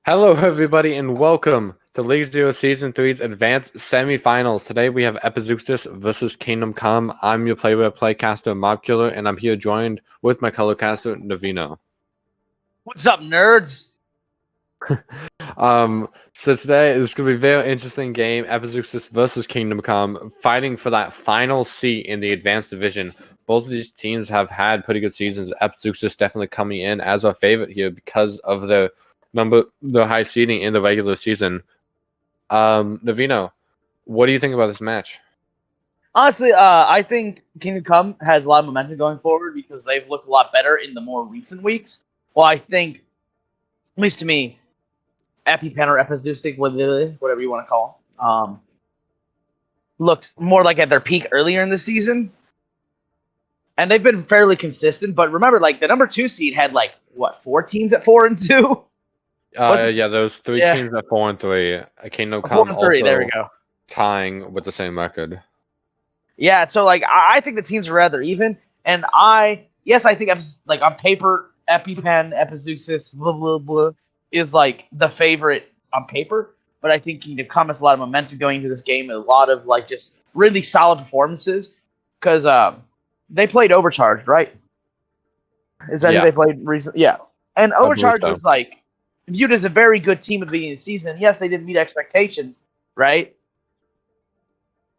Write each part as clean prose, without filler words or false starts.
Hello, everybody, and welcome to League Zero Season Three's Advanced Semifinals. Today we have Epixeuxis versus Kingdom Come. I'm your play-by-play caster, Mobkiller, and I'm here joined with my color caster, Navino. What's up, nerds? So today is going to be a very interesting game. Epixeuxis versus Kingdom Come, fighting for that final seat in the Advanced Division. Both of these teams have had pretty good seasons. Epixeuxis definitely coming in as our favorite here because of the high seeding in the regular season. Navino, what do you think about this match? Honestly, I think Kingdom Come has a lot of momentum going forward because they've looked a lot better in the more recent weeks. Well, I think, at least to me, EpiPen or Epixeuxis, whatever you want to call, looked more like at their peak earlier in the season, and they've been fairly consistent. But remember, like the number 2 seed had four teams at 4-2. Yeah, those three Yeah. teams at 4-3. Kingdom Come 4-3. There we also go. tying with the same record. Yeah, so like I think the teams are rather even, and I think on paper, EpiPen, Epixeuxis, blah blah blah, is like the favorite on paper. But I think Kingdom Come has a lot of momentum going into this game, and a lot of like just really solid performances because they played Overcharged, right? Is that who Yeah. they played recently? Yeah, and believe Overcharged so. was like viewed as a very good team at the beginning of the season. Yes, they didn't meet expectations, right?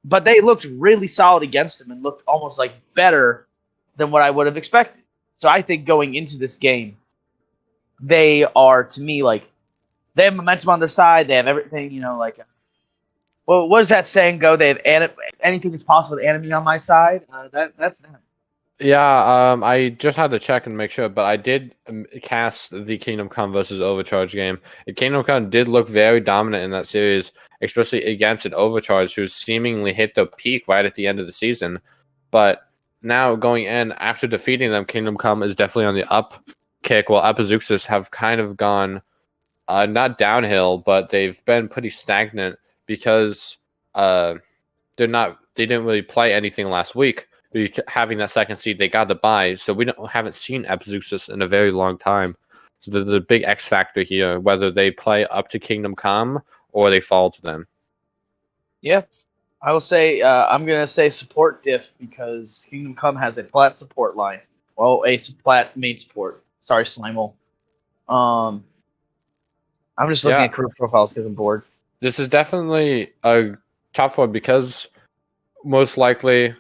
But they looked really solid against him and looked almost like better than what I would have expected. So I think going into this game, they are, to me, like they have momentum on their side. They have everything, well, what does that saying go? They have anything is possible with enemy on my side. That's them. Yeah, I just had to check and make sure, but I did cast the Kingdom Come versus Overcharge game. And Kingdom Come did look very dominant in that series, especially against an Overcharge who seemingly hit the peak right at the end of the season. But now going in, after defeating them, Kingdom Come is definitely on the up kick, while Epixeuxis have kind of gone not downhill, but they've been pretty stagnant because they didn't really play anything last week. Having that second seed, they got the bye, so we haven't seen Epixeuxis in a very long time. So there's a big X factor here, whether they play up to Kingdom Come or they fall to them. Yeah, I will say I'm gonna say support diff because Kingdom Come has a flat support line. Well, a flat main support. Sorry, Slimal. I'm just looking at career profiles because I'm bored. This is definitely a tough one because most likely,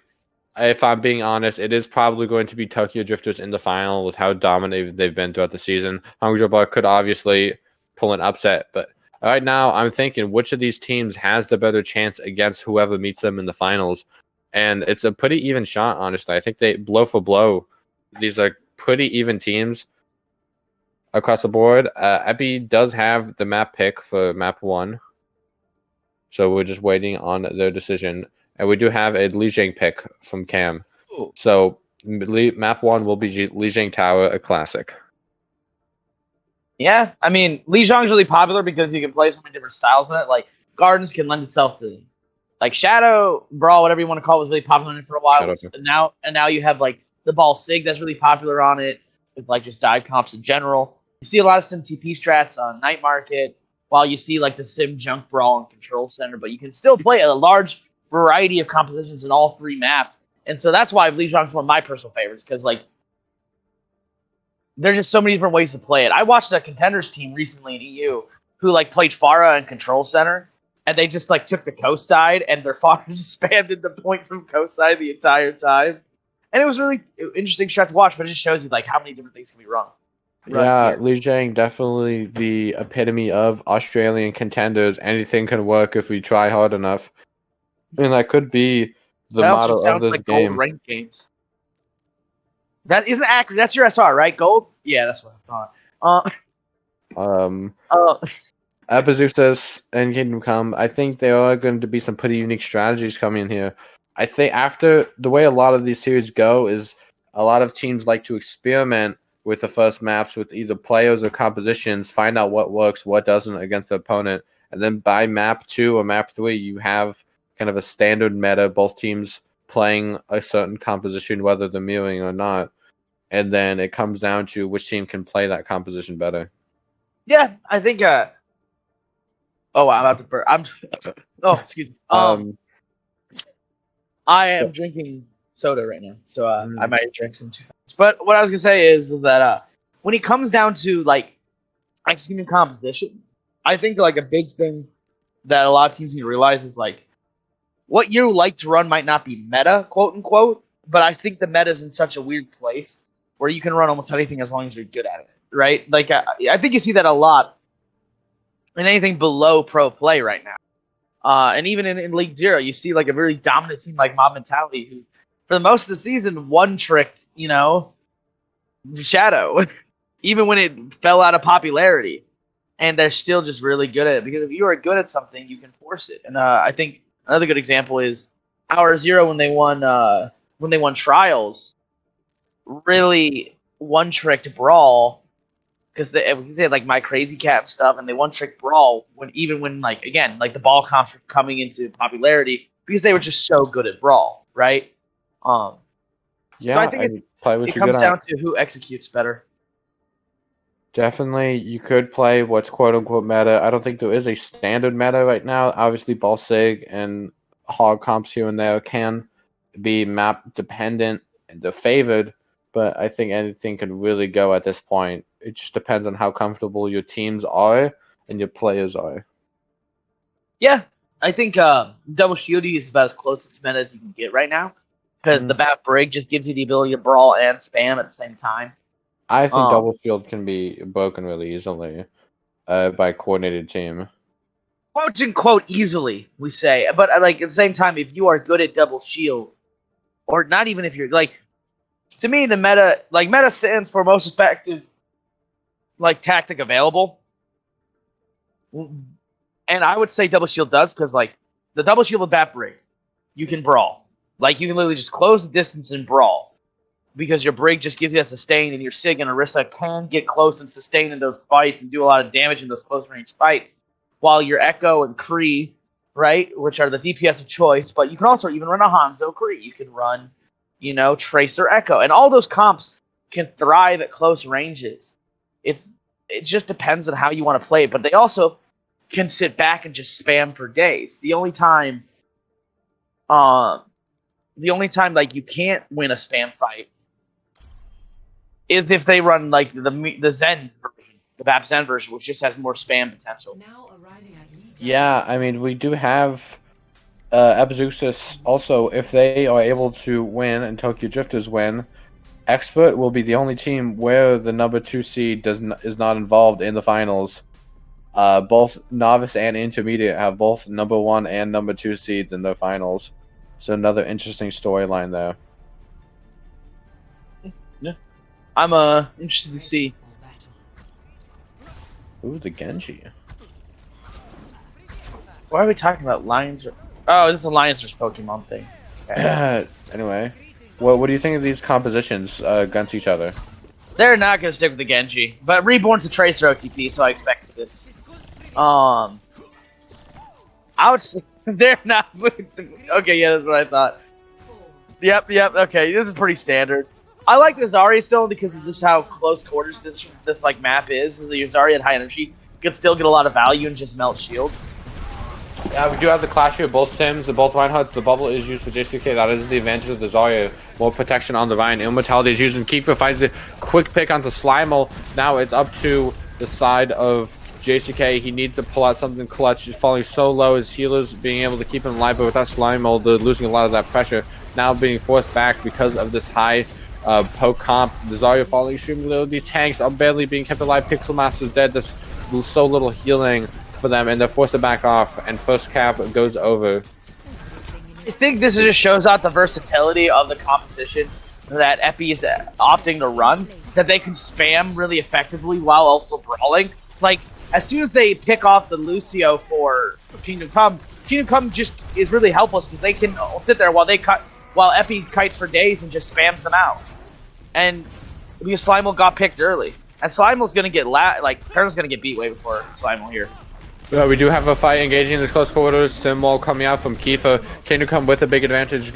if I'm being honest, it is probably going to be Tokyo Drifters in the final with how dominant they've been throughout the season. Hangzhou Bar could obviously pull an upset, but right now I'm thinking which of these teams has the better chance against whoever meets them in the finals. And it's a pretty even shot, honestly. I think they blow for blow. These are pretty even teams across the board. Epi does have the map pick for map 1. So we're just waiting on their decision. And we do have a Lijiang pick from Cam. Ooh. So map 1 will be Lijiang Tower, a classic. Yeah, I mean, Lijiang's really popular because you can play so many different styles in it. Like, Gardens can lend itself to, like, Shadow Brawl, whatever you want to call it, was really popular in it for a while. And now you have, like, the Ball Sig that's really popular on it, with, like, just dive comps in general. You see a lot of Sim TP strats on Night Market, while you see, like, the Sim Junk Brawl and Control Center, but you can still play a large variety of compositions in all 3 maps. And so that's why Lijiang's one of my personal favorites, because, like, there's just so many different ways to play it. I watched a contenders team recently in EU who like played Pharah and Control Center, and they just like took the coast side, and their Pharah just spammed in the point from coast side the entire time. And it was really interesting strat to watch, but it just shows you like how many different things can be run. Yeah, Lijiang definitely the epitome of Australian contenders. Anything can work if we try hard enough, and that could be the motto of this like game. Gold ranked games. That isn't accurate. That's your SR, right? Gold? Yeah, that's what I thought. Epixeuxis and Kingdom Come, I think there are going to be some pretty unique strategies coming in here. I think after the way a lot of these series go is a lot of teams like to experiment with the first maps with either players or compositions, find out what works, what doesn't against the opponent, and then by map 2 or map 3, you have kind of a standard meta, both teams playing a certain composition, whether they're mirroring or not. And then it comes down to which team can play that composition better. Yeah, I think Oh, I'm about to burn. Oh, excuse me. I am drinking soda right now, so I might drink some too fast. But what I was gonna say is that when it comes down to like executing composition, I think like a big thing that a lot of teams need to realize is like what you like to run might not be meta, quote unquote, but I think the meta is in such a weird place where you can run almost anything as long as you're good at it, right? Like I think you see that a lot in anything below pro play right now. And even in League Zero, you see like a really dominant team like Mob Mentality, who for the most of the season one-tricked, Shadow, even when it fell out of popularity. And they're still just really good at it, because if you are good at something, you can force it. And I think another good example is Hour Zero when they won Trials, really one-tricked Brawl, because they had like My Crazy Cat and stuff, and they one-tricked Brawl when like again like the ball comps were coming into popularity because they were just so good at Brawl, right? Yeah, so I think it comes down to who executes better. Definitely, you could play what's quote-unquote meta. I don't think there is a standard meta right now. Obviously, Ball Sig and hog comps here and there can be map dependent and they're favored, but I think anything can really go at this point. It just depends on how comfortable your teams are and your players are. Yeah, I think double shielding is about as close to meta as you can get right now, because the Bat Brig just gives you the ability to brawl and spam at the same time. I think double shield can be broken really easily by a coordinated team. Quote unquote easily, we say, but like at the same time, if you are good at double shield, or not even if you're like, to me the meta stands for most effective like tactic available, and I would say double shield does, because like the double shield with Bat Brig, you can brawl, like you can literally just close the distance and brawl, because your Brig just gives you a sustain, and your Sig and Orisa can get close and sustain in those fights and do a lot of damage in those close range fights, while your Echo and Kree, right, which are the DPS of choice, but you can also even run a Hanzo Kree. You can run, Tracer Echo, and all those comps can thrive at close ranges. It just depends on how you want to play it, but they also can sit back and just spam for days. The only time like you can't win a spam fight is if they run like the Zen version, the BAP Zen version, which just has more spam potential. Yeah, I mean, we do have Epixeuxis also. If they are able to win and Tokyo Drifters win, Expert will be the only team where the number 2 seed is not involved in the finals. Both Novice and Intermediate have both number 1 and number 2 seeds in their finals. So another interesting storyline there. Yeah. I'm interested to see. Ooh, the Genji. Why are we talking about Lions? Oh, this is a Lions vs. Pokemon thing. Okay. Anyway, what do you think of these compositions against each other? They're not going to stick with the Genji, but Reborn's a Tracer OTP, so I expected this. I would say they're not. Okay, yeah, that's what I thought. Yep. Okay, this is pretty standard. I like the Zarya still because of just how close quarters this like map is. The Zarya at high energy can still get a lot of value and just melt shields. Yeah, we do have the clash here. Both Sims, both Reinhardt. The bubble is used for JCK. That is the advantage of the Zarya. More protection on the Ryan. Immortality is used, and Kiefer finds a quick pick onto Slimal. Now it's up to the side of JCK. He needs to pull out something clutch. He's falling so low. His healers being able to keep him alive, but without Slimal, they're losing a lot of that pressure. Now being forced back because of this high poke comp. The Zarya falling extremely low. These tanks are barely being kept alive. Pixel Master's dead. There's so little healing for them, and they're forced to back off, and first cap goes over. I think this just shows out the versatility of the composition that Epi is opting to run, that they can spam really effectively while also brawling. Like, as soon as they pick off the Lucio for Kingdom Come just is really helpless because they can sit there while Epi kites for days and just spams them out. And because Slimal got picked early. And Slimal's gonna get Perna's gonna get beat way before Slimal here. We do have a fight engaging in the close quarters. Simwall coming out from Kiefer. Kingdom Come with a big advantage,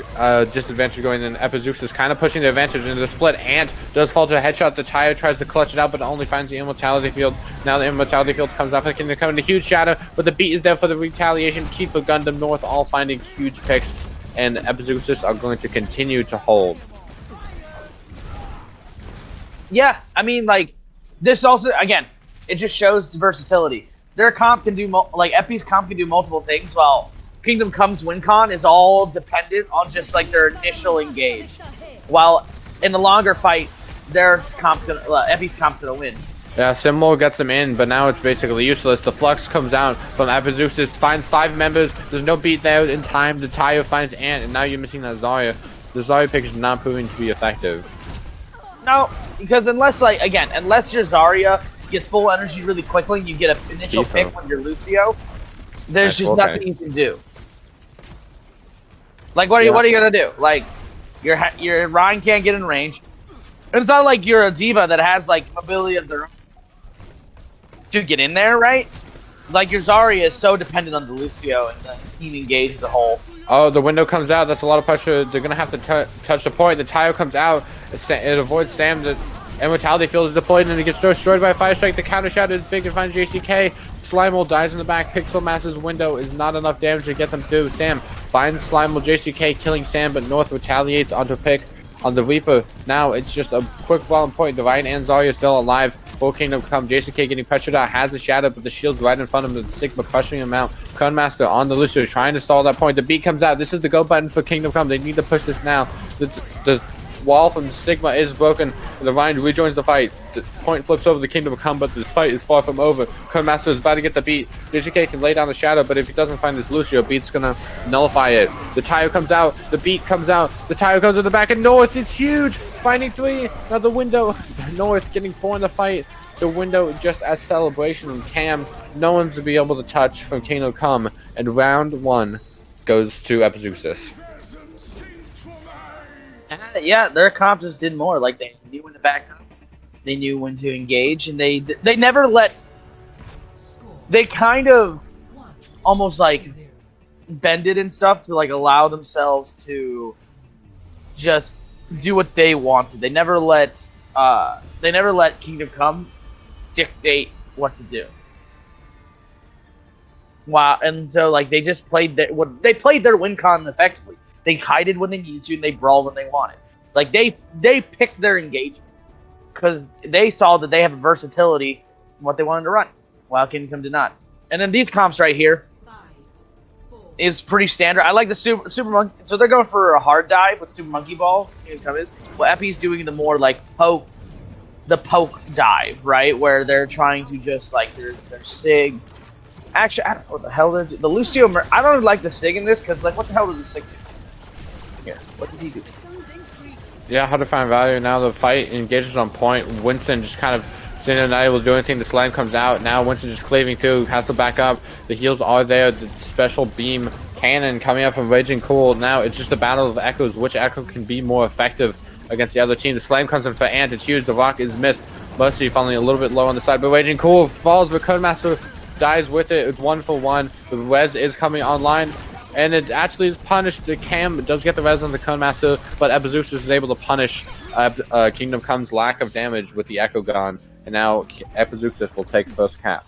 disadvantage going in. Epixeuxis kind of pushing the advantage into the split. Ant does fall to a headshot. The Tire tries to clutch it out, but only finds the Immortality Field. Now the Immortality Field comes out for Kingdom Come. A huge shadow, but the beat is there for the retaliation. Kiefer, Gundam, North all finding huge picks, and Epixeuxis are going to continue to hold. Yeah, I mean, like, this also, again, it just shows versatility. Their comp can do, like, Epi's comp can do multiple things, while Kingdom Come's win con is all dependent on just, like, their initial engage. While in the longer fight, Epi's comp's gonna win. Yeah, Symbol gets them in, but now it's basically useless. The Flux comes out from Epixeuxis, finds 5 members. There's no beat there in time. The Tire finds Ant, and now you're missing that Zarya. The Zarya pick is not proving to be effective. No, because unless your Zarya gets full energy really quickly and you get an initial pick when you're Lucio, there's just nothing you can do. Like, what are you gonna do? Like, your Ryan can't get in range. And it's not like you're a diva that has, like, mobility of their own to get in there, right? Like, your Zarya is so dependent on the Lucio and the team engage the whole. Oh, the window comes out. That's a lot of pressure. They're gonna have to touch the point. The Tire comes out. It avoids Sam. The Immortality Field is deployed, and it gets destroyed by a Fire Strike. The counter shot is big and finds JCK. Slimel dies in the back. Pixel Mass's window is not enough damage to get them through. Sam finds Slimel, JCK killing Sam, but North retaliates onto Pick on the Reaper. Now it's just a quick ball and point. The Ryan and Zarya are still alive. Full Kingdom Come. JCK getting pressured out, has the shadow, but the shield's right in front of him. The Sigma pressuring him out. Cunmaster on the Lucio trying to stall that point. The beat comes out. This is the go button for Kingdom Come. They need to push this now. The wall from Sigma is broken. The Ryan rejoins the fight. The point flips over the Kingdom Come, but this fight is far from over. Cunmaster is about to get the beat. JCK can lay down the shadow, but if he doesn't find this Lucio, beat's gonna nullify it. The Tire comes out. The beat comes out. The Tire comes to the back, and North, it's huge! Finding 3. Now the window. North getting 4 in the fight. The window just as celebration and Cam. No one's to be able to touch from Kingdom Come, and round 1 goes to Epixeuxis. Yeah, their comp just did more. Like, they knew when to back up, they knew when to engage, and they never let. They kind of almost like bended and stuff to like allow themselves to just do what they wanted. They never let Kingdom Come dictate what to do. Wow, and so like they just played their win con effectively. They hided when they needed to, and they brawled when they wanted. Like, they picked their engagement because they saw that they have a versatility in what they wanted to run, while Kingdom Come did not. And then these comps right here is pretty standard. I like the Super Monkey. So they're going for a hard dive with Super Monkey Ball. Kingdom Come is. Well, Epi's doing the more like poke dive, right? Where they're trying to just like their Sig. Actually, I don't know what the hell they're doing. The Lucio. I don't like the Sig in this because like what the hell does the Sig do? Here, what does he do? Yeah, how to find value. Now the fight engages on point. Winston just kind of sitting there, able to do anything. The slime comes out. Now Winston just cleaving through, has to back up. The heals are there. The special beam cannon coming up from Raging Cool. Now it's just a battle of echoes. Which echo can be more effective against the other team? The slime comes in for Ant. It's huge. The rock is missed. Mercy falling a little bit low on the side, but Raging Cool falls, but Codemaster dies with it. It's 1 for 1. The res is coming online. And it actually is punished. The Cam does get the res on the Cunmaster, but Epixeuxis is able to punish Kingdom Come's lack of damage with the Echo Gun. And now Epixeuxis will take first cap.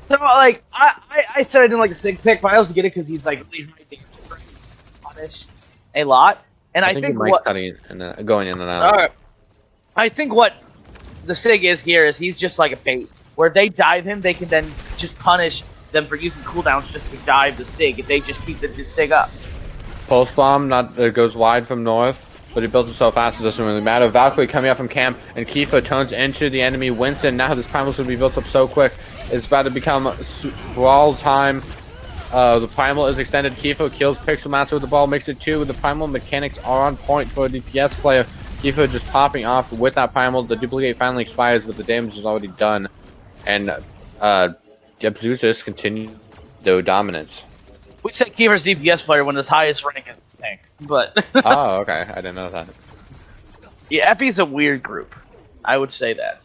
So, like, I said I didn't like the Sig pick, but I also get it because he's, like, really high damage, punished a lot. And I think Mike's cutting and going in and out. I think what the Sig is here is he's just like a bait. Where if they dive him, they can then just punish them for using cooldowns just to dive the Sig if they just keep the Sig up. Pulse Bomb goes wide from North, but he builds it so fast it doesn't really matter. Valkyrie coming up from camp, and Kiefer turns into the enemy. Winston, now this Primal's going to be built up so quick. It's about to become brawl time. The Primal is extended. Kiefer kills Pixel Master with the ball, makes it 2. The Primal mechanics are on point for a DPS player. Kiefer just popping off with that Primal. The duplicate finally expires, but the damage is already done. And Epixeuxis continue their dominance. We said Kiefer's DPS player when his highest rank is his tank, but oh, okay, I didn't know that. Yeah, Epi's a weird group. I would say that.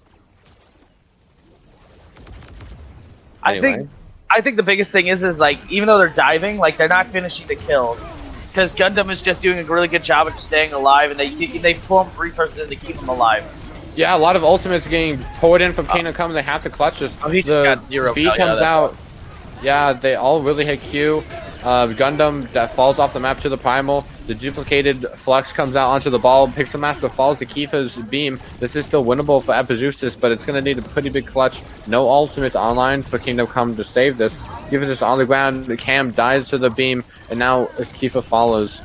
Anyway. I think the biggest thing is like even though they're diving, like they're not finishing the kills because Gundam is just doing a really good job of staying alive, and they pump resources in to keep them alive. Yeah, a lot of ultimates getting poured in from Kingdom Come. They have to clutch this. The B comes out. Yeah, they all really hit Q. Gundam that falls off the map to the Primal. The duplicated Flux comes out onto the ball. Pixelmaster falls to Kiefer's beam. This is still winnable for Epixeuxis, but it's going to need a pretty big clutch. No ultimates online for Kingdom Come to save this. Kiefer is on the ground. Cam dies to the beam, and now Kiefer follows.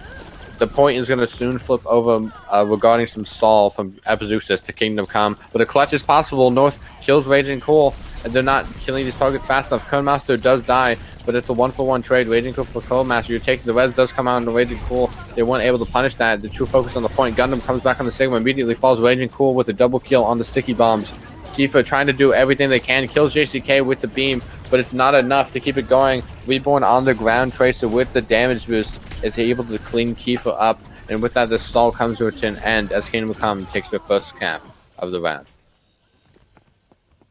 The point is going to soon flip over regarding some stall from Epixeuxis to Kingdom Come. But a clutch is possible. North kills Raging Cool, and they're not killing these targets fast enough. Codemaster does die, but it's a 1-for-1 trade. Raging Cool for Codemaster. You're taking the res does come out on the Raging Cool. They weren't able to punish that. The true focus on the point. Gundam comes back on the Sigma, immediately falls Raging Cool with a double kill on the sticky bombs. Kiefer trying to do everything they can, kills JCK with the beam, but it's not enough to keep it going. Reborn on the ground, Tracer with the damage boost is able to clean Kiefer up, and with that the stall comes to an end as Kingdom Come takes their first cap of the round.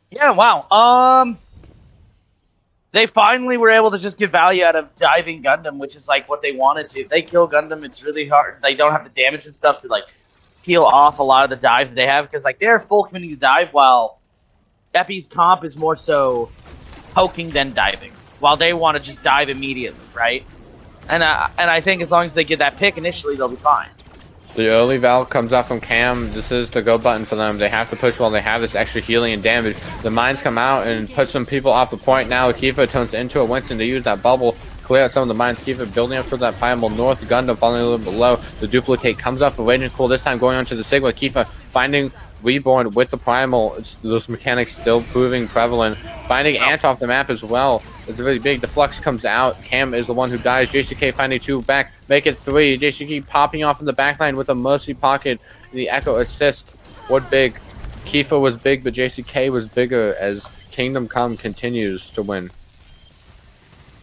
Yeah, wow. They finally were able to just get value out of diving Gundam, which is like what they wanted to. If they kill Gundam, it's really hard. They don't have the damage and stuff to like peel off a lot of the dives they have, because like they're full committing to dive, while Epi's comp is more so poking than diving, while they want to just dive immediately, right? And I think as long as they get that pick initially, they'll be fine. The early Valve comes out from Cam. This is the go button for them. They have to push while they have this extra healing and damage. The mines come out and put some people off the point. Now Kiefer turns into a Winston to use that bubble, clear out some of the mines. Kiefer building up to that Primal. North Gundam falling a little bit low. The duplicate comes up for Raging Cool, this time going on to the Sigma. Kiefer finding Reborn with the Primal. Those mechanics still proving prevalent. Finding Ant off the map as well. It's really big. The Flux comes out. Cam is the one who dies. JCK finding 2 back. Make it 3. JCK popping off in the backline with a Mercy Pocket. The Echo assist. What big. Kiefer was big, but JCK was bigger as Kingdom Come continues to win.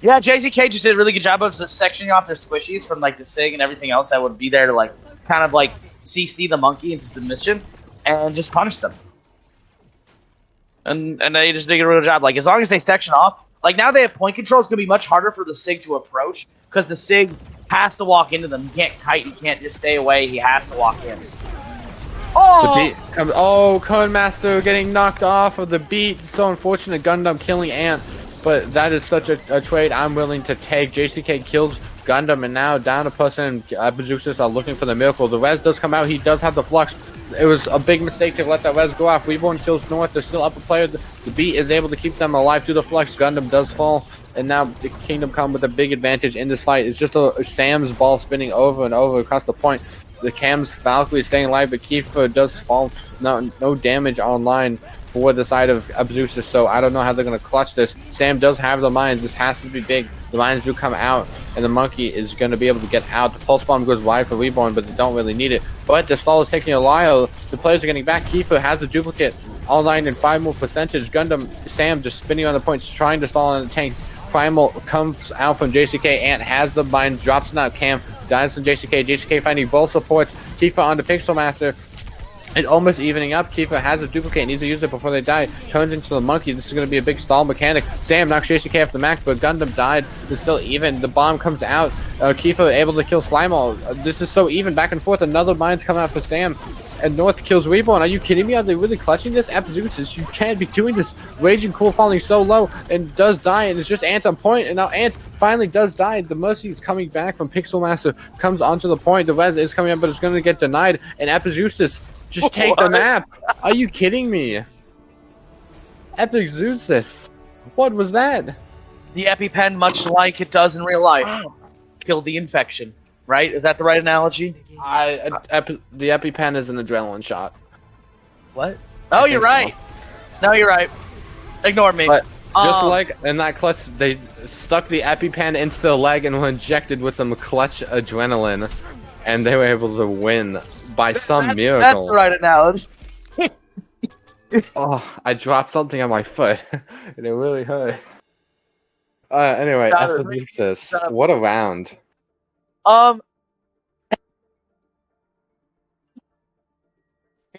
Yeah, JCK just did a really good job of sectioning off their squishies from like the SIG and everything else that would be there to like kind of like CC the monkey into submission and just punish them. And they just did a real job. Like as long as they section off, like now they have point control, it's gonna be much harder for the SIG to approach because the SIG has to walk into them. He can't kite, he can't just stay away, he has to walk in. Oh, Codemaster getting knocked off of the beat. So unfortunate. Gundam killing Ant. But that is such a trade I'm willing to take. JCK kills Gundam, and now down a person. Epixeuxis are looking for the miracle. The res does come out. He does have the Flux. It was a big mistake to let that res go off. Reborn kills North. They're still up a player. The beat is able to keep them alive through the Flux. Gundam does fall. And now the Kingdom Come with a big advantage in this fight. It's just Sam's ball spinning over and over across the point. The Cam's Valkyrie staying alive, but Kiefer does fall. No damage online for the side of Epixeuxis, so I don't know how they're going to clutch this. Sam does have the mines. This has to be big. The mines do come out, and the monkey is going to be able to get out. The pulse bomb goes wide for Reborn, but they don't really need it. But the stall is taking a while. The players are getting back. Kiefer has the duplicate online in 5 more percentage. Gundam, Sam just spinning on the points, trying to stall on the tank. Primal comes out from JCK. Ant has the mines, drops it out. Cam dies from JCK. JCK finding both supports. Kiefer on the Pixelmaster. And almost evening up. Kiefer has a duplicate, needs to use it before they die. Turns into the monkey. This is going to be a big stall mechanic. Sam knocks JCK off the max, but Gundam died. It's still even. The bomb comes out. Kiefer able to kill Slimeball. This is so even. Back and forth. Another mine's coming out for Sam. And North kills Reborn. Are you kidding me? Are they really clutching this? Epixeuxis, you can't be doing this. Raging Cool falling so low and does die. And it's just Ant on point. And now Ant finally does die. The Mercy is coming back from Pixelmaster. Comes onto the point. The res is coming up, but it's going to get denied. And Epixeuxis just take the map. Are you kidding me? Epixeuxis. What was that? The EpiPen, much like it does in real life, killed the infection. Right? Is that the right analogy? The EpiPen is an adrenaline shot. What? Oh, you're right. So. No, you're right. Ignore me. But just like in that clutch, they stuck the EpiPen into the leg and were injected with some clutch adrenaline, and they were able to win by some miracle. That's the right analogy. Oh, I dropped something on my foot, and it really hurt. Anyway, Epixeuxis, what a round.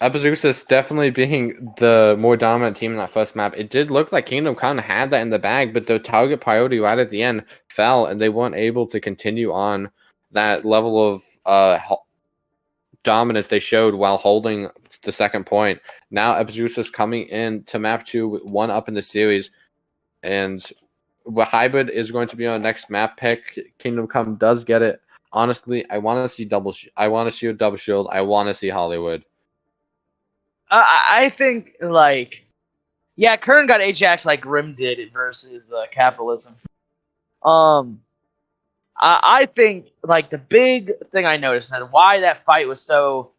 Epixeuxis definitely being the more dominant team in that first map. It did look like Kingdom Come had that in the bag, but the target priority right at the end fell, and they weren't able to continue on that level of dominance they showed while holding the second point. Now Epixeuxis coming in to map 2 with 1 up in the series, and Hybrid is going to be our next map pick. Kingdom Come does get it. Honestly, I want to see I want to see a double shield. I want to see Hollywood. I think yeah, Kern got Ajax like Grim did versus Capitalism. I think like the big thing I noticed and why that fight was so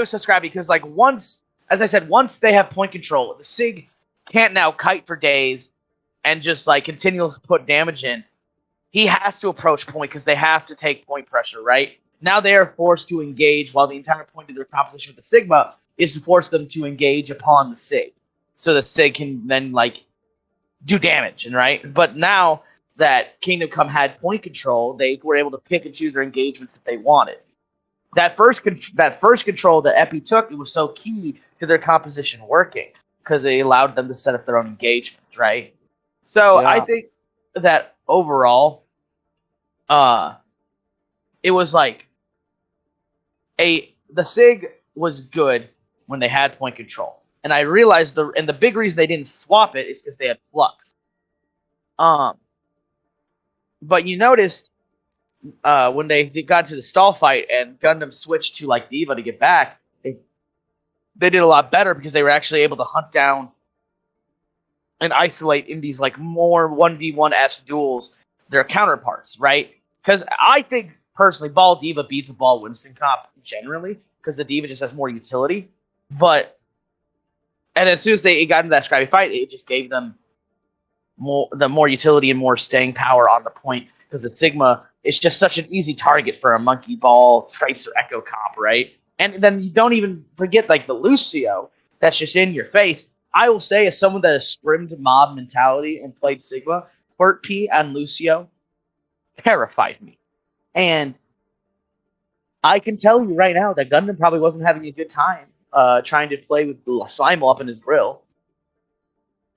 scrappy because like once, as I said, once they have point control, the Sig can't now kite for days and just like continuously put damage in. He has to approach point because they have to take point pressure, right? Now they are forced to engage while the entire point of their composition with the Sigma is to force them to engage upon the Sig. So the Sig can then like do damage, and right? But now that Kingdom Come had point control, they were able to pick and choose their engagements that they wanted. That first control that Epi took, it was so key to their composition working because it allowed them to set up their own engagements, right? So Yeah. I think that overall, it was like the Sig was good when they had point control, and I realized the big reason they didn't swap it is because they had flux. But you noticed when they got to the stall fight and Gundam switched to like Diva to get back, they did a lot better because they were actually able to hunt down and isolate in these like more 1v1-esque duels their counterparts, right? Because I think personally, Ball Diva beats a Ball Winston comp generally because the Diva just has more utility. But and as soon as they got into that scrappy fight, it just gave them more utility and more staying power on the point because the Sigma is just such an easy target for a Monkey Ball, Tracer, Echo comp, right? And then you don't even forget like the Lucio that's just in your face. I will say, as someone that has scrimmed mob mentality and played Sigma, Burt P and Lucio terrified me. And I can tell you right now that Gundam probably wasn't having a good time trying to play with slime up in his grill.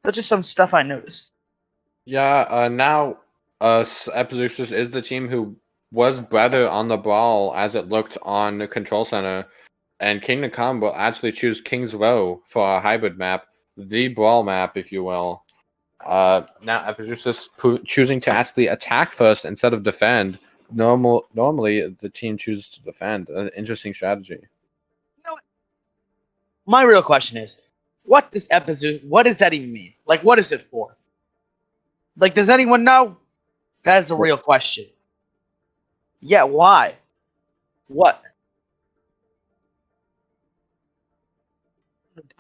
That's just some stuff I noticed. Yeah, now Epixeuxis is the team who was better on the brawl as it looked on the Control Center, and Kingdom Come will actually choose King's Row for a hybrid map, the brawl map, if you will. Now Epixeuxis choosing to actually attack first instead of defend. Normally, the team chooses to defend. An interesting strategy. You know what? My real question is, what does that even mean? Like, what is it for? Like, does anyone know? That is a real question. Yeah, why? What?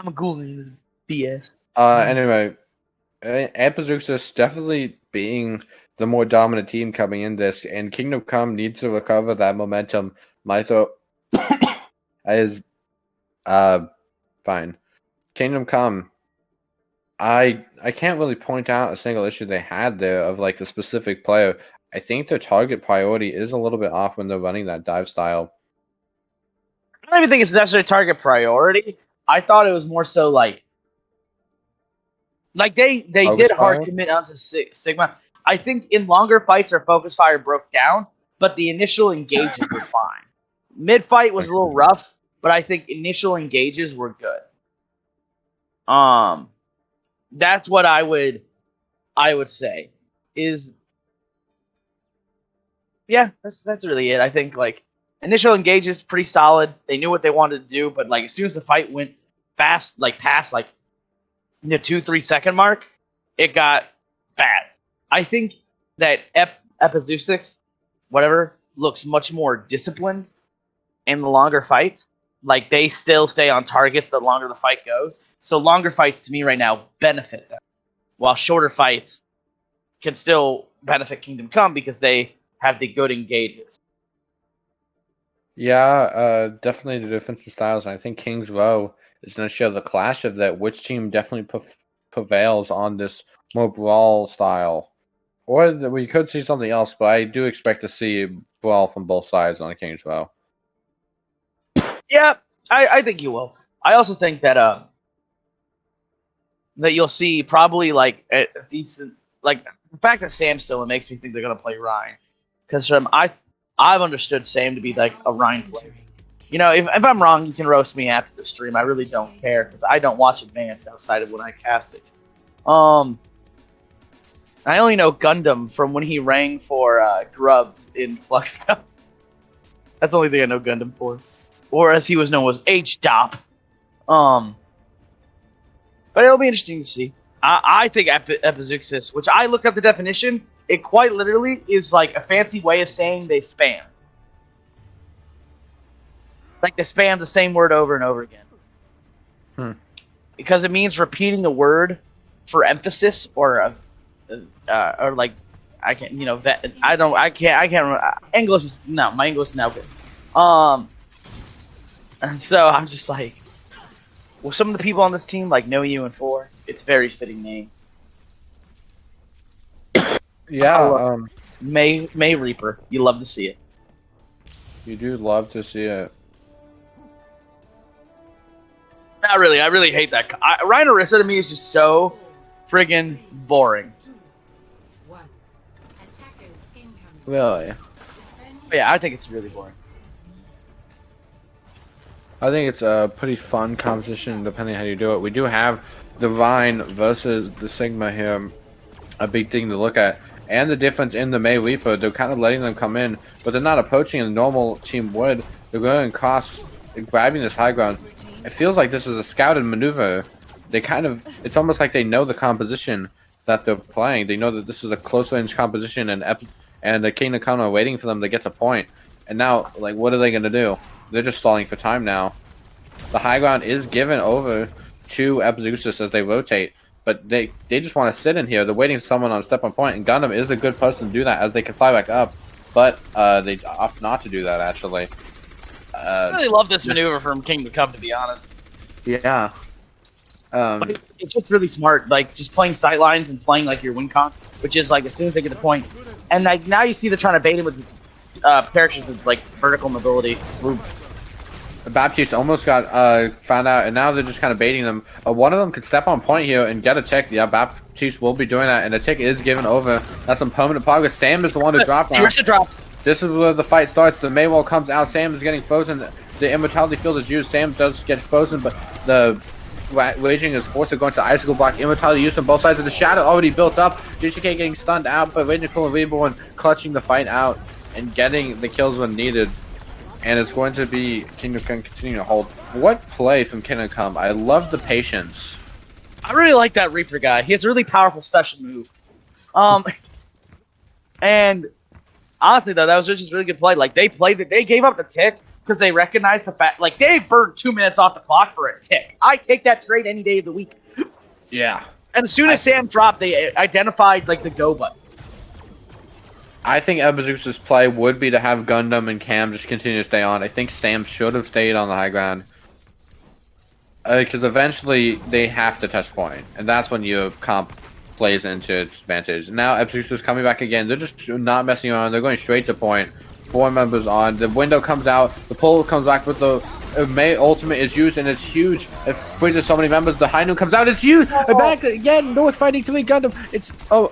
I'm Googling this BS. Anyway, Epixeuxis definitely being the more dominant team coming in this, and Kingdom Come needs to recover that momentum. Mytho is fine. Kingdom Come, I can't really point out a single issue they had there of like a specific player. I think their target priority is a little bit off when they're running that dive style. I don't even think it's necessarily target priority. I thought it was more so like they Focus did hard fire? commit onto Sigma. I think in longer fights our focus fire broke down, but the initial engages were fine. Mid fight was a little rough, but I think initial engages were good. That's what I would say is yeah, that's really it. I think like initial engages pretty solid. They knew what they wanted to do, but like as soon as the fight went fast, like past like the 2-3 second mark, it got bad. I think that Epixeuxis, whatever, looks much more disciplined in the longer fights. Like they still stay on targets the longer the fight goes. So longer fights to me right now benefit them, while shorter fights can still benefit Kingdom Come because they have the good engages. Yeah, definitely the defensive styles. And I think King's Row is going to show the clash of that. Which team definitely prevails on this more brawl style, or we could see something else. But I do expect to see brawl from both sides on King's Row. Yep. I think you will. I also think that that you'll see probably like a decent like the fact that Sam's still in makes me think they're gonna play Ryan because I've understood Sam to be like a Ryan player. You know, if I'm wrong, you can roast me after the stream. I really don't care because I don't watch Advanced outside of when I cast it. I only know Gundam from when he rang for Grub in Flux. That's the only thing I know Gundam for, or as he was known as H-Dop. But it'll be interesting to see. I think Epixeuxis, which I looked up the definition, it quite literally is like a fancy way of saying they spam. Like they spam the same word over and over again. Because it means repeating a word for emphasis or like I can't, you know, that I can't remember. English is no, my English is now good. And so I'm just like, well, some of the people on this team like know you and four. It's a very fitting name. Yeah, May Reaper. You love to see it. You do love to see it. Not really. I really hate that. Ryan Orisa to me is just so friggin' boring. Really? Yeah, I think it's really boring. I think it's a pretty fun competition depending on how you do it. We do have the Vine versus the Sigma here, a big thing to look at. And the difference in the May Reaper, they're kind of letting them come in, but they're not approaching as a normal team would. They're going across, grabbing this high ground. It feels like this is a scouted maneuver. They kind of, it's almost like they know the composition that they're playing. They know that this is a close range composition, and the Kingdom Come are waiting for them to get to point. And now, like, what are they going to do? They're just stalling for time now. The high ground is given over to Epixeuxis as they rotate, but they just want to sit in here. They're waiting for someone on step on point, and Gundam is a good person to do that as they can fly back up, but they opt not to do that, actually. I really love this maneuver from Kingdom Come, to be honest. Yeah. But it's just really smart, like just playing sight lines and playing like your win con, which is like as soon as they get the point, and like now you see they're trying to bait him with characters with like vertical mobility. Baptiste almost got found out, and now they're just kind of baiting them. One of them could step on point here and get a tick. Yeah, Baptiste will be doing that, and the tick is given over. That's some permanent progress. Sam is the one to drop now. This is where the fight starts. The Maywall comes out. Sam is getting frozen. The immortality field is used. Sam does get frozen, but the Raging is forced to go into Icicle Block. Immortality used on both sides of the shadow already built up. JCK getting stunned out, but Raging Full Reborn clutching the fight out and getting the kills when needed. And it's going to be Kingdom Come continuing to hold. What play from Kingdom Come? I love the patience. I really like that Reaper guy. He has a really powerful special move. And honestly though, that was just a really good play. Like they played it, they gave up the tick because they recognized the fact. Like they burned 2 minutes off the clock for a tick. I take that trade any day of the week. Yeah. And as soon as Sam dropped, they identified like the go button. I think Epixeuxis' play would be to have Gundam and Cam just continue to stay on. I think Sam should have stayed on the high ground. Because eventually they have to touch point. And that's when your comp plays into its advantage. Now Epixeuxis is coming back again. They're just not messing around. They're going straight to point. 4 members on. The window comes out. The pull comes back with the May ultimate is used, and it's huge. It freezes so many members. The high noon comes out. It's huge. Back again. North fighting 3 Gundam. It's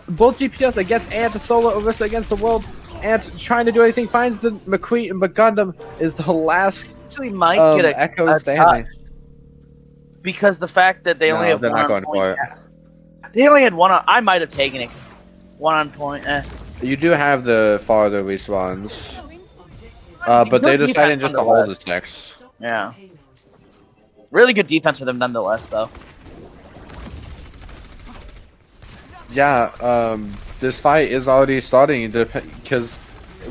both GPS against Ant, the solo Orisa against the world. Ant trying to do anything. Finds the McQueen, but Gundam is the last. Actually, might get a Echo standing. Because the fact that they only have they're one not on going point. for it. They only had one on. I might have taken it. 1 on point. You do have the farther respawns. But they decided just to hold this next. Yeah. Really good defense for them nonetheless, though. Yeah, this fight is already starting because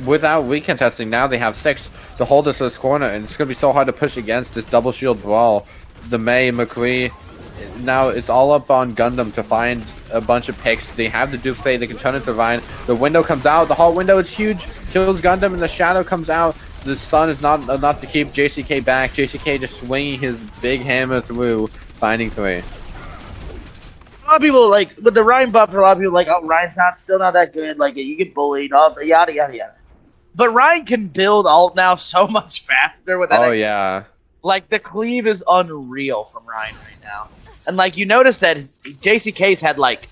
without recontesting, now they have 6 to hold us this corner, and it's going to be so hard to push against this double shield brawl. The May, McCree, now it's all up on Gundam to find a bunch of picks. They have the Duke Fate, they can turn it to Vine. The window comes out, the Halt window is huge, kills Gundam, and the shadow comes out. The stun is not enough to keep JCK back. JCK just swinging his big hammer through, finding 3. A lot of people, like, with the Ryan buff, a lot of people like, oh, Ryan's still not that good. Like, you get bullied, all yada, yada, yada. But Ryan can build ult now so much faster with that. Oh, yeah. Like, the cleave is unreal from Ryan right now. And, like, you notice that JCK's had, like,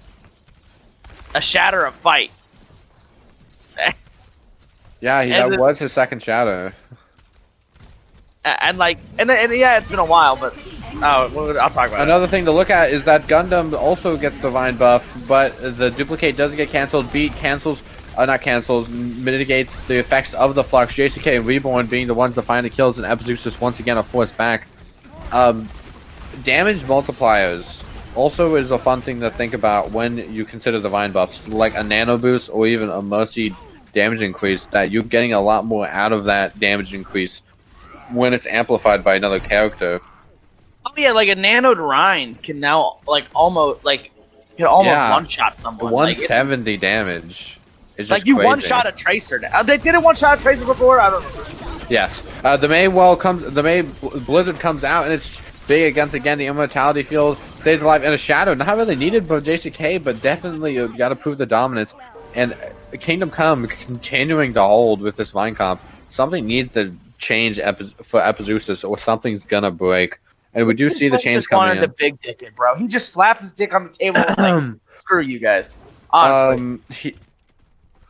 a shatter of fight. Yeah, that was his second shadow. And yeah, it's been a while, but I'll talk about Another thing to look at is that Gundam also gets Divine buff, but the duplicate doesn't get cancelled. Beat cancels, not cancels, mitigates the effects of the Flux. JCK and Reborn being the ones to find the kills, and Epixeuxis once again are forced back. Damage multipliers also is a fun thing to think about when you consider Divine buffs, like a Nano Boost or even a Mercy damage increase, that you're getting a lot more out of that damage increase when it's amplified by another character. Oh yeah, like a nanoed Rhine can now almost one-shot someone. 170 damage. It's like just you crazy. one-shot a Tracer now. They didn't one-shot a Tracer before? I don't know. Yes. The May Blizzard comes out, and it's big against, again, the Immortality Field, stays alive, and a Shadow. Not really needed for JCK, but definitely you got to prove the dominance. And Kingdom Come continuing to hold with this Vine Comp. Something needs to change for Epixeuxis, or something's gonna break. And we do see the change coming in. The big dick it, bro. He just slaps his dick on the table and like, screw you guys. Honestly.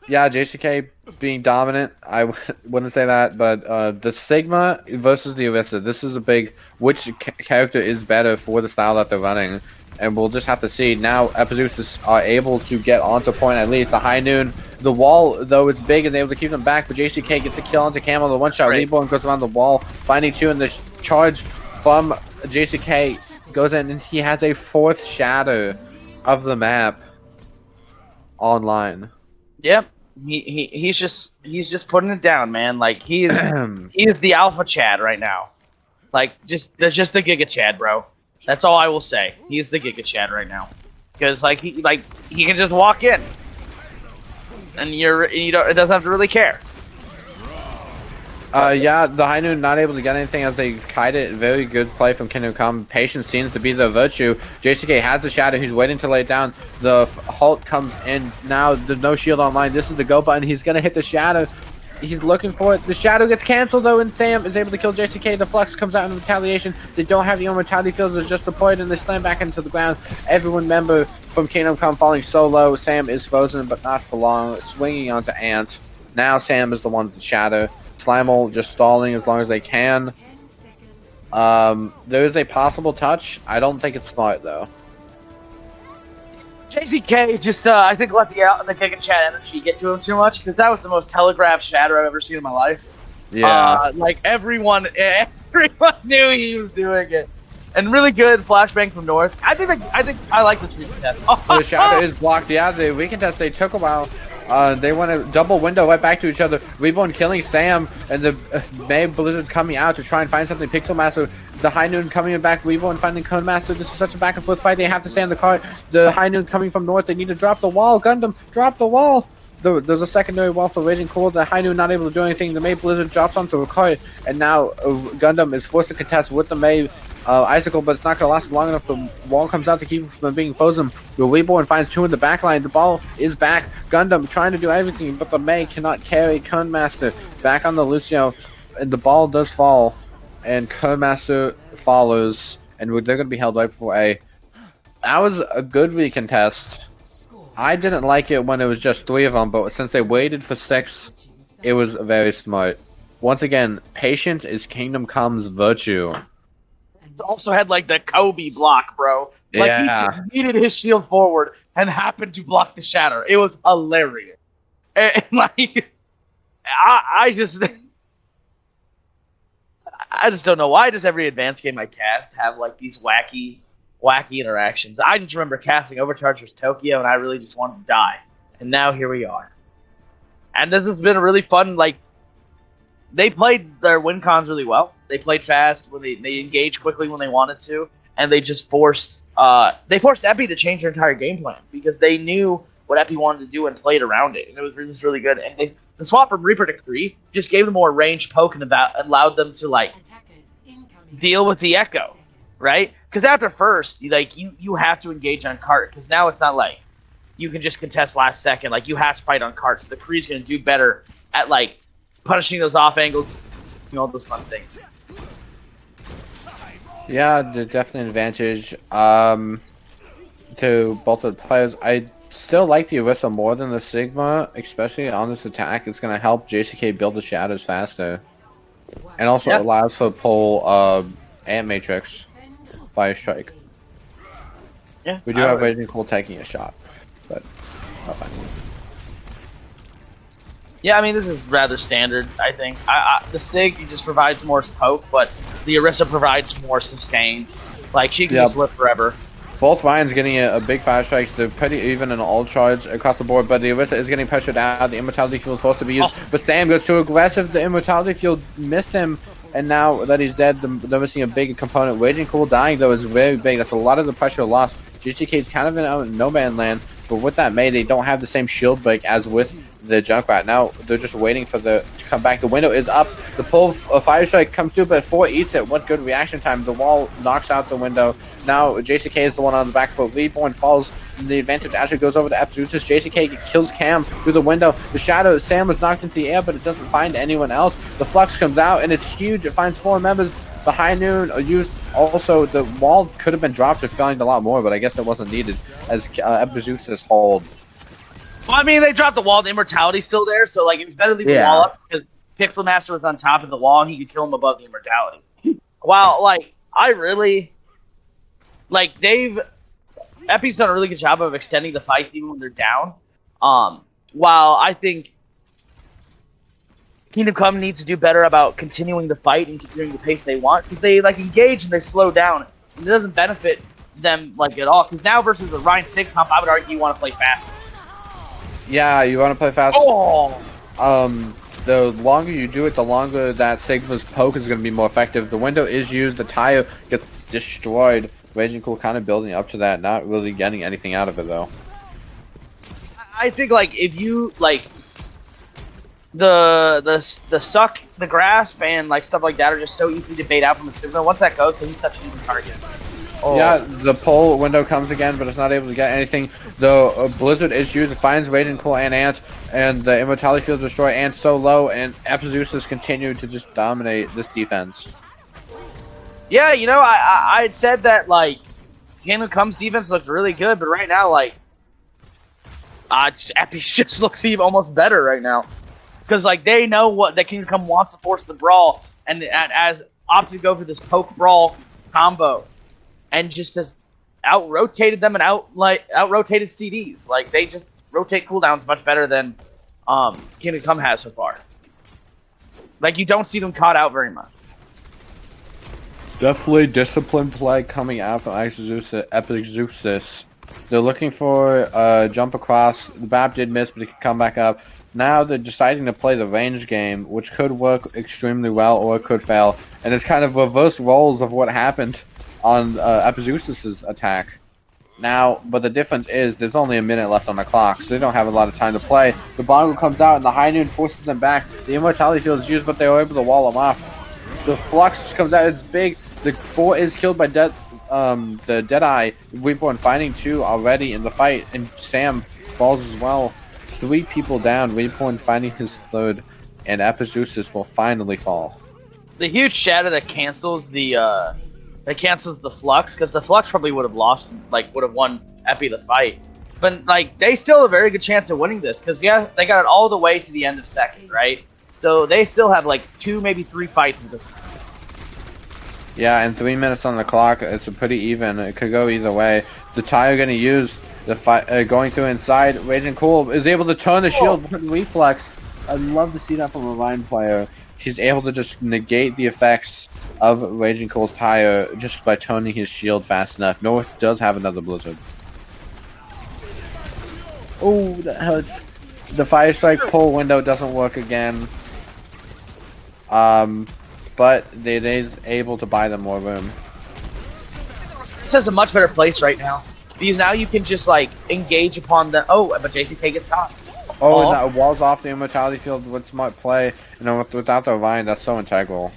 Yeah, JCK being dominant, I wouldn't say that, but the Sigma versus the Orisa, this is a big, which character is better for the style that they're running, and we'll just have to see. Now Epixeuxis are able to get onto point at least. The High Noon, the wall, though it's big, and they're able to keep them back, but JCK gets a kill onto Camel, the one-shot Reborn goes around the wall, finding two, and the charge from JCK goes in, and he has a fourth shadow of the map online. Yep. He's just putting it down, man. Like he is the alpha Chad right now. Like just the Giga Chad, bro. That's all I will say. He's the Giga Chad right now. Because he can just walk in. And it doesn't have to really care. Yeah, the High Noon not able to get anything as they kite it. Very good play from Kingdom Come. Patience seems to be their virtue. JCK has the shadow. He's waiting to lay it down. The halt comes in. Now there's no shield online. This is the go button. He's going to hit the shadow. He's looking for it. The shadow gets canceled, though, and Sam is able to kill JCK. The Flux comes out in retaliation. They don't have the Immortality Fields. They're just deployed, and they slam back into the ground. Everyone member from Kingdom Come falling so low. Sam is frozen, but not for long. Swinging onto Ant. Now Sam is the one with the shadow. Slimal just stalling as long as they can. There is a possible touch. I don't think it's smart, though. JCK just, I think, let the Giga Chad energy get to him too much, because that was the most telegraphed shatter I've ever seen in my life. Yeah. Like, everyone knew he was doing it. And really good flashbang from North. I think I like this recon test. So the shadow is blocked. Yeah, the recon test, they took a while. They want to double window right back to each other. Reborn killing Sam, and the May Blizzard coming out to try and find something. Pixel Master, the High Noon coming back. Reborn finding Cone Master. This is such a back and forth fight. They have to stay on the cart. The High Noon coming from north. They need to drop the wall. Gundam, drop the wall. There's a secondary wall for Raging Cold. The High Noon not able to do anything. The May Blizzard drops onto a cart, and now Gundam is forced to contest with the May Icicle, but it's not going to last long enough. The wall comes out to keep from being frozen. The Reborn finds two in the back line. The ball is back. Gundam trying to do everything, but the May cannot carry Cone Master. Back on the Lucio, and the ball does fall, and Cone Master follows, and they're going to be held right before A. That was a good recontest. I didn't like it when it was just 3 of them, but since they waited for 6, it was very smart. Once again, patience is Kingdom Come's virtue. Also had like the Kobe block, bro. Like he needed his shield forward and happened to block the shatter. It was hilarious. And like I just don't know, why does every advanced game I cast have like these wacky interactions? I just remember casting Overcharge vs. Tokyo, and I really just wanted to die. And now here we are. And this has been a really fun, like, they played their win cons really well. They played fast when they engaged quickly when they wanted to, and they just forced Epi to change their entire game plan because they knew what Epi wanted to do and played around it, and it was really good. And the swap from Reaper to Kree just gave them more range poke and allowed them to like deal with the Echo, right? Because after first, you have to engage on cart, because now it's not like you can just contest last second. Like, you have to fight on cart, so the Kree's going to do better at like punishing those off angles, all those fun things. Yeah, there's definitely an advantage to both of the players. I still like the Orisa more than the Sigma, especially on this attack. It's going to help JCK build the shadows faster. And also Yeah. allows for pull Ant Matrix Fire Strike. Yeah. We do have Raging Cool taking a shot, but not fine. Yeah, I mean, this is rather standard, I think. The Sig just provides more poke, but the Orisa provides more sustain. Like, she can just live forever. Both Ryan's getting a big fire strikes. They're pretty even in all charge across the board, but the Orisa is getting pressured out. The Immortality Field is supposed to be used, but Sam goes too aggressive. The Immortality Field missed him, and now that he's dead, they're missing a big component. Raging Cool dying, though, is very big. That's a lot of the pressure lost. GTK is kind of in no man land, but with that May, they don't have the same shield break as with the Junkrat. Now they're just waiting for to come back. The window is up. The pull fire strike comes through, but 4 eats it. What good reaction time. The wall knocks out the window. Now JCK is the one on the back foot. Reborn falls. The advantage actually goes over to Epixeuxis. JCK kills Cam through the window. The shadow, Sam was knocked into the air, but it doesn't find anyone else. The flux comes out, and it's huge. It finds 4 members. The High Noon used also. The wall could have been dropped or found a lot more, but I guess it wasn't needed as Epixeuxis hold. Well, I mean, they dropped the wall. The Immortality's still there, so like it was better to leave the wall up because Pixel Master was on top of the wall and he could kill him above the Immortality. Wow, like I really like Epi's done a really good job of extending the fight even when they're down. While I think Kingdom Come needs to do better about continuing the fight and continuing the pace they want, because they like engage and they slow down, and it doesn't benefit them like at all. Because now versus the Ryan Sig comp, I would argue you want to play fast. Yeah, you want to play fast. Oh. The longer you do it, the longer that Sigma's poke is going to be more effective. The window is used, the tire gets destroyed. Raging Cool kind of building up to that, not really getting anything out of it though. I think like if you like the suck, the grasp, and like stuff like that are just so easy to bait out from the Sigma. Once that goes, he's such an easy target. Oh. Yeah, the pull window comes again, but it's not able to get anything. The Blizzard is used, it finds Raging Cool and Ant, and the Immortality Field destroy Ant so low, and Epixeuxis continue to just dominate this defense. Yeah, you know, I had said that like Kingdom Come's defense looked really good, but right now like Epi just looks even almost better right now because like they know what that Kingdom Come wants to force the brawl, and as opted to go for this poke brawl combo. And just has out-rotated them and out-rotated CDs. Like, they just rotate cooldowns much better than Kingdom Come has so far. Like, you don't see them caught out very much. Definitely disciplined play coming out from Epixeuxis. They're looking for a jump across. The BAP did miss, but it could come back up. Now they're deciding to play the range game, which could work extremely well or it could fail. And it's kind of reverse roles of what happened on Epixeuxis' attack. Now, but the difference is there's only a minute left on the clock, so they don't have a lot of time to play. The Bongo comes out and the High Noon forces them back. The Immortality Field is used, but they were able to wall them off. The Flux comes out, it's big. The 4 is killed by the Deadeye. Reborn finding 2 already in the fight, and Sam falls as well. 3 people down, Reborn finding his 3rd, and Epixeuxis will finally fall. The huge shadow that cancels the Flux, because the Flux probably would have lost, like, would have won Epi the fight. But, like, they still have a very good chance of winning this, because, yeah, they got it all the way to the end of second, right? So they still have, like, 2, maybe 3 fights in this. Yeah, and 3 minutes on the clock, it's a pretty even. It could go either way. The tire going to use the fight, going through inside. Raging Cool is able to turn the shield with reflex. I'd love to see that from a Rhine player. He's able to just negate the effects of Raging Cool's tire just by turning his shield fast enough. North does have another Blizzard. Oh, that hurts. The Fire Strike pull window doesn't work again. But it is able to buy them more room. This is a much better place right now. Because now you can just, like, engage upon the... Oh, but JCK gets caught. Oh, and that walls off the Immortality Field with smart play. You know, without the Orion, that's so integral.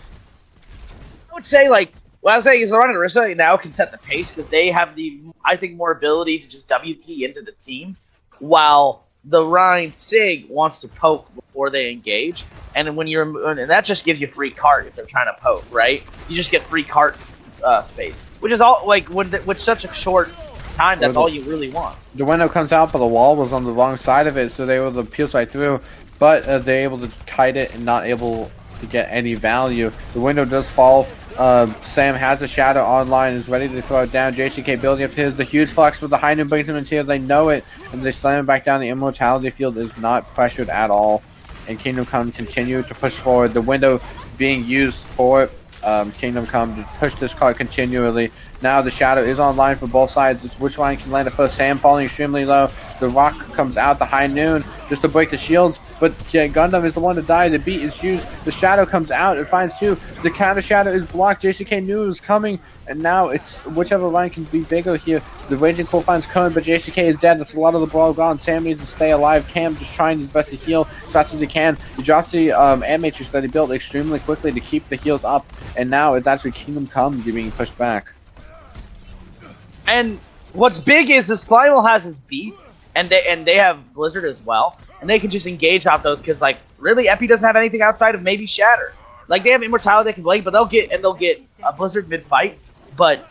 I would say, like, what I was saying is the Rhine and Orisa now can set the pace because they have the, I think, more ability to just W key into the team, while the Rhine Sig wants to poke before they engage, and when you're, and that just gives you free cart if they're trying to poke, right? You just get free cart space, which is all like with such a short time. That's all you really want. The window comes out, but the wall was on the wrong side of it, so they were able to pierce right through. But they're able to kite it and not able to get any value. The window does fall. Sam has the shadow online, is ready to throw it down. JCK building up his. The huge flex with the high noon brings him into here. They know it, and they slam him back down. The immortality field is not pressured at all. And Kingdom Come continue to push forward. The window being used for Kingdom Come to push this card continually. Now the shadow is online for both sides. It's which line can land it first. Sam falling extremely low. The rock comes out, the high noon, just to break the shields. But yeah, Gundam is the one to die. The beat is used. The shadow comes out. It finds two. The counter shadow is blocked. JCK knew it was coming. And now it's whichever line can be bigger here. The Raging Core finds Cohen, but JCK is dead. That's a lot of the brawl gone. Sam needs to stay alive. Cam just trying his best to heal as fast as he can. He drops the air matrix that he built extremely quickly to keep the heals up. And now it's actually Kingdom Come being pushed back. And what's big is the Slimal has his beat, and they have Blizzard as well, and they can just engage off those because like really Epi doesn't have anything outside of maybe Shatter. Like they have Immortality they can blade, but they'll get a Blizzard mid fight. But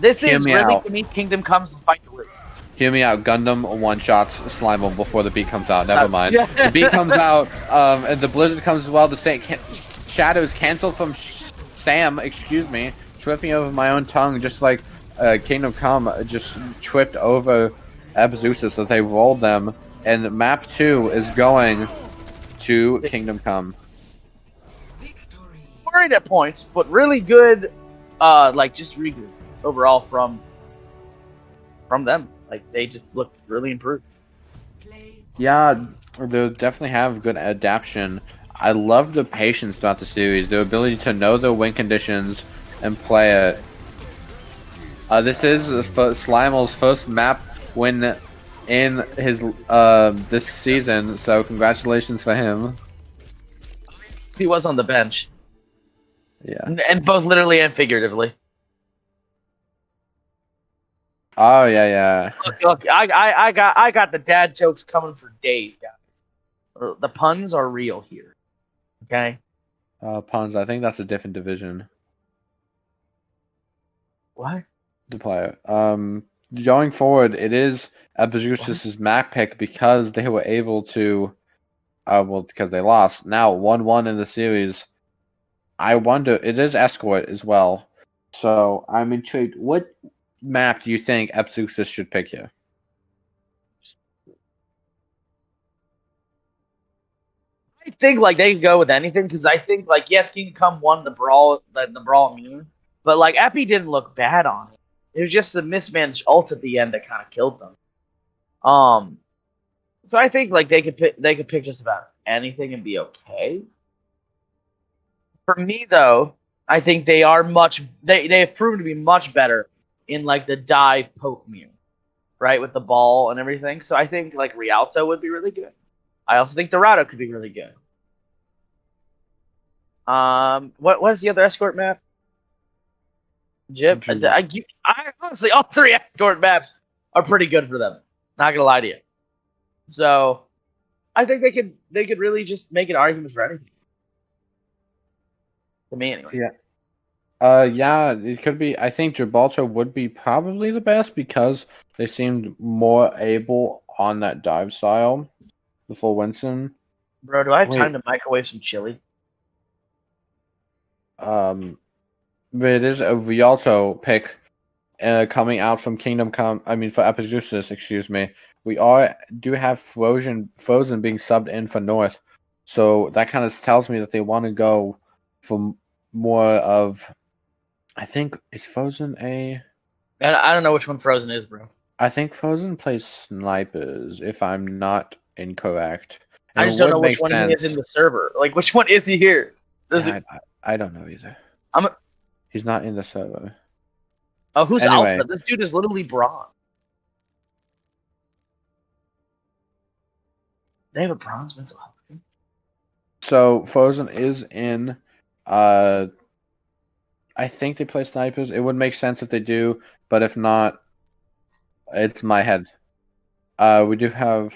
this is really to me Kingdom Come's fight to lose. Hear me out. Gundam one-shots Slimal before the beat comes out. Never mind. The beat comes out, and the Blizzard comes as well. The Shadow is canceled from Sam. Excuse me. Tripping over my own tongue, just like Kingdom Come just tripped over Epixeuxis, so they rolled them. And map 2 is going to Kingdom Come. Worried at points, but really good, like just really good overall from them. Like they just look really improved. Yeah, they definitely have good adaptation. I love the patience throughout the series, their ability to know their win conditions and play it. This is Slimal's first map win in his this season, so congratulations for him. He was on the bench. Yeah. And both literally and figuratively. Oh yeah. Look, I got the dad jokes coming for days, guys. The puns are real here. Okay? Puns, I think that's a different division. What? To play it. Going forward, it is Epixeuxis' map pick because they were able to because they lost. Now 1-1 in the series. I wonder, it is Escort as well. So I'm intrigued. What map do you think Epixeuxis should pick here? I think like they can go with anything because I think like yes, Kingdom Come won the brawl immune, but like Epi didn't look bad on it. It was just the mismanaged ult at the end that kind of killed them. So I think like they could pick just about anything and be okay. For me though, I think they are they have proven to be much better in like the dive poke mute, right, with the ball and everything. So I think like Rialto would be really good. I also think Dorado could be really good. What is the other escort map? Jib. I honestly, all three escort maps are pretty good for them. Not gonna lie to you. So, I think they could really just make an argument for anything. To me, anyway. Yeah. Yeah, it could be. I think Gibraltar would be probably the best because they seemed more able on that dive style before Winston. Bro, do I have time to microwave some chili? But it is a Rialto pick coming out from Kingdom Come. I mean, for Epixeuxis, excuse me. We do have Frozen being subbed in for North, so that kind of tells me that they want to go for more of. I think is Frozen a. I don't know which one Frozen is, bro. I think Frozen plays snipers, if I'm not incorrect. And I just don't know which one he is in the server. Like, which one is he here? I don't know either. He's not in the server. Oh, who's Alpha? This dude is literally bronze. They have a bronze mental health. So Frozen is in. I think they play snipers. It would make sense if they do, but if not, it's my head. We do have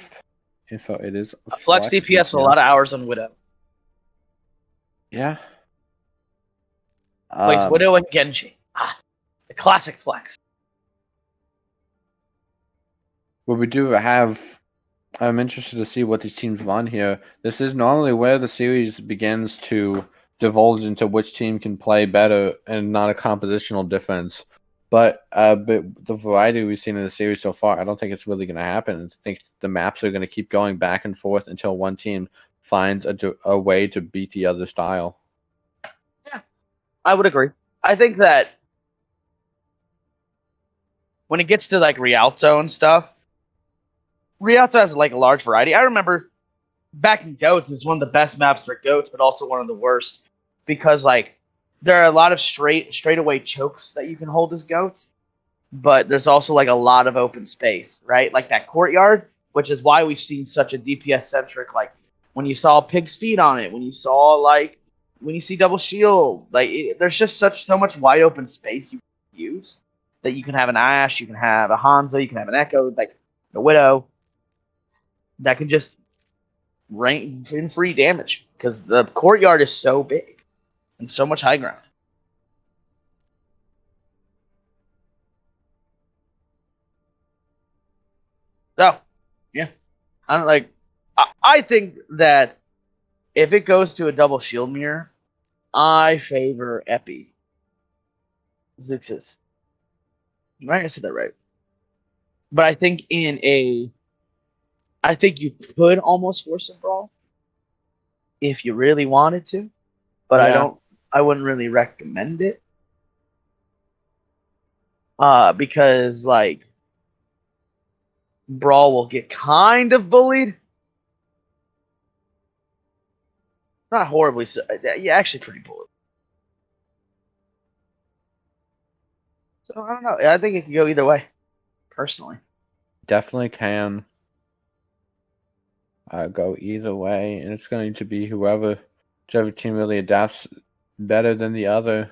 info. It is Flex DPS with a lot of hours on Widow. Yeah. Plays Widow and Genji. The classic flex. Well, we do have. I'm interested to see what these teams run here. This is normally where the series begins to divulge into which team can play better and not a compositional difference. But the variety we've seen in the series so far, I don't think it's really going to happen. I think the maps are going to keep going back and forth until one team finds a way to beat the other style. Yeah, I would agree. I think that when it gets to like Rialto and stuff, Rialto has like a large variety. I remember back in Goats, it was one of the best maps for Goats, but also one of the worst because like there are a lot of straightaway chokes that you can hold as Goats, but there's also like a lot of open space, right? Like that courtyard, which is why we've seen such a DPS centric. Like when you saw Pig's Feet on it, when you see Double Shield, there's just so much wide open space you can use that you can have an Ashe, you can have a Hanzo, you can have an Echo, like a Widow that can just rain in free damage because the courtyard is so big and so much high ground. So, yeah, I think that if it goes to a double shield mirror, I favor Epixeuxis. Right, I said that right. But I think I think you could almost force a brawl if you really wanted to, but Yeah. I wouldn't really recommend it. Because like brawl will get kind of bullied. Not horribly so. Yeah, actually pretty bullied. So I don't know. I think it could go either way, personally. Definitely can go either way, and it's going to be whichever team really adapts better than the other.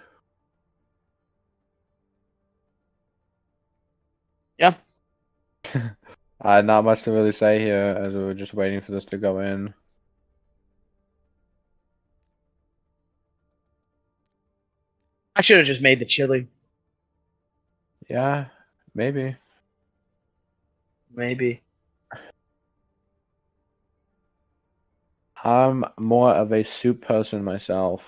Yeah. Not much to really say here, as we were just waiting for this to go in. I should have just made the chili. Yeah, maybe. Maybe. I'm more of a soup person myself.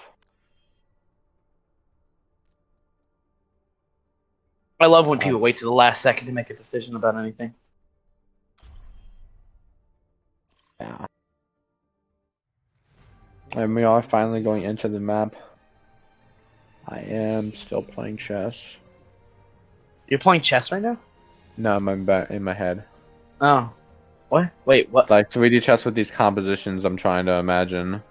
I love when people wait to the last second to make a decision about anything. Yeah. And we are finally going into the map. I am still playing chess. You're playing chess right now? No, in my head. Oh. What? Wait, what? Like 3D chess with these compositions I'm trying to imagine.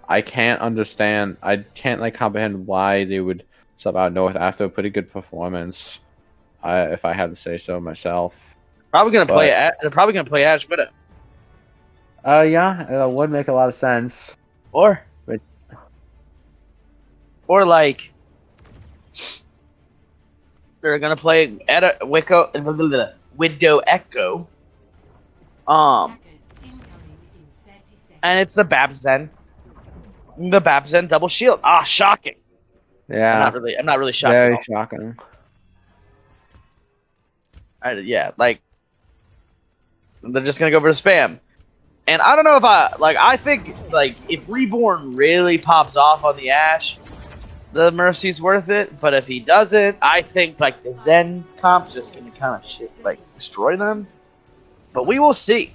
I can't understand. I can't like comprehend why they would sub out North after a pretty good performance. If I had to say so myself. They're probably gonna play Ash Widow. Yeah, it would make a lot of sense. Or like they're gonna play Widow Echo. And it's the Babzen. The Babzen double shield. Ah, shocking. Yeah. I'm not really shocked. Very shocking. Yeah, like they're just gonna go for the spam. And I don't know if I think like if Reborn really pops off on the Ashe, the Mercy's worth it. But if he doesn't, I think like the Zen comp's just gonna kind of destroy them. But we will see.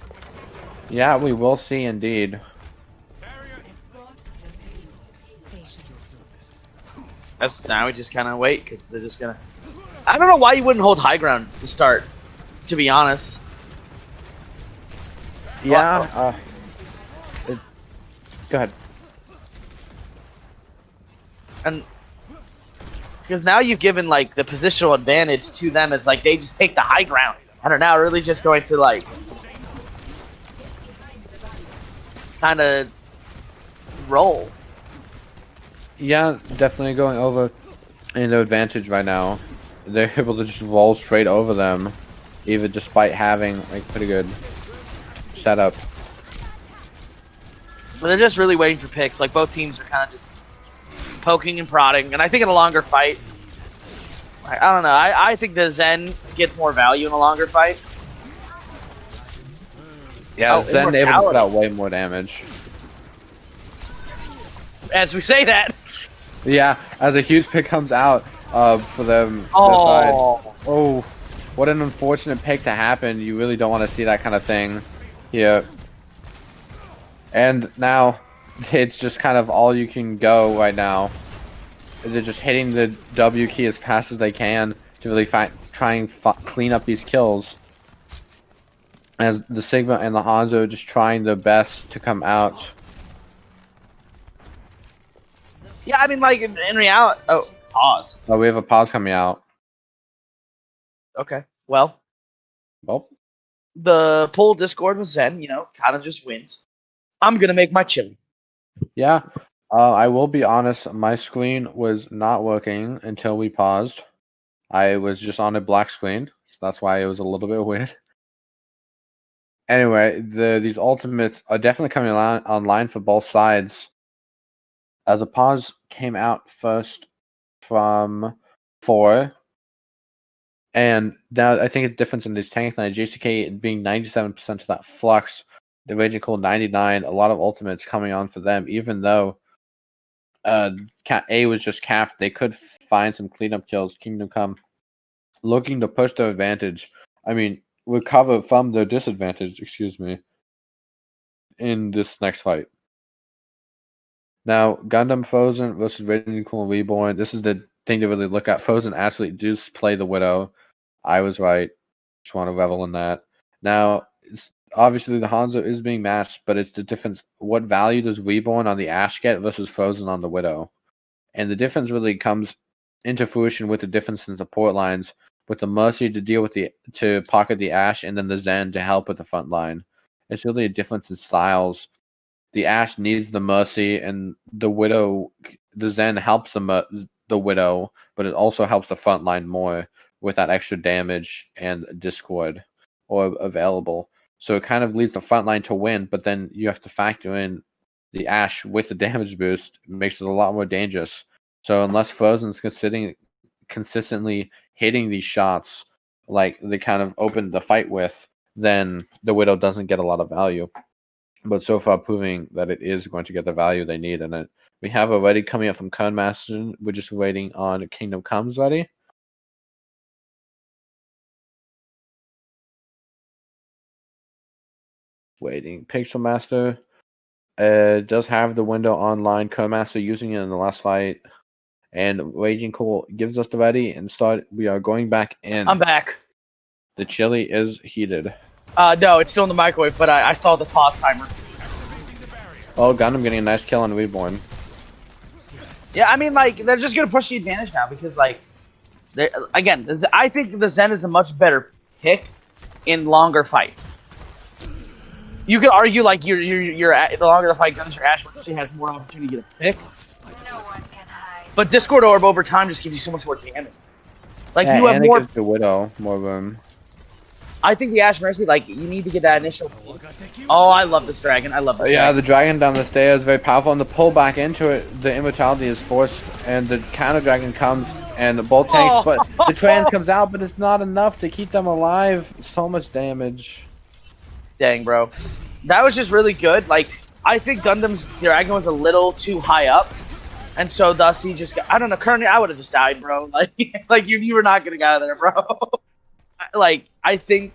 Yeah, we will see indeed. Now we just kind of wait because they're just gonna. I don't know why you wouldn't hold high ground to start. To be honest. Yeah. Go ahead. And because now you've given like the positional advantage to them as like they just take the high ground and are now really just going to like kind of roll. Yeah, definitely going over in their advantage right now. They're able to just roll straight over them, even despite having like pretty good setup. But they're just really waiting for picks. Like both teams are kind of just poking and prodding, and I think in a longer fight, I don't know. I think the Zen gets more value in a longer fight. Yeah, Zen able to put out way more damage. As we say that. Yeah, as a huge pick comes out for them. Oh. Side. Oh, what an unfortunate pick to happen. You really don't want to see that kind of thing here. And now it's just kind of all you can go right now. They're just hitting the W key as fast as they can to really try and clean up these kills. As the Sigma and the Hanzo just trying their best to come out. Yeah, I mean, like, in reality... Oh, pause. Oh, we have a pause coming out. Okay, well. The pull Discord with Zen, you know, kind of just wins. I'm going to make my chili. Yeah, I will be honest, my screen was not working until we paused. I was just on a black screen, so that's why it was a little bit weird. Anyway, these ultimates are definitely coming online for both sides. The pause came out first from 4. And now I think the difference in these tanks now, JCK being 97% to that flux, the Raging Cold 99, a lot of ultimates coming on for them, even though A was just capped, they could find some cleanup kills. Kingdom Come looking to push their advantage. I mean, recover from their disadvantage, excuse me, in this next fight. Now, Gundam Frozen versus Raging Cold Reborn. This is the thing to really look at. Frozen actually does play the Widow. I was right. Just want to revel in that. Now, obviously the Hanzo is being matched, but it's the difference. What value does Reborn on the Ashe get versus Frozen on the Widow? And the difference really comes into fruition with the difference in support lines, with the Mercy to deal with to pocket the Ashe, and then the Zen to help with the front line. It's really a difference in styles. The Ashe needs the Mercy, and the Widow, the Zen helps the Widow, but it also helps the front line more with that extra damage and Discord or available. So it kind of leads the front line to win, but then you have to factor in the Ashe with the damage boost. It makes it a lot more dangerous. So unless Frozen's consistently hitting these shots like they kind of opened the fight with, then the Widow doesn't get a lot of value. But so far proving that it is going to get the value they need. And we have already coming up from Kernmaster. We're just waiting on Kingdom Comes ready. Waiting. Pixel Master does have the window online. Kernmaster using it in the last fight. And Raging Cool gives us the ready and start. We are going back in. I'm back. The chili is heated. No, it's still in the microwave, but I saw the pause timer. Oh, Gundam getting a nice kill on Reborn. Yeah, I mean, like, they're just going to push the advantage now because, like, again, I think the Zen is a much better pick in longer fight. You could argue, like, the longer the fight goes, your Ashe actually has more opportunity to get a pick. No one can hide. But Discord Orb over time just gives you so much more damage. Like, yeah, you have and more. It gives the Widow more room. I think the Ashe Mercy, like, you need to get that initial. Oh, I love this dragon. I love this. Yeah, dragon. the dragon down the stairs is very powerful, and the pull back into it, the immortality is forced, and the counter dragon comes, and both tanks, but the trans comes out, but it's not enough to keep them alive. So much damage. Dang, bro. That was just really good. Like, I think Gundam's dragon was a little too high up, and so thus he just got, I don't know, currently I would have just died, bro. Like, like you were not gonna get out of there, bro. Like, I think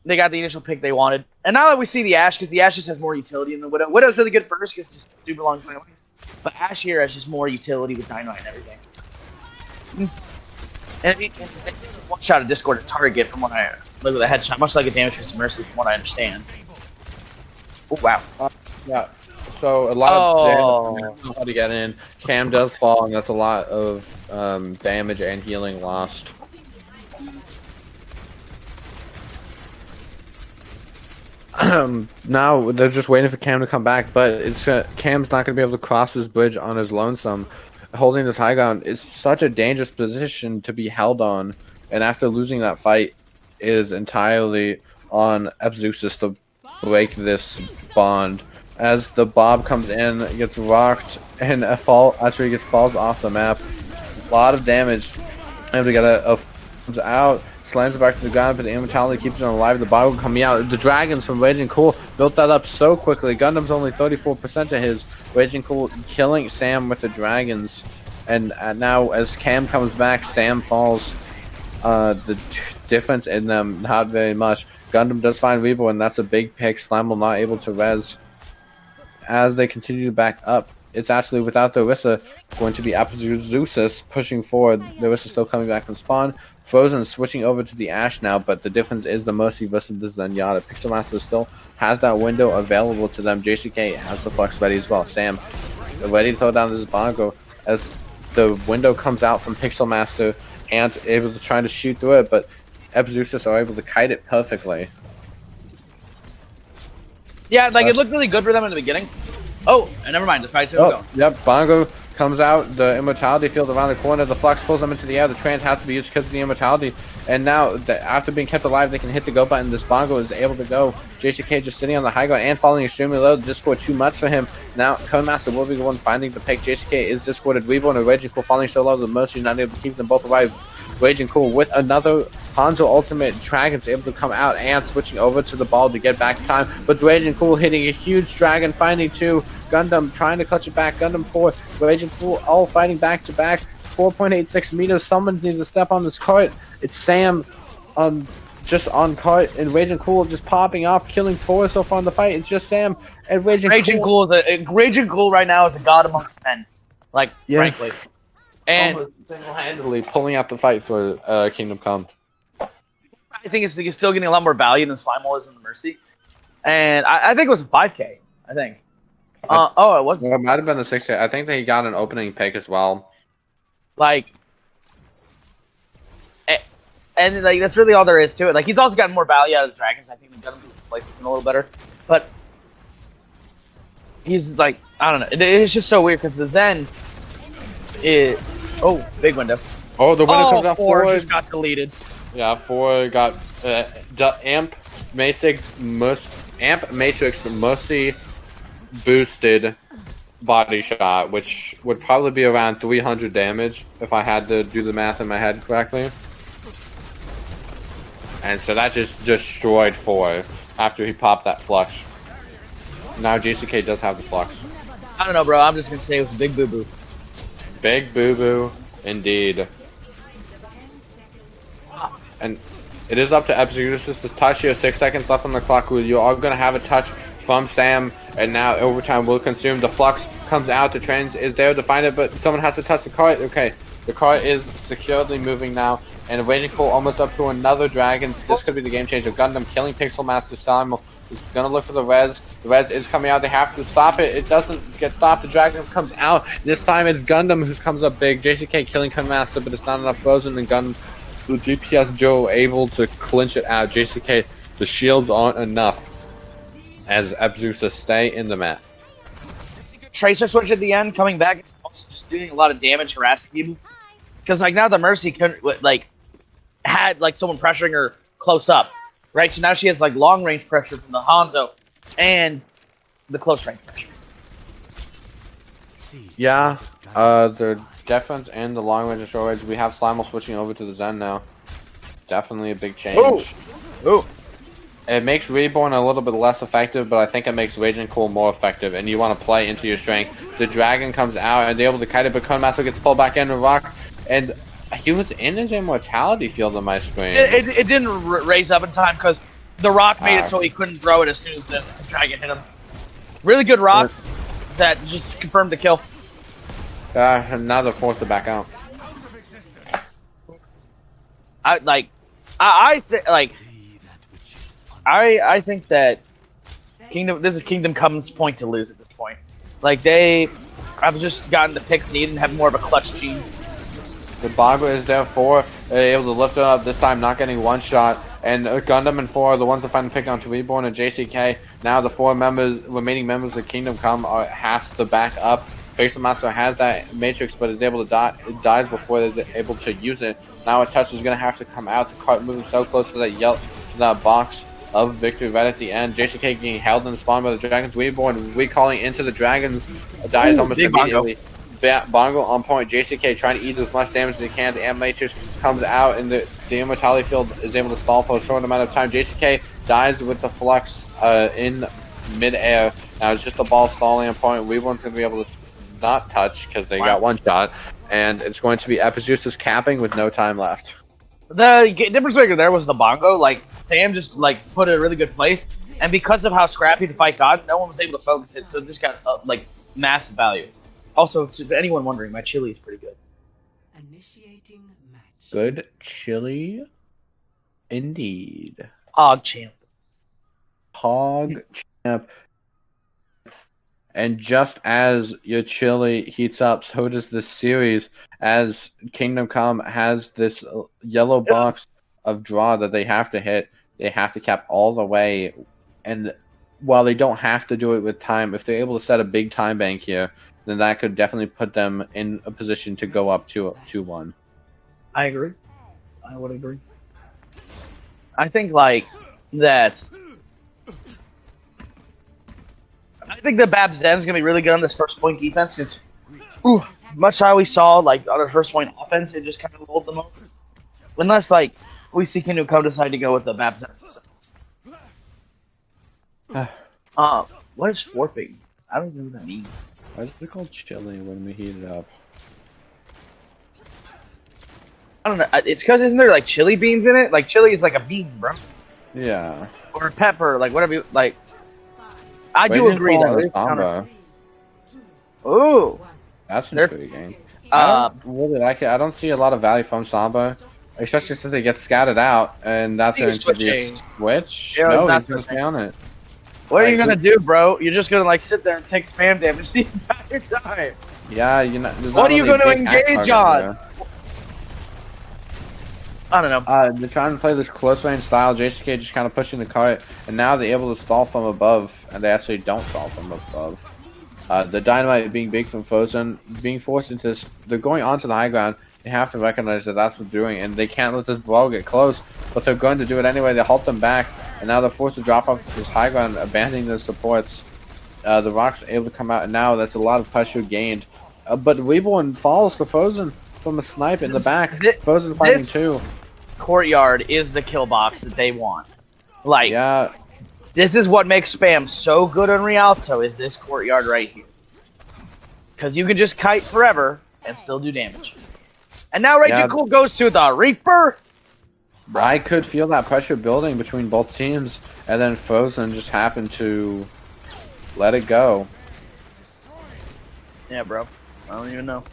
they got the initial pick they wanted. And now that we see the Ashe, because the Ashe just has more utility than the Widow. Widow's really good first because it's just super long sideways. But Ashe here has just more utility with Dynamite and everything. And one shot of Discord to target from what I look at the headshot, much like a damage from Mercy from what I understand. Oh, wow. Yeah. So a lot of damage to get in. Cam does fall, and that's a lot of damage and healing lost. Now they're just waiting for Cam to come back, but Cam's not going to be able to cross this bridge on his lonesome. Holding this high ground is such a dangerous position to be held on, and after losing that fight, is entirely on Epixeuxis to break this bond. As the Bob comes in, gets rocked, and falls off the map. lot of damage. Able to get a comes out, slams it back to the ground, but the immortality keeps it alive. The Bible coming out. The dragons from Raging Cool built that up so quickly. Gundam's only 34% of his. Raging Cool killing Sam with the dragons. And now as Cam comes back, Sam falls. The difference in them, not very much. Gundam does find Weeble, and that's a big pick. Slimal not able to res. As they continue to back up, it's actually without the Orisa going to be Epixeuxis pushing forward. The Orisa still coming back from spawn. Frozen switching over to the Ash now, but the difference is the Mercy versus the Zenyatta. Pixelmaster still has that window available to them. JCK has the Flux ready as well. Sam ready to throw down this Bongo as the window comes out from Pixelmaster and able to try to shoot through it, but Epixeuxis are able to kite it perfectly. Yeah, like it looked really good for them in the beginning. Oh, and never mind. The fight's still going. Yep, Bongo comes out. The immortality field around the corner. The Flux pulls them into the air. The trans has to be used because of the immortality. And now, after being kept alive, they can hit the go button. This Bongo is able to go. JCK just sitting on the high ground and falling extremely low. The Discord too much for him. Now, Codemaster will be the one finding the pick. JCK is discorded. Weevil and Raging Cool falling so low. The Mercy not able to keep them both alive. Raging Cool with another Hanzo Ultimate. Dragon's able to come out and switching over to the ball to get back in time. But Raging Cool hitting a huge Dragon, finding 2. Gundam trying to clutch it back. Gundam 4. Raging Cool all fighting back to back. 4.86 meters. Someone needs to step on this cart. It's Sam just on cart, and Raging Cool just popping off, killing 4 so far in the fight. It's just Sam and Raging Cool. Raging Cool right now is a god amongst men. Like, frankly. And single-handedly pulling out the fight for Kingdom Come. I think he's still getting a lot more value than Slimal is in the Mercy. And I think it was a 5K, I think. Oh, it was. It might have been the 6K. I think that he got an opening pick as well. Like, and like that's really all there is to it. Like, he's also gotten more value out of the Dragons. I think the Gundam plays him a little better. But he's like, I don't know. It's just so weird because the Zen is... Oh, big window. Oh, the window comes out 4 just got deleted. Yeah, 4 got Amp Matrix Mercy boosted body shot, which would probably be around 300 damage if I had to do the math in my head correctly. And so that just destroyed 4 after he popped that Flux. Now JCK does have the Flux. I don't know, bro. I'm just gonna say it was a big boo-boo. Big boo-boo, indeed. And it is up to Epixeuxis to touch here. 6 seconds left on the clock. You are going to have a touch from Sam, and now overtime will consume. The Flux comes out. The trans is there to find it, but someone has to touch the cart. Okay, the cart is securely moving now, and Raging Cool almost up to another dragon. This could be the game changer. Gundam killing Pixel Master. Slimal is going to look for the res. The res is coming out. They have to stop it. It doesn't get stopped. The dragon comes out. This time it's Gundam who comes up big. JCK killing Master, but it's not enough. Frozen and Gundam. The DPS Joe able to clinch it out. JCK, the shields aren't enough as Epixeuxis stay in the map. Tracer switch at the end, coming back, it's also just doing a lot of damage, harassing people. Because like now the Mercy couldn't like had like someone pressuring her close up, right? So now she has like long range pressure from the Hanzo and the close range pressure. Yeah, the difference in the long range and short range. We have Slimal switching over to the Zen now. Definitely a big change. Ooh. It makes Reborn a little bit less effective, but I think it makes Raging Cool more effective, and you want to play into your strength. The Dragon comes out, and they're able to kite it, but Codemaster gets pulled back into Rock, and he was in his immortality field on my screen. It didn't raise up in time because the Rock made it so he couldn't throw it as soon as the Dragon hit him. Really good Rock that just confirmed the kill. And now they're forced to back out. I think that this is Kingdom Come's point to lose at this point. Like they have just gotten the picks needed and have more of a clutch gene. The Bongo is there for able to lift it up this time, not getting one shot. And Gundam and 4 are the ones that find the pick onto Reborn and JCK. Now the 4 remaining members of Kingdom Come has to back up. Pixel Master has that Matrix, but is able to die. It dies before they're able to use it. Now a touch is going to have to come out. The cart moving so close to that box of victory right at the end. JCK getting held in the spawn by the Dragons. Reborn recalling into the Dragons. Dies almost immediately. Bongo on point. JCK trying to eat as much damage as he can. The Animatrix comes out, and the Immortality Field is able to stall for a short amount of time. JCK dies with the Flux in mid-air. Now it's just the ball stalling on point. Weeblin's going to be able to not touch because they got one shot. And it's going to be Epixeuxis capping with no time left. The difference maker there was the Bongo. Like, Sam just, like, put it in a really good place. And because of how scrappy the fight got, no one was able to focus it. So it just got, like, massive value. Also, to anyone wondering, my chili is pretty good. Initiating match. Good chili indeed. Hog champ. Hog champ. And just as your chili heats up, so does this series, as Kingdom Come has this yellow box of draw that they have to hit. They have to cap all the way. And while they don't have to do it with time, if they're able to set a big time bank here, then that could definitely put them in a position to go up 2-1. I agree. I would agree. I think, like, that... I think that Bab Zen's going to be really good on this first point defense, because much how we saw, like, on the first point offense, it just kind of rolled them over. Unless, like, we see Kingdom Come decide to go with the Bab Zen. What is forping? I don't know what that means. Why is it called chili when we heat it up? I don't know. It's because isn't there like chili beans in it? Like chili is like a bean, bro. Yeah. Or pepper, like whatever you like. I do agree that. Ooh. That's intriguing. I don't really like it. I don't see a lot of value from Samba, especially since it gets scattered out, and that's going to be a switch. Yeah, no, he's going to stay on it. What are you gonna do, bro? You're just gonna like sit there and take spam damage the entire time. Yeah, you know. What are you gonna engage on? I don't know. They're trying to play this close range style. JCK just kind of pushing the cart, and now they're able to stall from above, and they actually don't stall from above. The dynamite being big from Frozen, being forced into this. They're going onto the high ground. They have to recognize that that's what they're doing, and they can't let this ball get close. But they're going to do it anyway. They halt them back. And now they're forced to drop off this high ground, abandoning their supports. The Rocks are able to come out, and now that's a lot of pressure gained. But Reborn falls to Frozen from a snipe in the back. Frozen fighting too. Courtyard is the kill box that they want. Like, yeah, this is what makes spam so good on Rialto, is this courtyard right here. Because you can just kite forever and still do damage. And now Raging Cool goes to the Reaper. I could feel that pressure building between both teams, and then Frozen just happened to let it go. Yeah, bro. I don't even know.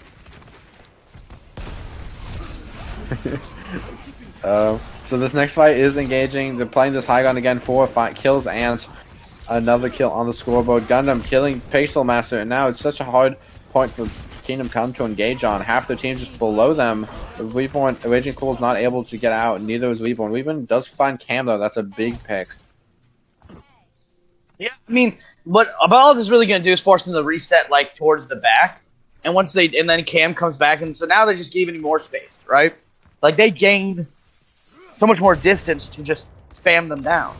So this next fight is engaging. They're playing this high ground again. 4 or 5 kills and another kill on the scoreboard. Gundam killing Pixel Master, and now it's such a hard point for Kingdom Come to engage on. Half their team just below them. Reborn, Raging Cool is not able to get out, neither is Reborn. Reborn does find Cam though. That's a big pick. Yeah, I mean, what all this is really going to do is force them to reset like towards the back, and once and then Cam comes back, and so now they just gave any more space, right? Like they gained so much more distance to just spam them down.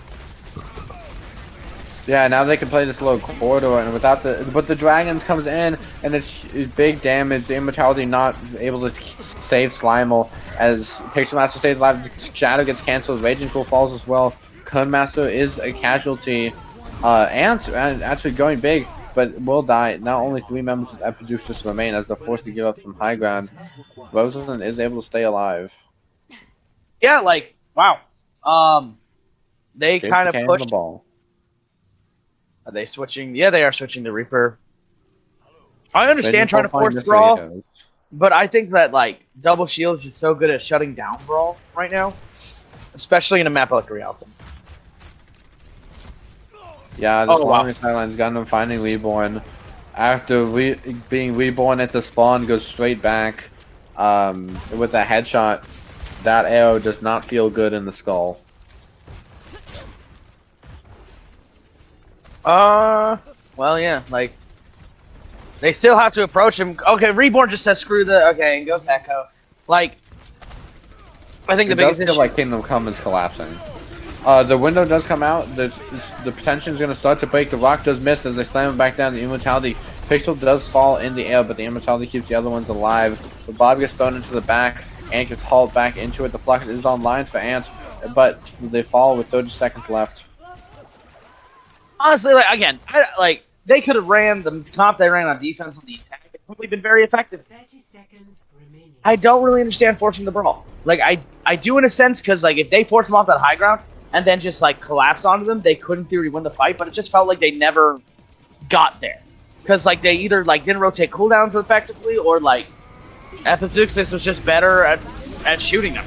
Yeah, now they can play this low corridor, and without but the Dragons comes in, and it's big damage. The Immortality not able to save Slimal, as Pixel Master stays alive. Shadow gets cancelled. Raging Cool falls as well. Kun Master is a casualty. And actually going big, but will die. Now only 3 members of Epixeuxis remain as they're forced to give up from high ground. Rosen is able to stay alive. Yeah, like, wow. They kind of pushed the ball. Are they switching? Yeah, they are switching to Reaper. I understand trying to force Brawl, but I think that, like, Double Shield is just so good at shutting down Brawl right now, especially in a map like Rialto. Yeah, this long sidelines Gundam finding Reborn. After being Reborn at the spawn, goes straight back with a headshot. That arrow does not feel good in the skull. Well, yeah, like, they still have to approach him. Okay, Reborn just says screw the, okay, and goes Echo. Like, I think the biggest issue... feel like Kingdom Come is collapsing. The window does come out. The tension is going to start to break. The rock does miss as they slam him back down. The Immortality Pixel does fall in the air, but the Immortality keeps the other ones alive. The Bob gets thrown into the back. Ant gets hauled back into it. The Flux is online for Ant, but they fall with 30 seconds left. Honestly, like, again, they could have ran the comp they ran on defense on the attack. It's probably been very effective. 30 seconds remaining. I don't really understand forcing the brawl. Like, I do in a sense, because, like, if they force them off that high ground and then just, like, collapse onto them, they could, in theory, win the fight, but it just felt like they never got there. Because, like, they either, like, didn't rotate cooldowns effectively, or, like, Epixeuxis was just better at shooting them.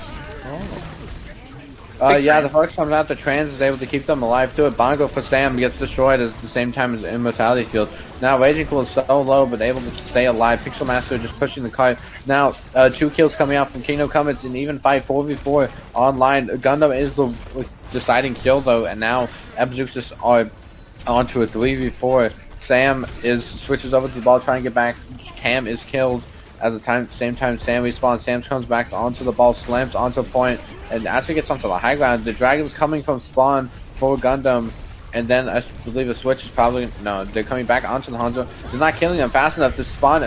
Yeah, the Flux comes out, the Trans is able to keep them alive to it. Bongo for Sam gets destroyed at the same time as Immortality Field. Now Raging Cool is so low, but able to stay alive. Pixel Master just pushing the cart. Now, 2 kills coming out from Kingdom Come. It's an even fight, 4v4 online. Gundam is the deciding kill, though, and now Epixeuxis are onto a 3v4. Sam switches over to the ball, trying to get back. Cam is killed. At the same time, Sam respawns. Sam comes back onto the ball, slams onto point, and actually gets onto the high ground. The Dragon's coming from spawn for Gundam, and then I believe a switch is probably... No, they're coming back onto the Hanzo. They're not killing them fast enough to spawn,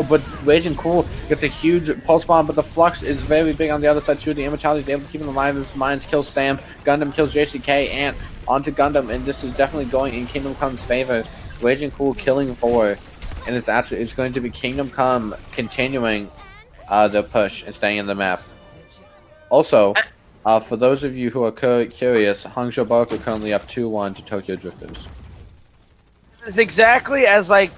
but Raging Cool gets a huge pulse bomb, but the Flux is very big on the other side too. The Immortality is able to keep him alive. His Mines kills Sam. Gundam kills JCK, and onto Gundam, and this is definitely going in Kingdom Come's favor. Raging Cool killing 4. And it's going to be Kingdom Come continuing the push and staying in the map. Also, for those of you who are curious, Hangzhou Bark are currently up 2-1 to Tokyo Drifters. It's exactly as, like,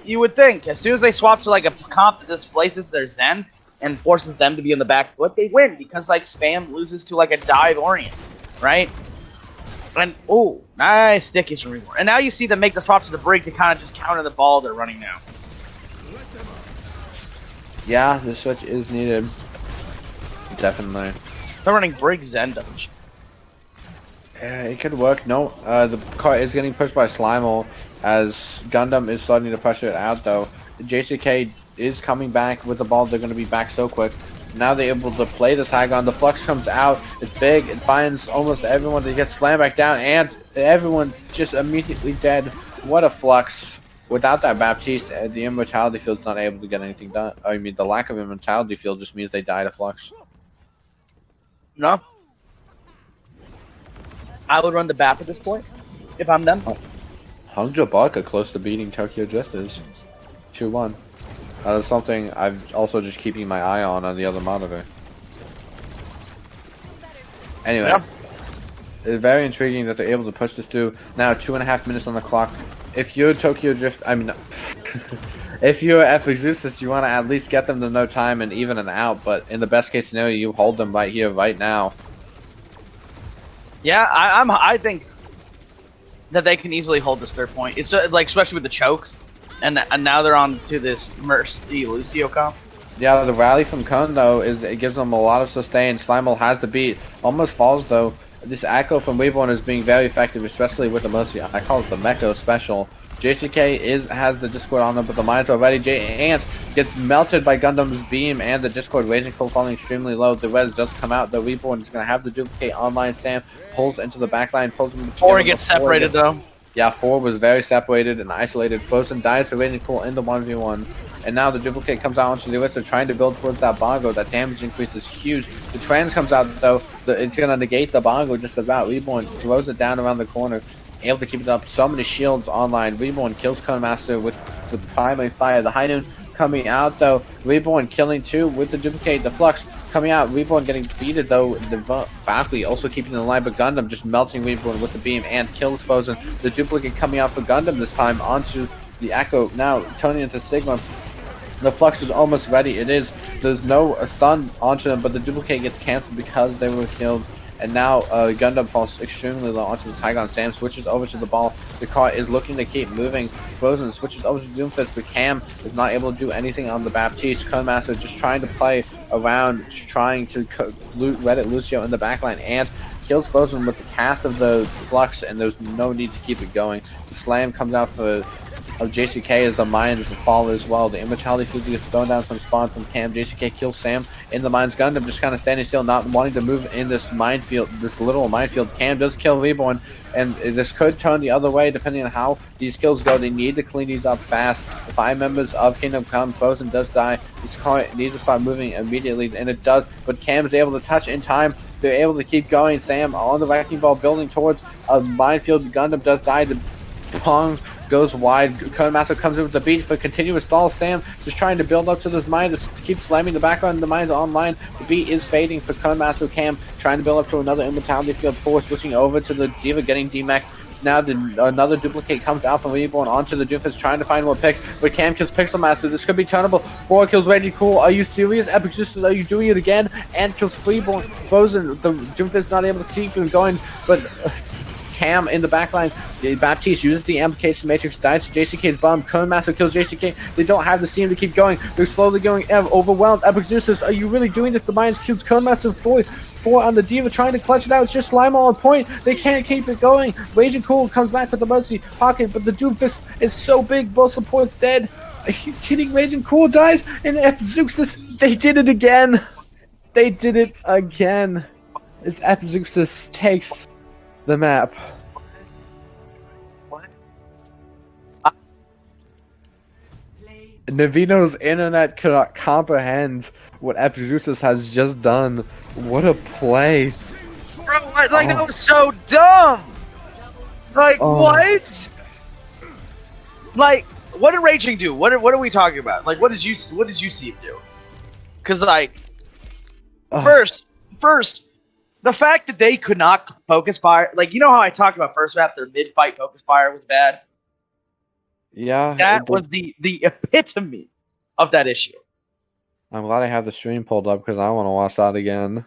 you would think. As soon as they swap to, like, a comp that displaces their Zen and forces them to be on the back foot, they win because, like, Spam loses to, like, a dive orient, right? And, oh, nice stickies from Reborn. And now you see them make the swap to the brig to kind of just counter the ball they're running now. Yeah, the switch is needed. Definitely. They're running brig Zen dodge. Yeah, it could work. No, the car is getting pushed by Slimal as Gundam is starting to pressure it out, though. JCK is coming back with the ball. They're going to be back so quick. Now they're able to play this high ground. The Flux comes out. It's big. It finds almost everyone. They get slammed back down, and everyone just immediately dead. What a Flux. Without that Baptiste, the Immortality Field's not able to get anything done. I mean, the lack of Immortality Field just means they die to Flux. No. I would run the BAP at this point, if I'm them. Hangzhou Bark are close to beating Tokyo Drifters. 2-1. That's something I'm also just keeping my eye on the other monitor. Anyway, Yeah. It's very intriguing that they're able to push this through. Now 2.5 minutes on the clock. If you're Tokyo Drift, I mean, if you're Epixeuxis, you want to at least get them to no time and even an out. But in the best case scenario, you hold them right here, right now. Yeah, I think that they can easily hold this third point. It's like, especially with the chokes. And now they're on to this Mercy Lucio comp. Yeah, the rally from Kun, though, it gives them a lot of sustain. Slimal has the beat. Almost falls, though. This Echo from Weaveborn is being very effective, especially with the Mercy. I call it the Mecco special. JCK has the Discord on them, but the mines are ready. Ant gets melted by Gundam's beam and the Discord. Raging Cold falling extremely low. The res does come out. The Reborn is going to have the duplicate online. Sam pulls into the backline. Pulls them Or he gets separated, though. Yeah, 4 was very separated and isolated. Frozen dies to Raging Cool in the 1v1. And now the duplicate comes out onto the wrist. They're trying to build towards that bongo. That damage increase is huge. The trans comes out, though. It's going to negate the bongo just about. Reborn throws it down around the corner. Able to keep it up. So many shields online. Reborn kills Codemaster with primary fire. The High Noon coming out, though. Reborn killing 2 with the duplicate. The Flux coming out. Reborn getting defeated, though. The Valkyrie also keeping it alive, but Gundam just melting Reborn with the beam and kills Frozen. The duplicate coming out for Gundam this time onto the Echo. Now turning into Sigma. The Flux is almost ready. It is. There's no stun onto them, but the duplicate gets cancelled because they were killed. And now Gundam falls extremely low onto the Tygon. Sam switches over to the ball. The car is looking to keep moving. Frozen switches over to Doomfist, but Cam is not able to do anything on the Baptiste. Codemaster just trying to play around, trying to loot Reddit Lucio in the backline, and kills Frozen with the cast of the Flux, and there's no need to keep it going. The slam comes out for of JCK as the mines fall as well. The immortality field gets thrown down from spawn from Cam. JCK kills Sam in the mines. Gundam just kind of standing still, not wanting to move in this minefield, this little minefield. Cam does kill Reborn, and this could turn the other way depending on how these kills go. They need to clean these up fast. The 5 members of Kingdom Come, Frozen does die. This car needs to start moving immediately, and it does, but Cam is able to touch in time. They're able to keep going. Sam on the Wrecking Ball building towards a minefield. Gundam does die. The Pong goes wide. Codemaster comes in with the beat, but continuous stall. Sam just trying to build up to this mine. Just keep slamming the background. The mine's online. The beat is fading for Codemaster. Cam trying to build up to another immortality field. 4 switching over to the Diva, getting DMAC. Now another duplicate comes out from Reborn onto the Doomfist, trying to find more picks, but Cam kills Pixel Master. This could be turnable. 4 kills Reggie Cool. Are you serious? Epixeuxis, are you doing it again? And kills Reborn. Frozen. The Doomfist not able to keep him going, but Cam in the backline. Baptiste uses the amplification matrix, dies to JCK's bomb. Codemaster kills JCK. They don't have the steam to keep going. They're slowly going overwhelmed. Epixeuxis, are you really doing this? The Mines kills Codemaster. 4 on the Diva, trying to clutch it out. It's just Slime on point. They can't keep it going. Raging Cool comes back with the Mercy pocket, but the Doomfist is so big. Both supports dead. Are you kidding? Raging Cool dies, and Epixeuxis, they did it again. They did it again. As Epixeuxis takes the map. What? Navino's internet cannot comprehend what Epixeuxis has just done. What a play. Bro, that was so dumb! What? What did Raging do? What are we talking about? What did you see him do? Because first, the fact that they could not focus fire, you know how I talked about first map, their mid-fight focus fire was bad? Yeah. That was the epitome of that issue. I'm glad I have the stream pulled up because I want to watch that again.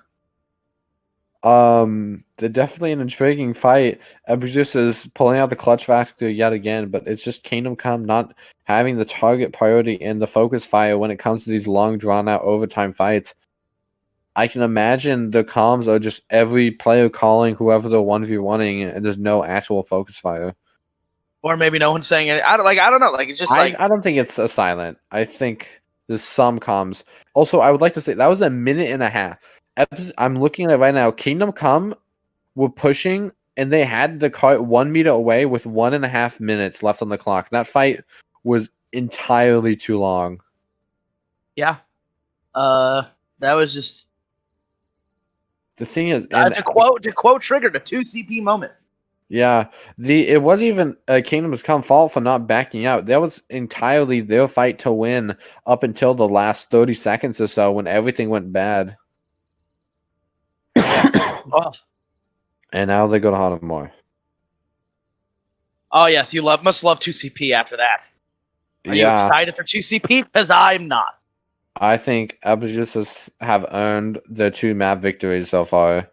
They're definitely an intriguing fight. Epixeuxis is pulling out the clutch factor yet again, but it's just Kingdom Come not having the target priority in the focus fire when it comes to these long, drawn-out overtime fights. I can imagine the comms are just every player calling whoever they're 1v1ing, and there's no actual focus fire. Or maybe no one's saying it. I don't know. It's just I don't think it's a silent. I think there's some comms. Also, I would like to say that was a minute and a half. I'm looking at it right now. Kingdom Come were pushing, and they had the cart 1 meter away with 1.5 minutes left on the clock. That fight was entirely too long. Yeah. That was just. The thing is, to quote Trigger, the 2 CP moment. Yeah, it wasn't even Kingdom's Come fault for not backing out. That was entirely their fight to win up until the last 30 seconds or so when everything went bad. Oh. And now they go to Hanamore. Oh yes, you must love 2 CP after that. Are you excited for 2 CP? Because I'm not. I think Epixeuxis have earned their 2 map victories so far.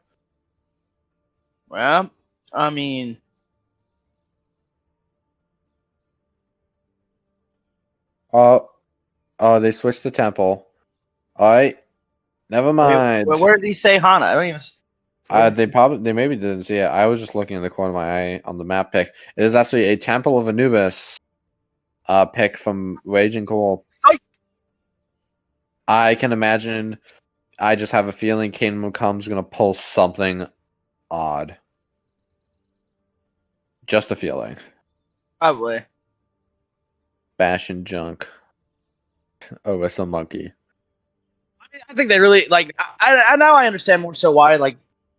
Well, I mean, they switched the temple. All right, never mind. Where did he say Hana? I don't even. They maybe didn't see it. I was just looking in the corner of my eye on the map pick. It is actually a Temple of Anubis pick from Raging Cool. I can imagine. I just have a feeling Kingdom Come's gonna pull something odd. Just a feeling. Probably. Bash and junk. Over some monkey. I think they really I now I understand more so why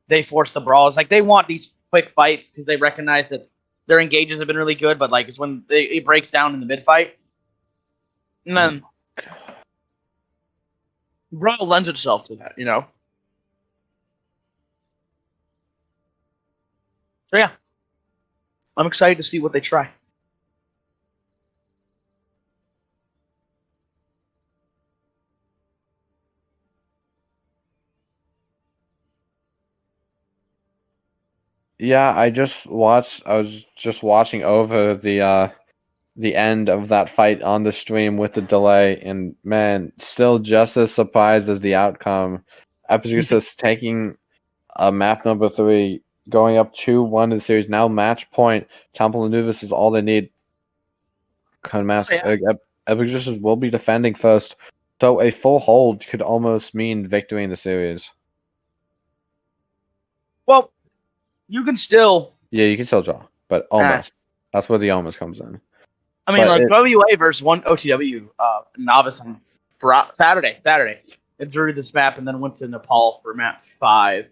they force the brawls. They want these quick fights because they recognize that their engages have been really good, but it's when it breaks down in the mid fight, and then brawl lends itself to that, So yeah, I'm excited to see what they try. Yeah, I was just watching over the end of that fight on the stream with the delay, and man, still just as surprised as the outcome. Epixeuxis taking map number 3, going up 2-1 in the series. Now match point. Temple of Anubis is all they need. Epixeuxis will be defending first, so a full hold could almost mean victory in the series. Well, you can still. Yeah, you can still draw, but almost. That's where the almost comes in. I mean, But like WA versus one OTW novice on Saturday. It drew this map and then went to Nepal for map 5.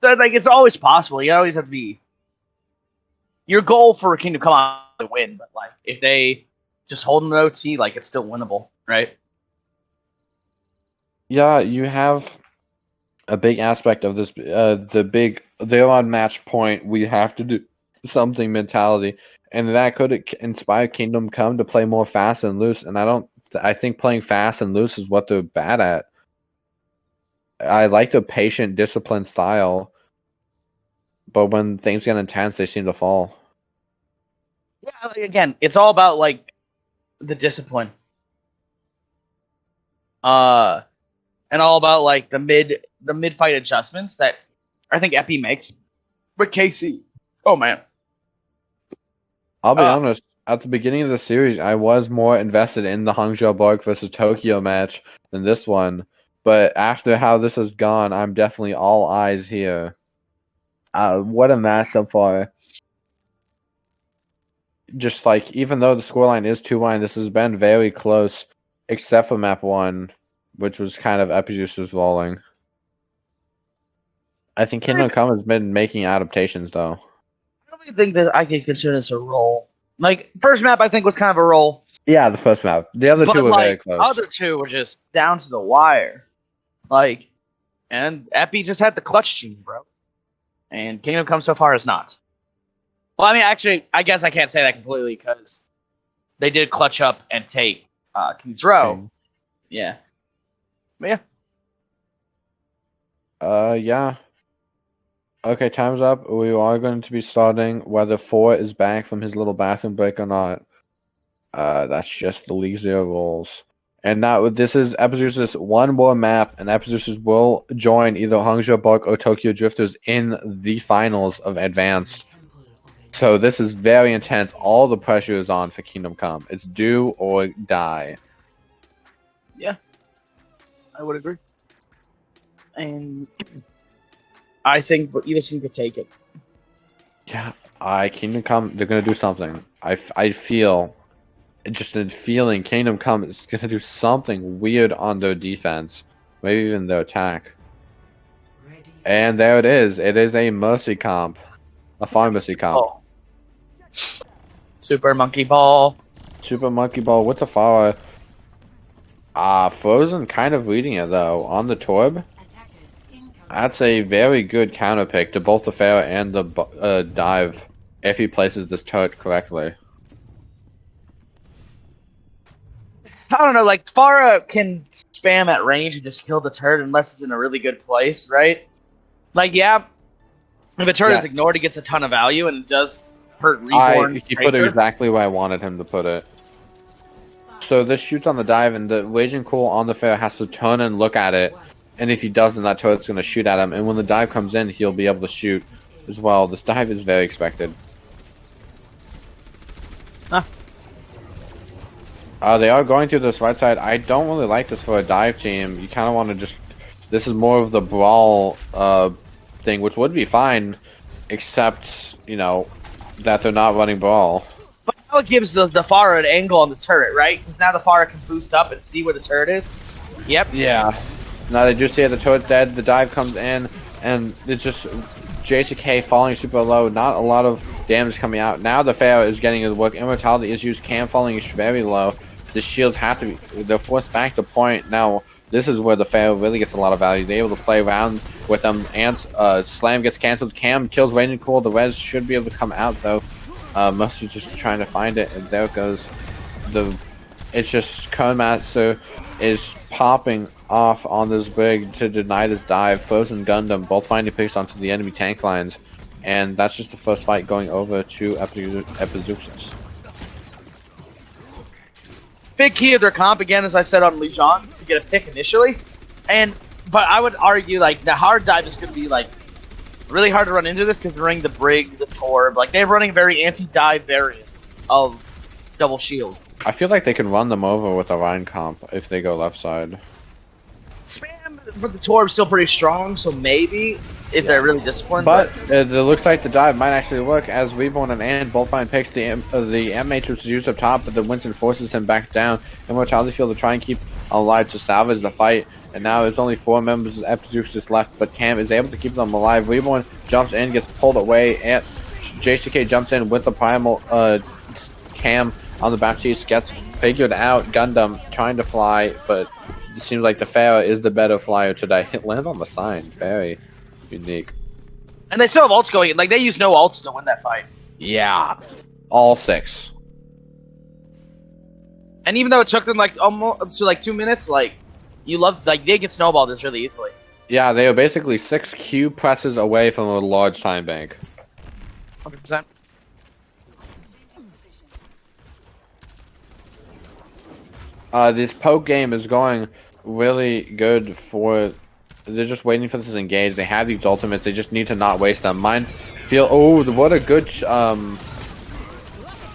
So, like, it's always possible. You always have to be. Your goal for Kingdom Come on to win, but like if they just hold an OT, like it's still winnable, right? Yeah, you have a big aspect of this. They're on match point. We have to do something mentality, and that could inspire Kingdom Come to play more fast and loose. And I think playing fast and loose is what they're bad at. I like the patient, disciplined style. But when things get intense, they seem to fall. Yeah, like, again, it's all about like the discipline, and all about like the mid fight adjustments that I think Epi makes. But KC, oh man, I'll be honest. At the beginning of the series, I was more invested in the Hangzhou Bark versus Tokyo match than this one. But after how this has gone, I'm definitely all eyes here. What a match so far. Just like, even though the scoreline is 2-1, this has been very close, except for map 1, which was kind of Epixeuxis rolling. I think Kingdom Come has been making adaptations, though. I don't really think that I could consider this a roll. Like, first map, I think, was kind of a roll. Yeah, the first map. The other two were very close. The other two were just down to the wire. Like, and Epi just had the clutch gene, bro. And Kingdom Come so far is not. Well, I mean, actually, I guess I can't say that completely because they did clutch up and take King's Row. Yeah. But yeah. Yeah. Okay, time's up. We are going to be starting whether 4 is back from his little bathroom break or not. That's just the League Zero rules. And now this is Epixeuxis one more map, and Epixeuxis will join either Hangzhou Bark or Tokyo Drifters in the finals of Advanced. So this is very intense. All the pressure is on for Kingdom Come. It's do or die. Yeah, I would agree. And I think either team could take it. Yeah, Kingdom Come, they're going to do something. I feel, just a feeling, Kingdom Come is going to do something weird on their defense. Maybe even their attack. And there it is. It is a Mercy comp. A Pharmacy comp. Oh. Super Monkey Ball. Super Monkey Ball with the Pharah. Frozen kind of leading it, though, on the Torb. That's a very good counter pick to both the Pharah and the Dive, if he places this turret correctly. I don't know, like, Pharah can spam at range and just kill the turret unless it's in a really good place, right? Like, yeah, if a turret is ignored, it gets a ton of value, and it does hurt Reborn. He put it exactly where I wanted him to put it. So this shoots on the Dive, and the Raging Cool on the Pharah has to turn and look at it. And if he doesn't, that turret's going to shoot at him. And when the dive comes in, he'll be able to shoot as well. This dive is very expected. They are going to this right side. I don't really like this for a dive team. You kind of want to just... This is more of the brawl thing, which would be fine. Except, you know, that they're not running brawl. But now it gives the Pharah an angle on the turret, right? Because now the Pharah can boost up and see where the turret is. Yep. Yeah. Now they do see the turret's dead, the dive comes in, and it's just JCK falling super low, not a lot of damage coming out. Now the Pharah is getting his work, immortality is used, Cam falling is very low. The shields have to be, they're forced back to point. Now, this is where the Pharah really gets a lot of value. They're able to play around with them. Ants, Slam gets cancelled, Cam kills Raging Cool, the res should be able to come out though. Must be just trying to find it, and there it goes. It's just Codemaster is popping off on this brig to deny this dive. Frozen Gundam both finding picks onto the enemy tank lines, and that's just the first fight going over to Epixeuxis. Big key of their comp, again, as I said on Legion, is to get a pick initially. But I would argue, like, the hard dive is going to be, like, really hard to run into this because they're running the brig, the Torb. Like, they're running a very anti-dive variant of double shield. I feel like they can run them over with a Rhine comp if they go left side. Spam, but the Torb's still pretty strong, so maybe if they're really disciplined. But it looks like the dive might actually work as Reborn and Ann both find picks the M Matrix is used up top, but the Winston forces him back down. Immortality Field to try and keep alive to salvage the fight. And now there's only 4 members of Epixeuxis left, but Cam is able to keep them alive. Reborn jumps in, gets pulled away, and JCK jumps in with the primal Cam on the Baptiste, gets figured out. Gundam trying to fly, but it seems like the Pharah is the better flyer today. It lands on the sign. Very unique. And they still have ults going. Like, they use no ults to win that fight. Yeah. All 6. And even though it took them, like, almost to, like, 2 minutes, like, they can snowball this really easily. Yeah, they are basically 6 Q presses away from a large time bank. 100%. This poke game is going really good for... They're just waiting for this to engage. They have these ultimates. They just need to not waste them. Mine feel... Oh, what a good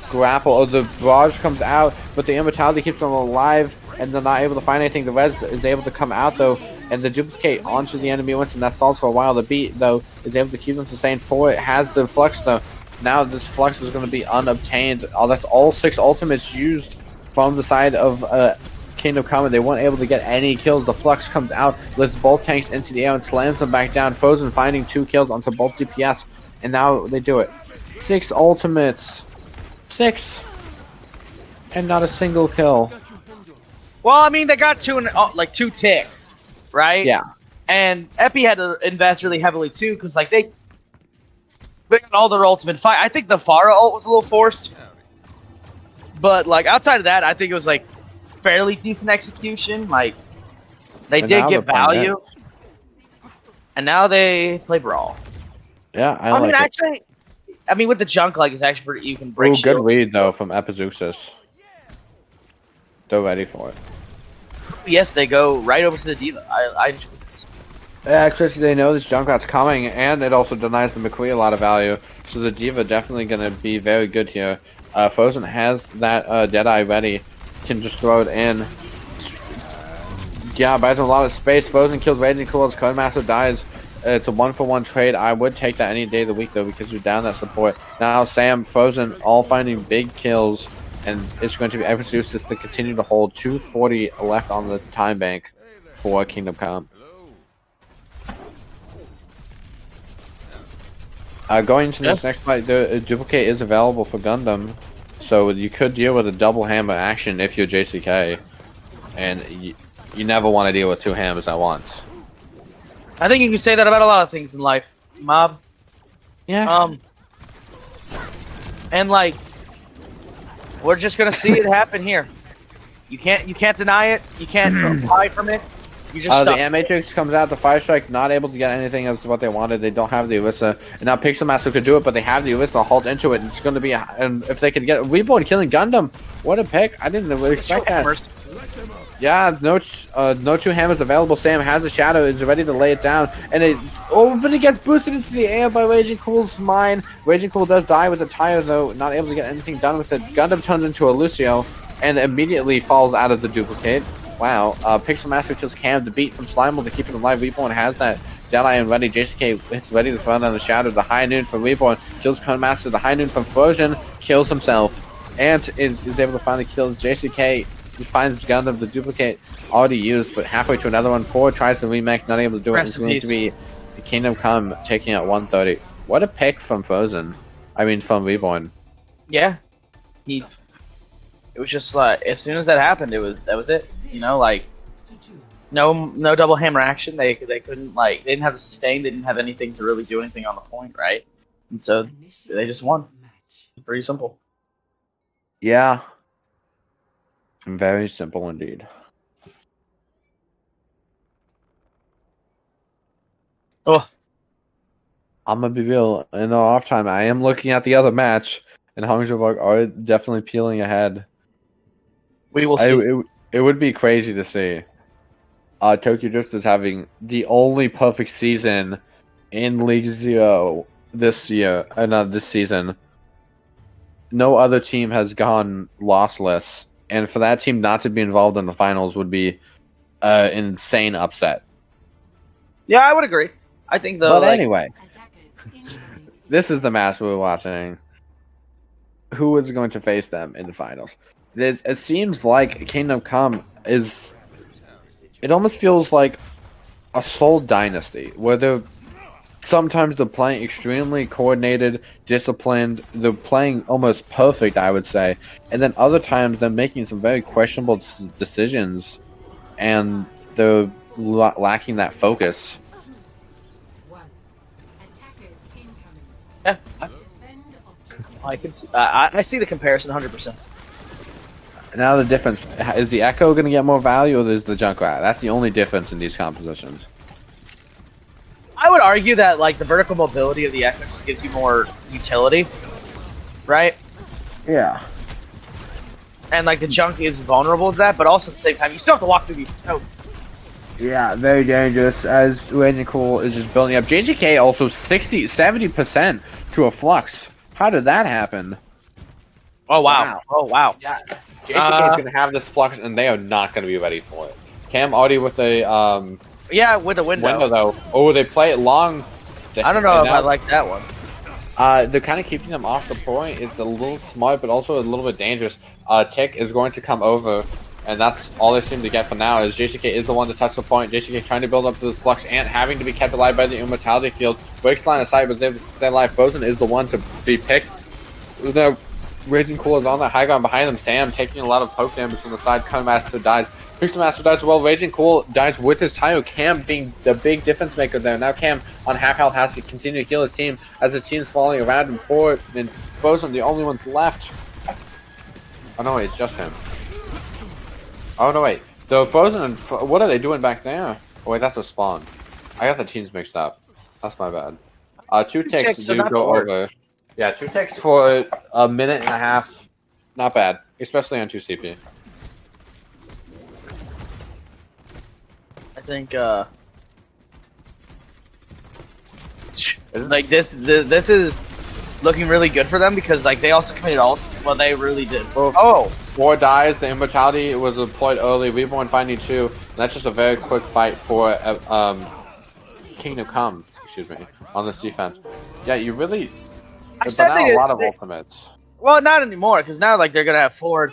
grapple. Oh, the barrage comes out, but the immortality keeps them alive, and they're not able to find anything. The res is able to come out, though, and the duplicate onto the enemy once, and that stalls for a while. The beat, though, is able to keep them sustained for it. Has the flux, though. Now this flux is going to be unobtained. That's all 6 ultimates used from the side of Kingdom Come, and they weren't able to get any kills. The flux comes out, lifts both tanks into the air, and slams them back down. Frozen finding 2 kills onto both DPS, and now they do it. 6 ultimates. 6. And not a single kill. Well, I mean, they got 2 ticks, right? Yeah. And Epi had to invest really heavily, too, because, like, they got all their ultimate fight. I think the Pharah ult was a little forced. But, like, outside of that, I think it was, like, fairly decent execution. Like, they did get value. And now they play Brawl. Yeah, I mean, actually, with the junk, like, it's actually pretty, you can break shield. Good read, though, from Epixeuxis. They're ready for it. Yes, they go right over to the Diva. Yeah, actually, they know this Junkrat's coming, and it also denies the McQueen a lot of value. So the Diva definitely going to be very good here. Frozen has that Deadeye ready. Can just throw it in. Yeah, buys him a lot of space. Frozen kills Raging Cool as Codemaster dies. It's a 1-for-1 trade. I would take that any day of the week, though, because you're down that support. Now, Sam, Frozen, all finding big kills. And it's going to be Epixeuxis to continue to hold 240 left on the time bank for Kingdom Come. Going into this next fight, the duplicate is available for Gundam, so you could deal with a double hammer action if you're JCK, and you never want to deal with 2 hammers at once. I think you can say that about a lot of things in life, Mob. Yeah. And like, we're just gonna see it happen here. You can't deny it. You can't hide from it. You just the M-Matrix comes out, the Fire Strike, not able to get anything as what they wanted. They don't have the Orisa. And now Pixelmaster could do it, but they have the Orisa halt into it. And it's going to be, and if they could get Reborn killing Gundam, what a pick. I didn't really expect that. Yeah, no 2 hammers available. Sam has a shadow, is ready to lay it down. And but it gets boosted into the air by Raging Cool's mine. Raging Cool does die with the tire, though, not able to get anything done with it. Gundam turns into a Lucio and immediately falls out of the duplicate. Wow, Pixelmaster kills Cam to beat from Slimal to keep it alive. Reborn has that Deadeye and ready. JCK is ready to throw down the shadow. The High Noon from Reborn kills Codemaster. The High Noon from Frozen kills himself. And is able to finally kill JCK. He finds Gundam, the duplicate already used, but halfway to another one. 4 tries to remake, not able to do it. It's going to be Kingdom Come taking out 130. What a pick from Frozen. I mean, from Reborn. Yeah. It was just like, as soon as that happened, that was it. You know, like, no double hammer action. They couldn't, like, they didn't have the sustain. They didn't have anything to really do anything on the point, right? And so they just won. Pretty simple. Yeah. Very simple indeed. Oh. I'm gonna be real. In the off time, I am looking at the other match, and Hangzhou are definitely peeling ahead. We will see. It would be crazy to see. Tokyo Drift is having the only perfect season in League Zero this year, not this season. No other team has gone lossless And for that team not to be involved in the finals would be an insane upset. Yeah, I would agree. I think though. But Like, anyway, Attackers incoming. this is the match we were watching. Who is going to face them in the finals? It seems like Kingdom Come is. It almost feels like a Soul Dynasty, where sometimes they're playing extremely coordinated, disciplined. They're playing almost perfect, I would say, and then other times they're making some very questionable decisions, and they're lacking that focus. One. Attackers incoming. yeah, Defend objective. I can. I see the comparison 100%. Now the difference is the Echo going to get more value, or is the Junkrat? That's the only difference in these compositions. I would argue that like the vertical mobility of the Echo just gives you more utility, right? Yeah. And like the Junk is vulnerable to that, but also at the same time you still have to walk through these notes. Yeah, very dangerous as Raging Cool is just building up. JJK also 70% to a Flux. How did that happen? Oh wow! Wow. Oh wow! Yeah, JJK is going to have this Flux, and they are not going to be ready for it. Cam already with a Yeah, with a window. though. Oh, they play it long. I don't know if I like that one. They're kind of keeping them off the point. It's a little smart, but also a little bit dangerous. Tick is going to come over, and that's all they seem to get for now. Is JCK is the one to touch the point. JCK trying to build up this Flux and having to be kept alive by the Immortality Field. Breaks line of sight, but their life frozen is the one to be picked. The Raging Cool is on the high ground behind them. Sam taking a lot of poke damage from the side. Master dies. Pixel Master dies as well. Raging Cool dies with his Tayo. Cam being the big difference maker there. Now Cam on half health has to continue to heal his team as his team's falling around him forward. And Frozen, the only ones left. Oh no, wait, it's just him. Oh no, wait. So Frozen and what are they doing back there? Oh wait, that's a spawn. I got the teams mixed up. That's my bad. Two ticks do go over. Yeah, 2 ticks for a minute and a half. Not bad, especially on 2 CP. I think like this is looking really good for them because like they also committed ults. Well, they really did. Oh, 4 dies. The Immortality was deployed early. Reborn finding 2. And that's just a very quick fight for Kingdom Come. Excuse me, on this defense. Yeah, you really. I said a lot of ultimates. Well, not anymore because now like they're gonna have 4.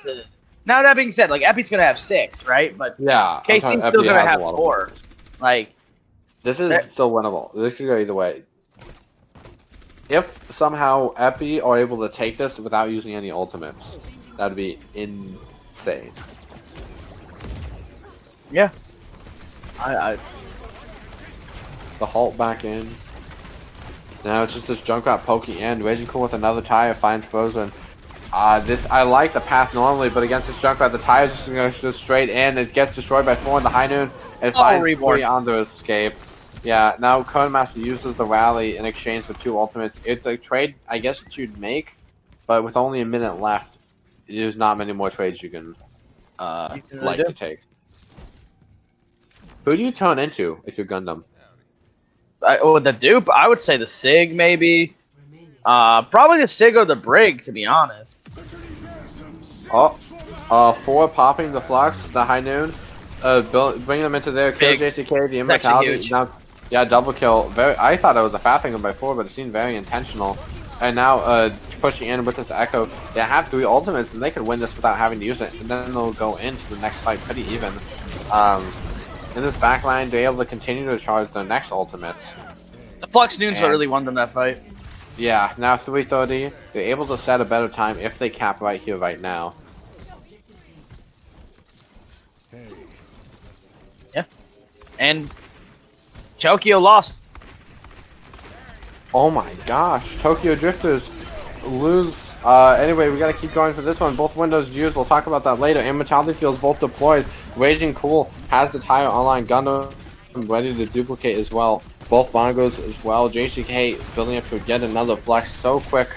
Now that being said, like Epi's gonna have 6, right? But yeah, KC's still gonna have 4. Like this is still winnable. This could go either way. If somehow Epi are able to take this without using any ultimates, that would be insane. Yeah. I The halt back in. Now it's just this Junkrat pokey in. Raging Cool with another tire finds Frozen. I like the path normally, but against this Junkrat, the tire is just going to go straight in. It gets destroyed by 4 in the high noon. It finds Reborn 3 on the escape. Yeah, now Master uses the rally in exchange for 2 ultimates. It's a trade, I guess, that you'd make, but with only a minute left, there's not many more trades you can like to take. Who do you turn into if you're Gundam? the dupe, I would say the Sig maybe. Probably the Sig or the Brig, to be honest. Oh, 4 popping the Flux, the high noon, bringing them into there, kill JCK, the Immortality. Now, yeah, double kill. I thought it was a fat thing before, but it seemed very intentional. And now pushing in with this Echo, they have 3 ultimates, and they could win this without having to use it. And then they'll go into the next fight pretty even. In this backline, they're able to continue to charge their next ultimates. The Flux Noons really won them that fight. Yeah, now 3:30. They're able to set a better time if they cap right here, right now. Yeah. And Tokyo lost. Oh my gosh, Tokyo Drifters lose. Anyway, we gotta keep going for this one. Both windows used. We'll talk about that later. Immortality Fields both deployed. Raging Cool has the tire online. Gundam ready to duplicate as well. Both Bongos as well. JCK building up to yet another Flex so quick.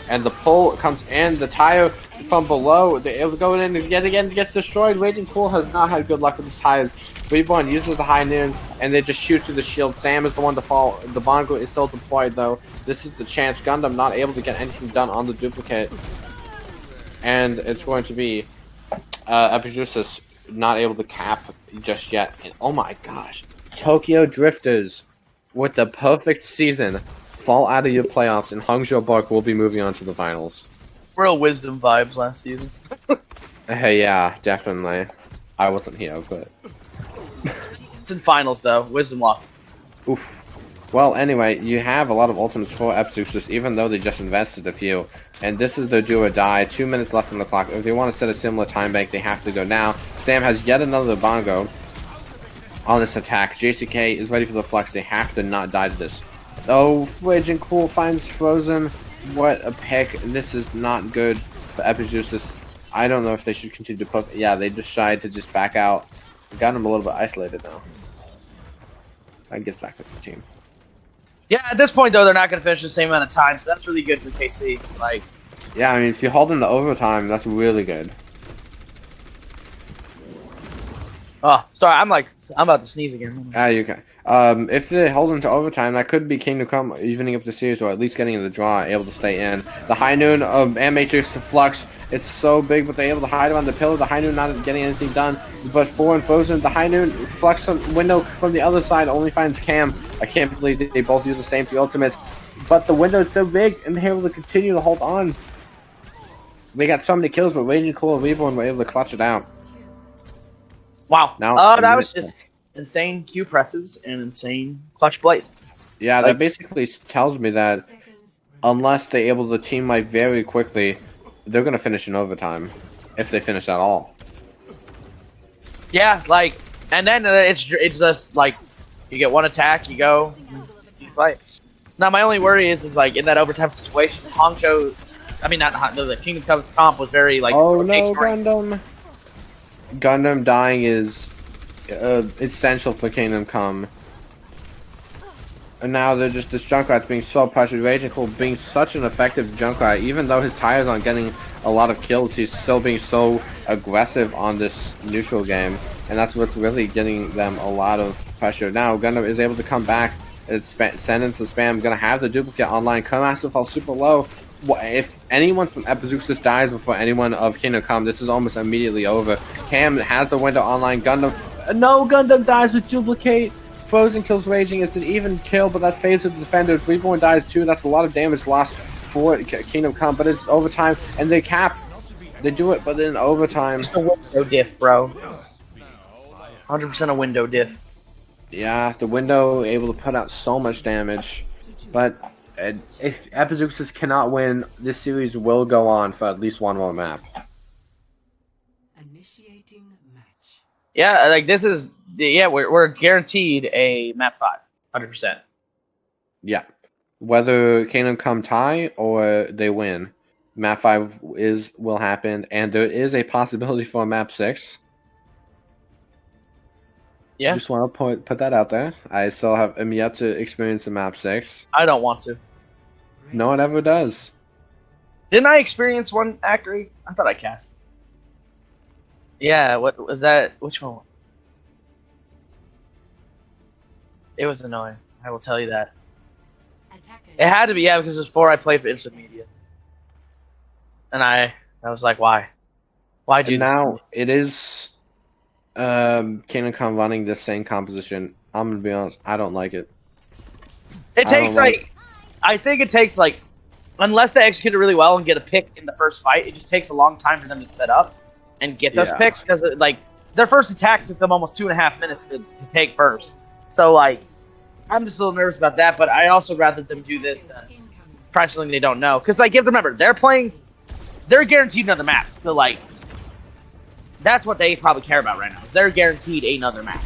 And the pull comes in. The tire from below. They're able to go in and yet again gets destroyed. Raging Cool has not had good luck with his tires. Reborn uses the high noon and they just shoot through the shield. Sam is the one to fall. The Bongo is still deployed though. This is the chance. Gundam not able to get anything done on the duplicate. And it's going to be Epixeuxis not able to cap just yet. And oh my gosh, Tokyo Drifters with the perfect season fall out of your playoffs, and Hangzhou Bark will be moving on to the finals. Real wisdom vibes last season. Hey, yeah, definitely. I wasn't here, but It's in finals though. Wisdom lost. oof. Well, anyway, you have a lot of ultimates for Epixeuxis, even though they just invested a few. And this is their do or die. 2 minutes left on the clock. If they want to set a similar time bank, they have to go now. Sam has yet another bongo on this attack. JCK is ready for the flex. They have to not die to this. Oh, Raging Cool finds Frozen. What a pick. This is not good for Epixeuxis. I don't know if they should continue to put... Yeah, they decided to just back out. Got him a little bit isolated now. I guess back with the team. Yeah, at this point though, they're not going to finish the same amount of time, so that's really good for KC. Like, yeah, I mean, if you hold them to overtime, that's really good. oh, sorry, I'm about to sneeze again. Ah, you can. If they hold them to overtime, that could be Kingdom Come evening up the series, or at least getting in the draw, able to stay in. The High Noon of Matrix to Flux. It's so big, but they're able to hide him on the pillar. The High Noon not getting anything done. But 4 and Frozen, the High Noon Flux window from the other side only finds Cam. I can't believe they both use the same 3 ultimates. But the window is so big, and they're able to continue to hold on. They got so many kills, but Raging Cool and Reborn were able to clutch it out. Wow. Now, that was just insane Q presses and insane clutch plays. Yeah, that basically tells me that unless they're able to team wipe very quickly, they're going to finish in overtime, if they finish at all. Yeah, like, and then it's just like, you get one attack, you go, you fight. Now my only worry is like, in that overtime situation, Hangzhou, I mean not Hangzhou, the Kingdom Come's comp was very like, oh no, Gundam. Gundam dying is essential for Kingdom Come. And now they're just this Junkrat's being so pressured. Raging Cool being such an effective Junkrat, even though his tires aren't getting a lot of kills, he's still being so aggressive on this neutral game, and that's what's really getting them a lot of pressure. Now Gundam is able to come back. It's send into spam. Gonna have the duplicate online. Komatsu falls super low. If anyone from Epixeuxis dies before anyone of Kingdom Come, this is almost immediately over. Cam has the window online. Gundam, no, Gundam dies with duplicate. Frozen kills Raging. It's an even kill, but that's phased with the defender. Reborn dies too. That's a lot of damage lost for Kingdom Come, but it's overtime, and they cap. They do it, but in overtime. Just a window diff, bro. 100% a window diff. Yeah, the window able to put out so much damage, but if Epixeuxis cannot win, this series will go on for at least one more map. Initiating match. Yeah, like this is, yeah, we're guaranteed a map 5, 100%. Yeah, whether Kingdom Come tie or they win, map 5 will happen, and there is a possibility for a map 6. Yeah, Just want to put that out there. I still am yet to experience a map 6. I don't want to. No one ever does. Didn't I experience one Ackery? I thought I cast. Yeah, what was that? Which one? It was annoying. I will tell you that. Attackers. It had to be, yeah, because it was before I played for Instant Media. And I was like, why? Why do And this? now it is Kingdom Come running the same composition. I'm gonna be honest, I don't like it. It takes like, I think it takes like, unless they execute it really well and get a pick in the first fight, it just takes a long time for them to set up and get those picks, because like their first attack took them almost 2.5 minutes to take first. So like, I'm just a little nervous about that, but I also rather them do this than try something they don't know. Because like, you have to remember, they're guaranteed another map. So like, that's what they probably care about right now. Is they're guaranteed another map.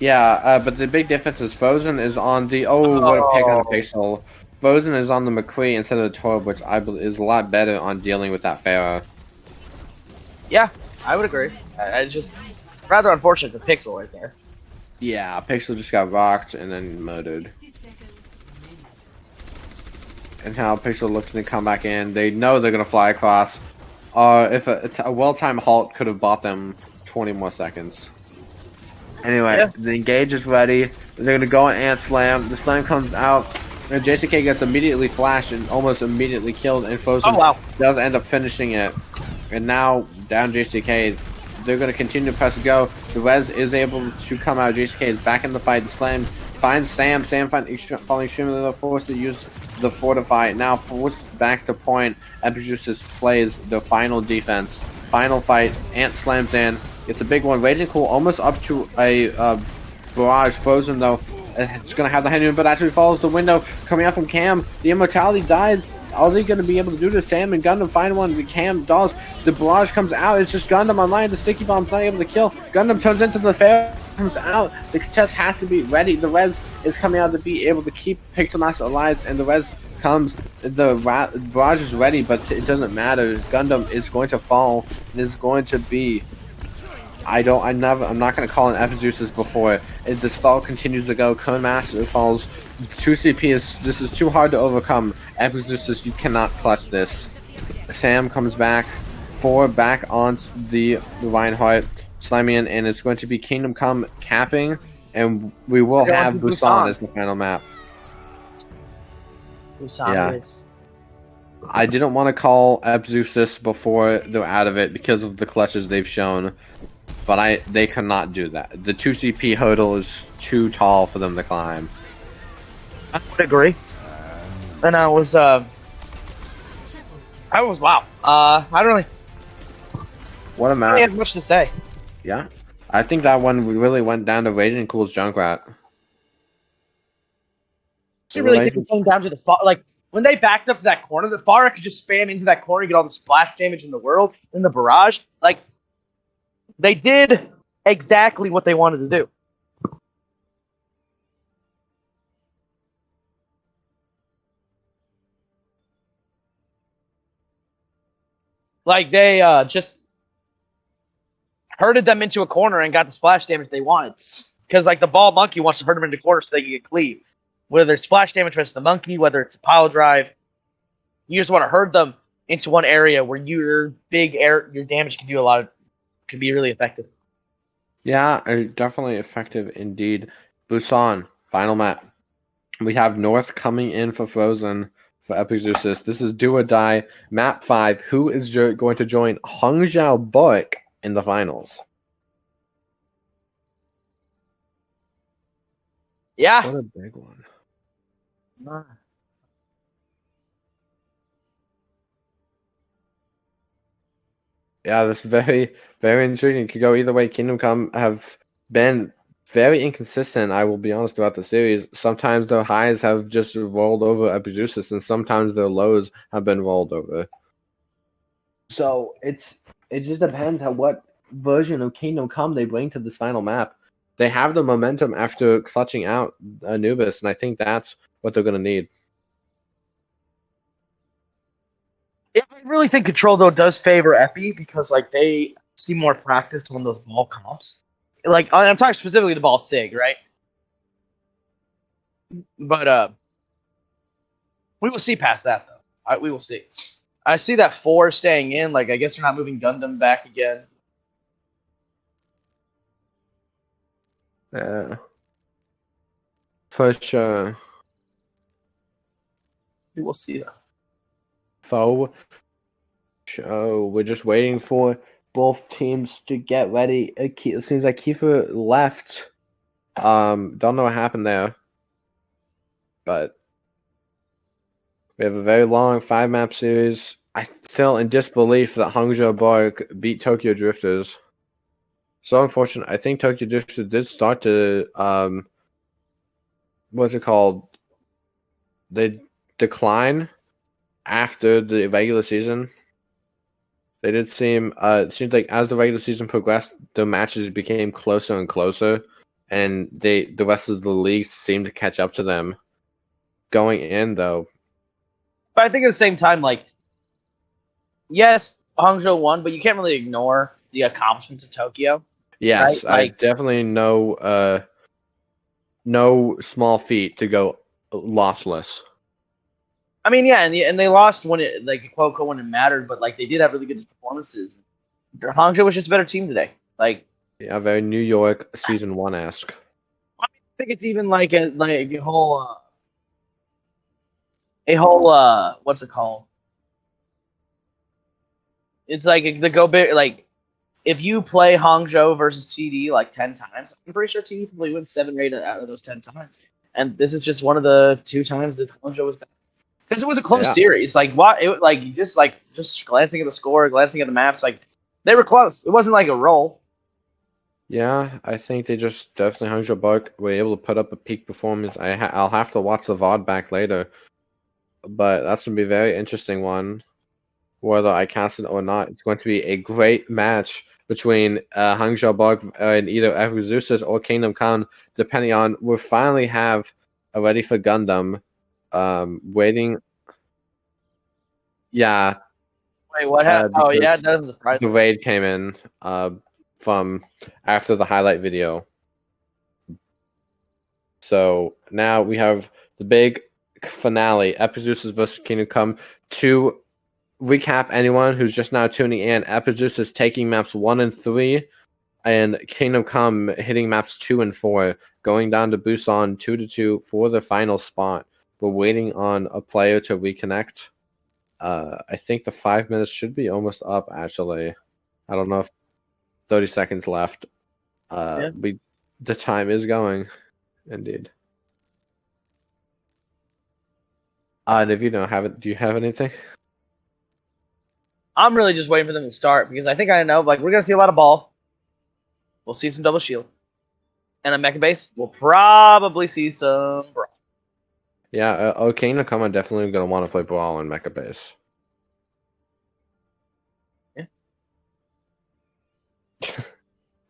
Yeah, but the big difference is Frozen is on the what a pick on the pixel. Frozen is on the McCree instead of the Torb, which I believe is a lot better on dealing with that Pharaoh. Yeah, I would agree. I just rather unfortunate the pixel right there. Yeah, Pixel just got rocked and then murdered. And how Pixel looking to come back in. They know they're going to fly across. If a well-timed halt could have bought them 20 more seconds. Anyway, the engage is ready. They're going to go on Ant Slam. The slam comes out. And JCK gets immediately flashed and almost immediately killed. And Frozen does end up finishing it. And now down JCK. They're going to continue to press go. The Res is able to come out. JCK is back in the fight. Slam finds Sam. Sam falling extremely low. Forced to use the Fortify. Now forced back to point. Epixeuxis plays the final defense. Final fight. Ant slams in. It's a big one. Raging Cool almost up to a barrage. Frozen though. It's going to have the head, but actually follows the window. Coming out from Cam. The Immortality dies. Are they going to be able to do this? Sam and Gundam find one. The Cam does. The barrage comes out. It's just Gundam online. The sticky bomb's not able to kill. Gundam turns into the fair. Comes out. The chest has to be ready. The Res is coming out to be able to keep Pixelmaster alive, and the Res comes. The barrage is ready, but it doesn't matter. Gundam is going to fall. It is going to be. I'm not going to call an Epixeuxis before. The stall continues to go. Cone Master falls. 2 CP this is too hard to overcome. Epixeuxis, you cannot clutch this. Sam comes back. 4 back onto the Reinhardt. Slamming in, and it's going to be Kingdom Come capping, and we will have Busan as the final map. Busan is. I didn't want to call Epixeuxis before they're out of it because of the clutches they've shown, but they cannot do that. The 2 CP hurdle is too tall for them to climb. I would agree. And I was wow. I don't really. What a map! I don't have much to say. Yeah, I think that one really went down to Raging Cool's Junkrat. I really think it came down to the like when they backed up to that corner. The Pharah could just spam into that corner, get all the splash damage in the world in the barrage. Like they did exactly what they wanted to do. Like they just herded them into a corner and got the splash damage they wanted. Because like the ball monkey wants to herd them into corners so they can get cleave. Whether it's splash damage versus the monkey, whether it's a pile drive, you just want to herd them into one area where your damage can be really effective. Yeah, definitely effective indeed. Busan, final map. We have North coming in for Frozen for Epixeuxis. This is do or die. Map 5. Who is going to join Hangzhou Bork in the finals? Yeah. What a big one. Yeah, this is very, very intriguing. It could go either way. Kingdom Come have been very inconsistent, I will be honest, throughout the series. Sometimes their highs have just rolled over Epixeuxis, and sometimes their lows have been rolled over. So it just depends on what version of Kingdom Come they bring to this final map. They have the momentum after clutching out Anubis, and I think that's what they're going to need. Yeah, I really think Control though does favor Epi because like they see more practice on those ball comps. Like I'm talking specifically the ball sig, right? But we will see past that though. We will see. I see that 4 staying in. Like I guess they're not moving Gundam back again. Yeah. For sure. We will see that. So we're just waiting for both teams to get ready. It seems like Kiefer left. Don't know what happened there. But we have a very long 5-map series. I'm still in disbelief that Hangzhou Bork beat Tokyo Drifters. So unfortunate. I think Tokyo Drifters did start to what's it called? They decline after the regular season. They did seem it seems like as the regular season progressed, the matches became closer and closer, and the rest of the league seemed to catch up to them. Going in though, but I think at the same time, like yes, Hangzhou won, but you can't really ignore the accomplishments of Tokyo. Yes, right? Like, I definitely know no small feat to go lossless. I mean, yeah, and they lost when it like quote when it mattered, but like they did have really good performances. Hangzhou was just a better team today. Like, yeah, very New York season 1-esque. I think it's even like a whole what's it called? It's like the go big. Like if you play Hangzhou versus TD like 10 times, I'm pretty sure TD probably wins 7 or 8 out of those 10 times. And this is just one of the 2 times that Hangzhou was bad. Because it was a close series. Like what? It like just glancing at the score, glancing at the maps, like they were close. It wasn't like a roll. Yeah, I think they just definitely Hangzhou Bark were able to put up a peak performance. I'll have to watch the VOD back later, but that's gonna be a very interesting one. Whether I cast it or not, it's going to be a great match between Hangzhou Bark and either Epixeuxis or Kingdom Come, depending on. We finally have a Ready for Gundam. Waiting. Yeah. Wait, what happened? Oh yeah, that doesn't surprise me. The raid came in from after the highlight video. So now we have the big finale, Epixeuxis versus Kingdom Come. To recap anyone who's just now tuning in, Epixeuxis is taking maps 1 and 3, and Kingdom Come hitting maps 2 and 4, going down to Busan 2-2 for the final spot. We're waiting on a player to reconnect. I think the 5 minutes should be almost up, actually. I don't know if 30 seconds left. The time is going, indeed. And if you don't have it, do you have anything? I'm really just waiting for them to start because I think I know. Like we're gonna see a lot of ball. We'll see some double shield, and a mecha base. We'll probably see some brawl. Yeah, Kingdom Come, I'm definitely gonna want to play brawl and mecha base. Yeah.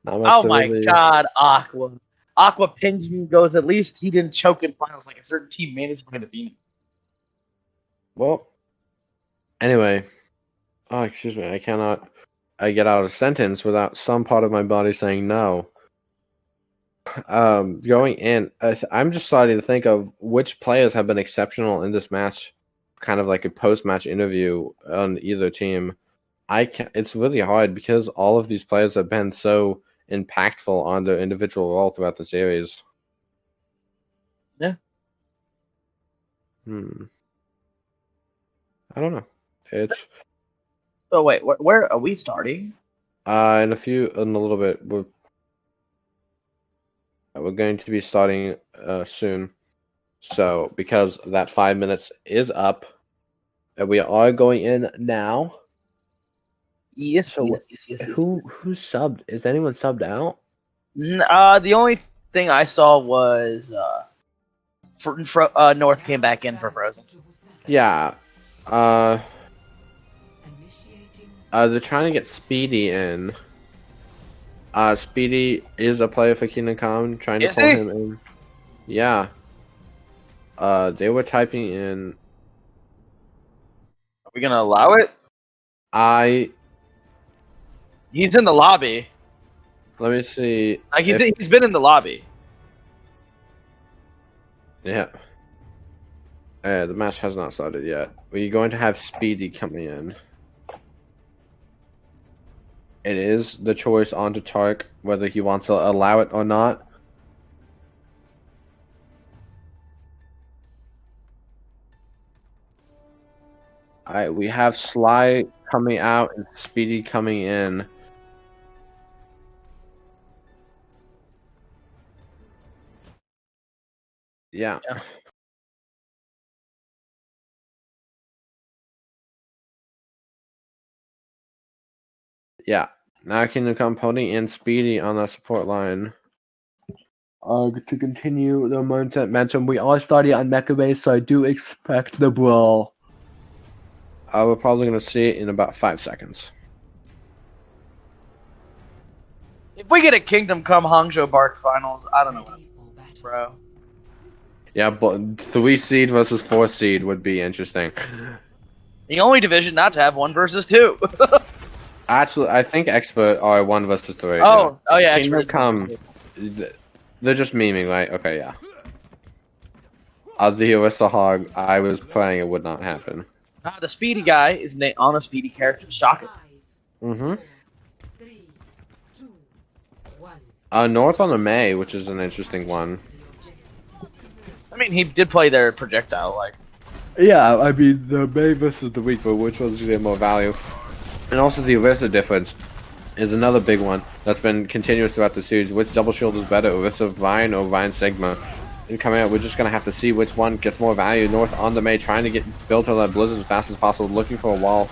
Oh my god, Aqua! Aqua pings me, goes. At least he didn't choke in finals like a certain team manager might have been. Well, anyway. Oh, excuse me. I cannot get out of a sentence without some part of my body saying no. Going in, I'm just starting to think of which players have been exceptional in this match, kind of like a post-match interview on either team. It's really hard because all of these players have been so impactful on their individual role throughout the series. Yeah. I don't know. It's. Oh wait, where are we starting? In a little bit. We're going to be starting soon. So because that 5 minutes is up, and we are going in now. Yes. Who subbed? Is anyone subbed out? The only thing I saw was North came back in for Frozen. Yeah. They're trying to get Speedy in. Speedy is a player for Kingdom Come, trying to pull him in. Yeah. They were typing in. Are we gonna allow it? He's in the lobby. Let me see. Like he's been in the lobby. Yeah. The match has not started yet. We're going to have Speedy coming in. It is the choice onto Tark whether he wants to allow it or not. Alright, we have Sly coming out and Speedy coming in. Yeah. Yeah. Now Kingdom Come putting in Speedy on that support line. To continue the momentum, we are starting on Mecha Base, so I do expect the brawl. We're probably going to see it in about 5 seconds. If we get a Kingdom Come Hangzhou Bark finals, I don't know, bro. Yeah, but 3 seed versus 4 seed would be interesting. The only division not to have 1 versus 2. Actually, I think Expert are 1 versus 3. Oh yeah. Kingdom Come, they're just memeing, right? Okay, yeah. The Orisa Hog I was playing, it would not happen. The Speedy guy is on a Speedy character. Shocking. Mm-hmm. North on the May, which is an interesting one. I mean, he did play their projectile, like. Yeah, I mean, the May versus the weak, but which one's going to get more value? And also the Orisa difference is another big one that's been continuous throughout the series. Which double shield is better, Orisa Vine or Vine Sigma? And coming out, we're just going to have to see which one gets more value. North on the Mei, trying to get built on that Blizzard as fast as possible, looking for a wall.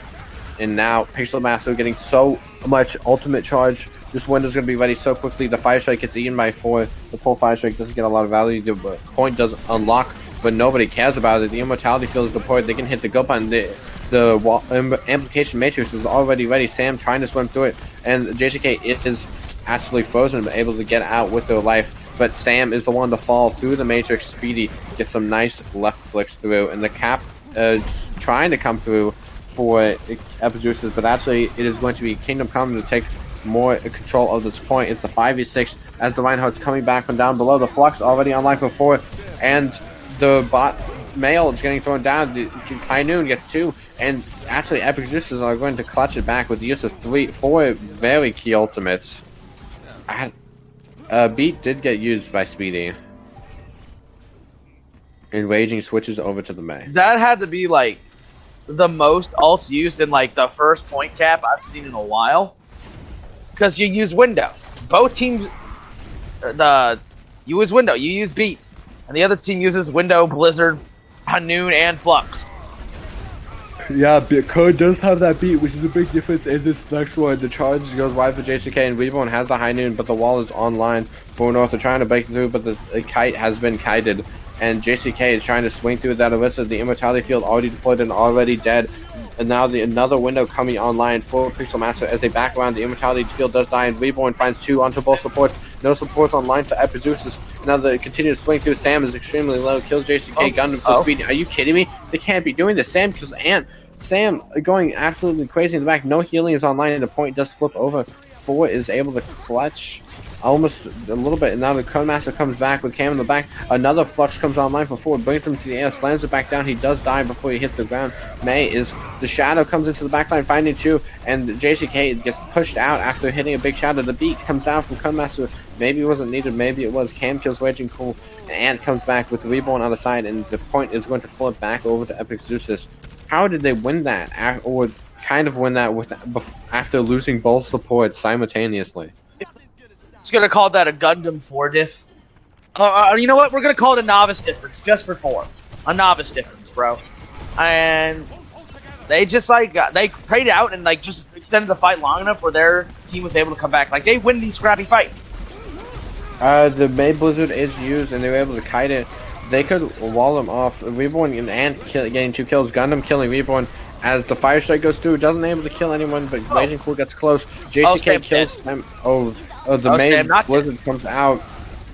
And now Pixelmaster getting so much ultimate charge. This window's going to be ready so quickly. The Fire Strike gets eaten by 4. The pull Fire Strike doesn't get a lot of value. The point does unlock, but nobody cares about it. The Immortality Field is deployed. They can hit the go button. The wall, Amplification Matrix is already ready. Sam trying to swim through it. And JCK is actually frozen, but able to get out with their life. But Sam is the one to fall through the Matrix. Speedy gets some nice left flicks through. And the Cap is trying to come through for Epixeuxis, but actually it is going to be Kingdom Come to take more control of this point. It's the 5v6 as the Reinhardt's coming back from down below. The Flux already online for 4, and the bot male is getting thrown down. The High Noon gets 2, and actually Epixeuxis are going to clutch it back with the use of 4 very key ultimates. Beat did get used by Speedy. And Raging switches over to the Mei. That had to be like the most ults used in like the first point cap I've seen in a while, because you use window. Both teams, you use window, you use beat, and the other team uses window, blizzard, Hanoon, and flux. Yeah, Code does have that beat, which is a big difference in this next one. The charge goes wide for JCK, and Reborn has the High Noon, but the wall is online for North. They're trying to break through, but the kite has been kited. And JCK is trying to swing through that Orisa. The Immortality Field already deployed and already dead. And now another window coming online for Pixelmaster as they back around. The Immortality Field does die, and Reborn finds 2 onto both supports. No supports online for Epixeuxis. Now the continued swing through. Sam is extremely low. Kills JCK. Gundam for speed. Are you kidding me? They can't be doing this. Sam kills Ant. Sam going absolutely crazy in the back. No healing is online, and the point does flip over. 4 is able to clutch almost a little bit, and now the Codemaster comes back with Cam in the back. Another Flux comes online for 4, brings him to the air, slams it back down. He does die before he hits the ground. Mei is the Shadow comes into the backline, finding 2, and JCK gets pushed out after hitting a big shadow. The beat comes out from Codemaster. Maybe it wasn't needed, maybe it was. Cam kills Raging Cool, and Ant comes back with Reborn on the side, and the point is going to flip back over to Epixeuxis. How did they win that, or kind of win that after losing both supports simultaneously? It's gonna call that a Gundam 4 diff. You know what? We're gonna call it a novice difference, just for 4. A novice difference, bro. And they just like they prayed out and like just extended the fight long enough where their team was able to come back. Like they win these scrappy fights. The Mei Blizzard is used, and they were able to kite it. They could wall them off. Reborn and Ant getting 2 kills. Gundam killing Reborn as the Fire Strike goes through. Doesn't able to kill anyone, but Raging Cool gets close. JCK kills them. The Mei Blizzard comes out,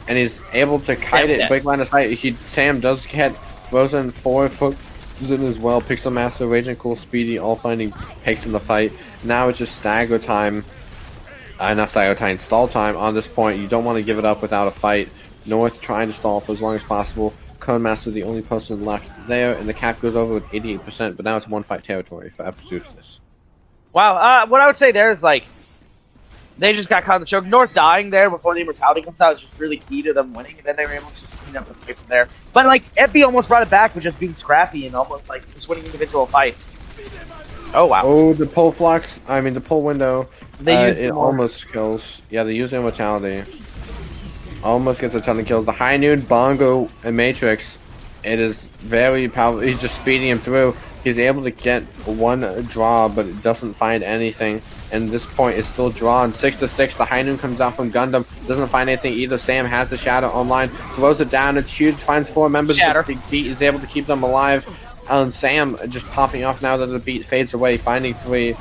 and he's able to kite it, break line of sight. Sam does get frozen 4 frozen as well. Pixelmaster, Raging Cool, Speedy, all finding picks in the fight. Now it's just stagger time. Not stagger time, stall time on this point. You don't want to give it up without a fight. North trying to stall for as long as possible. Codemaster the only person left there, and the cap goes over with 88%, but now it's 1-5 territory for Epixeuxis. Wow, what I would say there is like, they just got caught in the choke. North dying there before the Immortality comes out is just really key to them winning, and then they were able to just clean up the fights from there. But like, Epi almost brought it back with just being scrappy and almost like just winning individual fights. Oh wow. Oh, the pull flux, the pull window, it almost kills. Yeah, they use Immortality. Almost gets a ton of kills. The High Noon, Bongo, and Matrix, it is very powerful. He's just speeding him through. He's able to get 1 draw, but it doesn't find anything. And this point is still drawn. 6-6. The High Noon comes out from Gundam. Doesn't find anything either. Sam has the Shadow online. Throws it down. It's huge. Finds 4 members. The beat is able to keep them alive. Sam just popping off now that the beat fades away. Finding 3.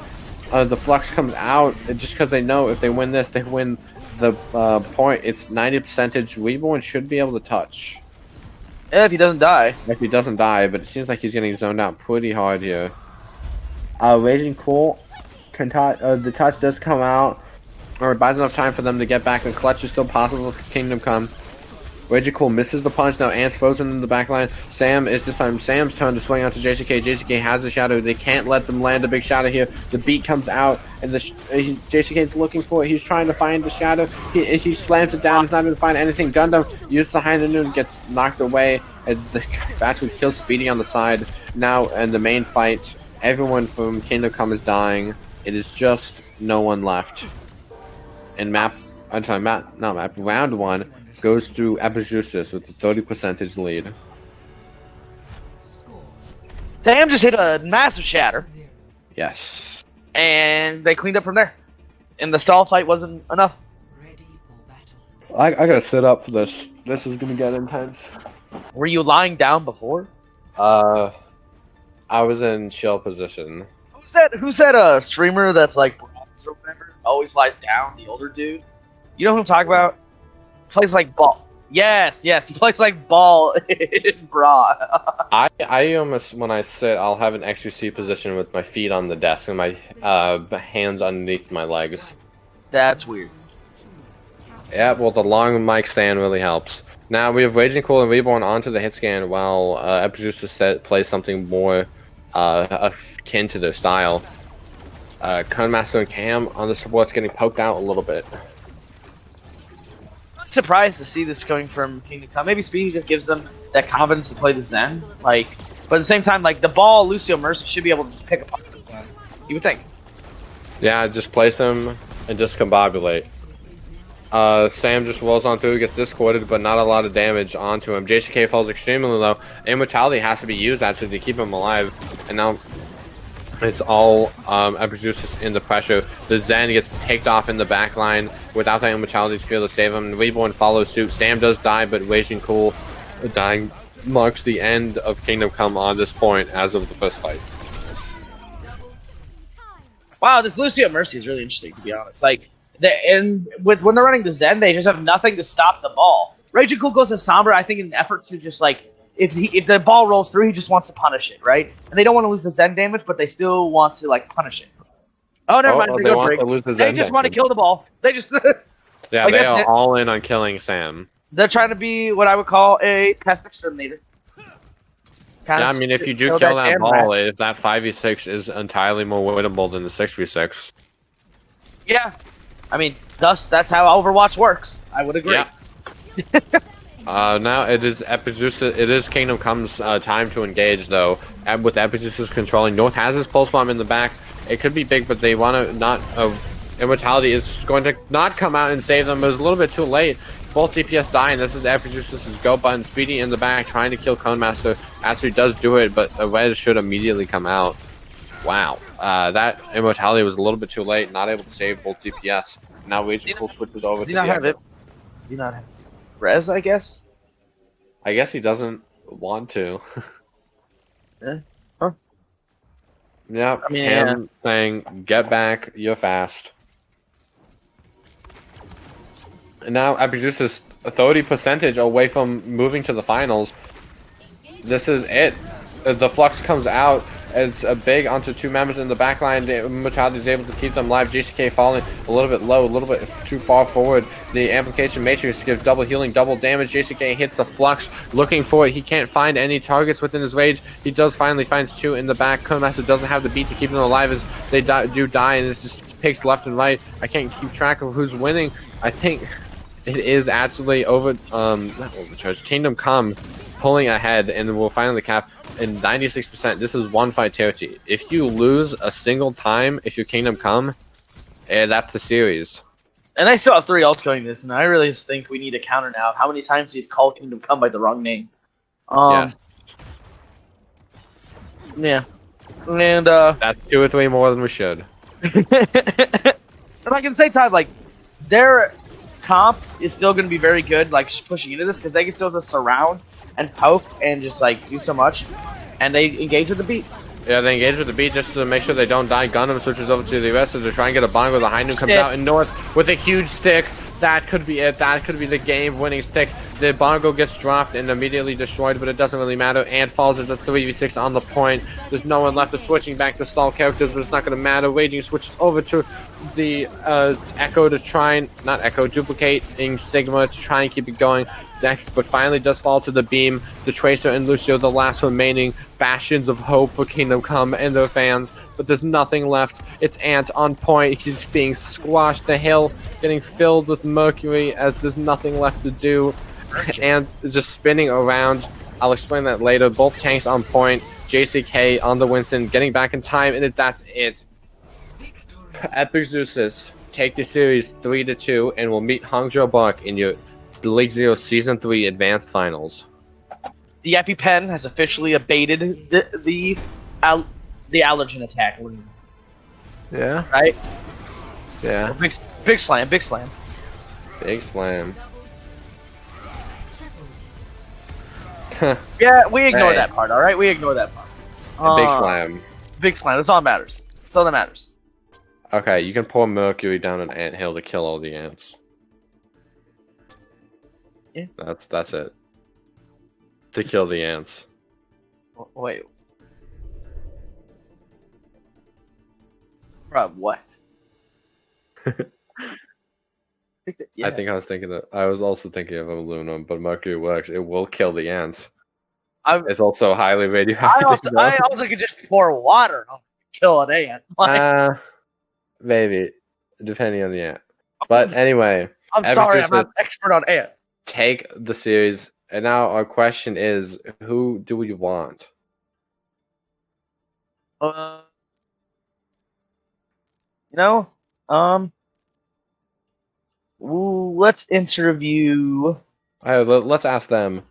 The Flux comes out just because they know if they win this, they win the point. It's 90%. Reborn should be able to touch. Yeah, if he doesn't die. If he doesn't die, but it seems like he's getting zoned out pretty hard here. Raging Cool can touch. The touch does come out, or it buys enough time for them to get back, and clutch is still possible for Kingdom Come. Raging Cool misses the punch. Now Ant's frozen in the back line. Sam is this time Sam's turn to swing out to JCK. JCK has the shadow. They can't let them land a big shadow here. The beat comes out, and JCK's looking for it. He's trying to find the shadow. He slams it down. He's not able to find anything. Gundam uses the High Noon, gets knocked away, and the actually kills Speedy on the side. Now in the main fight, everyone from Kingdom Come is dying. It is just no one left. And round 1 goes through Epixeuxis with a 30% lead. Sam just hit a massive shatter, Yes. and they cleaned up from there. And the stall fight wasn't enough. I gotta sit up for this. This is gonna get intense. Were you lying down before? I was in chill position. Who's that streamer that's like bronze or whatever? Always lies down, the older dude. You know who I'm talking about? Plays like ball. Yes, he plays like ball in bra. I almost, when I sit, I'll have an Epixeuxis position with my feet on the desk and my hands underneath my legs. That's weird. Yeah, well, the long mic stand really helps. Now we have Raging Cool and Reborn onto the hit scan while Epixeuxis plays something more akin to their style. Conemaster and Cam on the supports getting poked out a little bit. I'm surprised to see this coming from Kingdom Come. Maybe Speedy just gives them that confidence to play the Zen. But at the same time, the ball, Lucio Mercy should be able to just pick apart the Zen. You would think. Yeah, just place him and discombobulate. Sam just rolls on through, gets discorded, but not a lot of damage onto him. JCK falls extremely low. Immortality has to be used actually to keep him alive. And now it's all Epixeuxis in the pressure. The Zen gets picked off in the back line without that Immortality to be able to save him. Reborn follows suit. Sam does die, but Raging Cool dying marks the end of Kingdom Come on this point as of the first fight. Wow, this Lucio Mercy is really interesting, to be honest. When they're running the Zen, they just have nothing to stop the ball. Raging Cool goes to Sombra, I think, in an effort to just if the ball rolls through, he just wants to punish it, right? And they don't want to lose the Zen damage, but they still want to punish it. Oh, never mind. They want to lose the Zen They just want to kill the ball. They just yeah, they are all in on killing Sam. They're trying to be what I would call a pest exterminator. Yeah, I mean, if you do kill that ball, if that 5v6 is entirely more winnable than the 6v6. Yeah. I mean, that's how Overwatch works. I would agree. Yeah. Now it is Epixeuxis. It is Kingdom Come's time to engage, though. And with Epixeuxis controlling, North has his pulse bomb in the back. It could be big, but they want to not. Immortality is going to not come out and save them. It was a little bit too late. Both DPS die, and this is Epixeuxis' go button. Speedy in the back, trying to kill Conemaster. Actually does do it, but a res should immediately come out. Wow, that Immortality was a little bit too late, not able to save both DPS. Now Raging Cool switches over to Does he not have res, I guess? I guess he doesn't want to. Yeah. Huh. Yeah, I mean, Cam saying, get back, you're fast. And now Epixeuxis 30% away from moving to the finals. This is it. The Flux comes out. It's a big onto two members in the backline. Immortality is able to keep them alive. JCK falling a little bit low, a little bit too far forward. The Amplification Matrix gives double healing, double damage. JCK hits the Flux, looking for it. He can't find any targets within his rage. He does finally find two in the back. Conemaster doesn't have the beat to keep them alive as they do die, and it's just picks left and right. I can't keep track of who's winning. I think it is actually not Overcharge. Kingdom Come pulling ahead, and we'll finally cap in 96%. This is one fight territory. If you lose a single time, if you're Kingdom Come, that's the series. And I still have 3 ults going this, and I really just think we need a counter now. How many times we've called Kingdom Come by the wrong name? Yeah. And that's 2 or 3 more than we should. And like at the same time, their comp is still going to be very good, just pushing into this, because they can still just surround and poke and just do so much, and they engage with the beat. Yeah, they engage with the beat just to make sure they don't die. Gundam switches over to the rest to try and get a bongo. The high noon comes out in North with a huge stick. That could be it. That could be the game-winning stick. The bongo gets dropped and immediately destroyed, but it doesn't really matter. And falls as a 3v6 on the point. There's no one left. They're switching back to stall characters, but it's not going to matter. Raging switches over to the Echo to try and duplicating Sigma to try and keep it going. But finally does fall to the beam. The Tracer and Lucio, the last remaining bastions of hope for Kingdom Come and their fans. But there's nothing left. It's Ant on point. He's being squashed. The hill getting filled with mercury as there's nothing left to do. And is just spinning around. I'll explain that later. Both tanks on point. JCK on the Winston getting back in time, and that's it. Epixeuxis take the series 3-2 and will meet Hangzhou Bark in your League Zero Season 3 Advanced Finals. The EpiPen has officially abated the allergen attack. Yeah. Right? Yeah. Big slam, big slam. Big slam. Yeah, we ignore Hey. that part, alright? We ignore that part. Big slam. Big slam, that's all that matters. That's all that matters. Okay, you can pour mercury down an anthill to kill all the ants. Yeah. That's it. To kill the ants. Wait. Bruh, what? I think I was also thinking of aluminum, but mercury works. It will kill the ants. It's also highly radioactive. I also could just pour water and kill an ant. Like, Maybe, depending on the ant. But anyway, I'm sorry, I'm not an expert on ant. Take the series, and now our question is: who do we want? Let's interview. Let's ask them.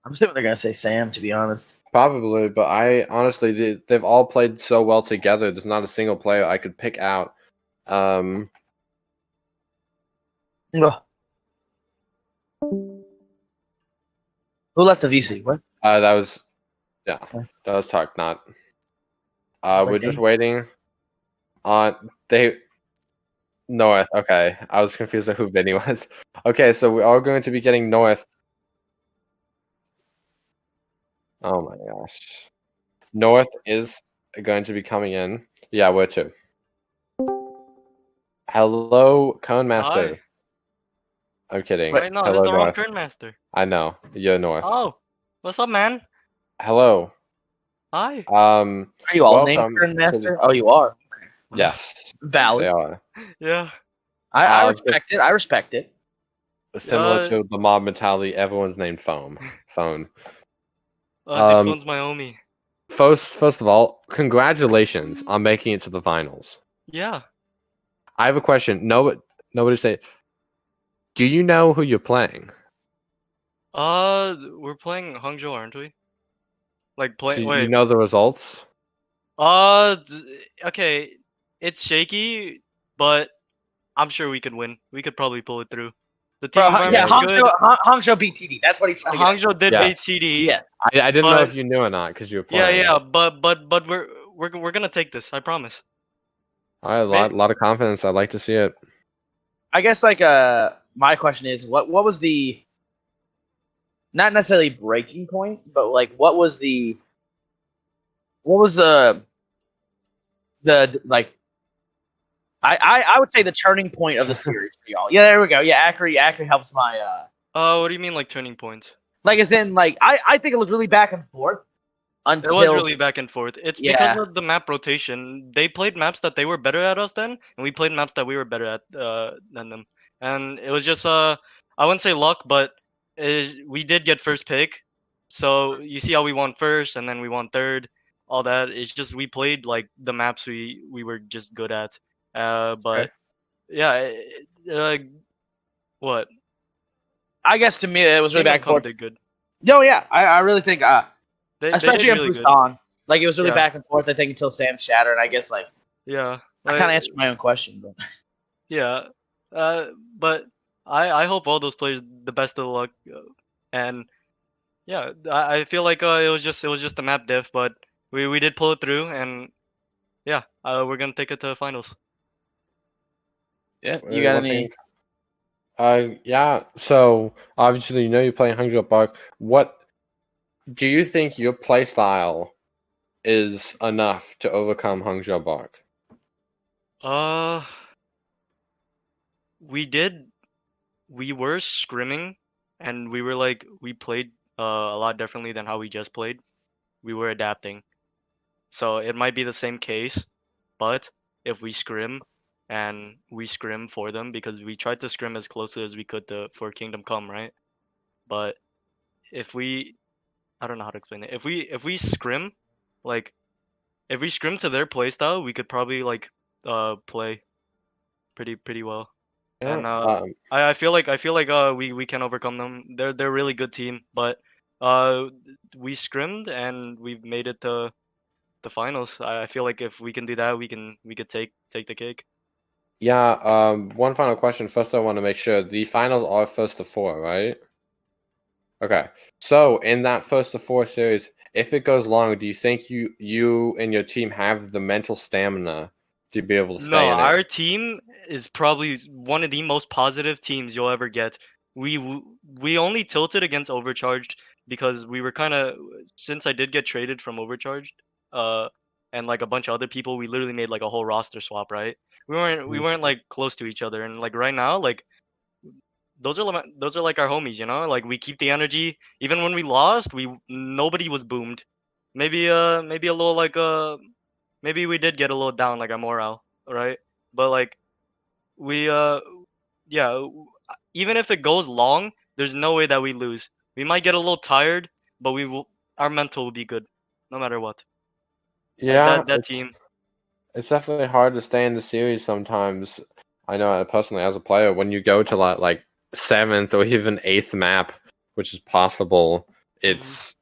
I'm assuming they're gonna say Sam, to be honest. Probably, but I honestly, they've all played so well together. There's not a single player I could pick out. Ugh. Who left the VC? What? That was, yeah, Okay. that was Talk Not. Was that We're just game? waiting on North. Okay, I was confused on who Vinny was. Okay, so we are going to be getting North. Oh my gosh, North is going to be coming in. Yeah, where to? Hello, Cone Master. Hi. I'm kidding. Wait, no, this Hello, is the wrong North. turn master. I know you're North. Oh, what's up, man? Hello. Hi. Are you all named welcome Turn to Master? Oh, you are. Yes, Valid. they are. Yeah. I respect it. I respect it. Similar to the mob mentality, everyone's named Phone. Dick Um, Phone's my homie. First of all, congratulations on making it to the finals. Yeah. I have a question. Nobody say. Do you know who you're playing? We're playing Hangzhou, aren't we? Like Do you wait. know the results? Okay. It's shaky, but I'm sure we could win. We could probably pull it through. The team Bro, yeah, environment is good. Hangzhou beat TD. That's what he's trying to get at. Hangzou did Yes. beat TD. Yeah. I didn't know but- if you knew or not because you were Yeah, playing. yeah, but we're gonna take this. I promise. All right, lot of confidence. I'd like to see it. I guess my question is what was the not necessarily breaking point, but like what was the like I would say the turning point of the series for y'all. Yeah, there we go. Yeah, Acri helps my What do you mean, like turning point? like as in like I think it was really back and forth until It was really back and forth. It's because Yeah. of the map rotation. They played maps that they were better at us then, and we played maps that we were better at than them. And it was just I wouldn't say luck, but we did get first pick. So you see how we won first, and then we won third. All that. It's just we played like the maps we were just good at. But yeah, what? I guess to me it was really Kingdom back and Come forth. did good. No, yeah, I really think They especially did in really good. Busan, like it was really Yeah. back and forth. I think until Sam shattered. And I guess like Yeah. I kind of answered my own question, but Yeah, but I hope all those players the best of luck, and yeah, I feel like it was just a map diff, but we did pull it through, and yeah, we're gonna take it to the finals. yeah, you got any? Yeah. So obviously, you're playing Hangzhou Park. What do you think your play style is enough to overcome Hangzhou Park? Uh, we were scrimming, and we played a lot differently than how we just played. We were adapting, so it might be the same case, but if we scrim and we scrim for them because we tried to scrim as closely as we could for Kingdom Come, right? But if we I don't know how to explain it. If we scrim, like if we scrim to their playstyle, we could probably like play pretty well. Yeah, And I feel like we can overcome them. They're a really good team, but we scrimmed and we've made it to the finals. I feel like if we can do that, we could take the cake. yeah. One final question. First, I want to make sure the finals are first to four, right? Okay. So in that first to four series, if it goes long, do you think you and your team have the mental stamina to be able to No, stay in it? our team is probably one of the most positive teams you'll ever get. We only tilted against Overcharged because we were kind of, since I did get traded from Overcharged, uh, and like a bunch of other people, we literally made like a whole roster swap, right? We weren't like close to each other, and like right now, like those are like our homies, you know? Like we keep the energy. Even when we lost, nobody was boomed. Maybe a little like maybe we did get a little down like our morale, right? But like we yeah, even if it goes long, there's no way that we lose. We might get a little tired, but our mental will be good no matter what. That Yeah, that that team. it's definitely hard to stay in the series sometimes. I know personally as a player, when you go to like seventh or even eighth map, which is possible, Mhm.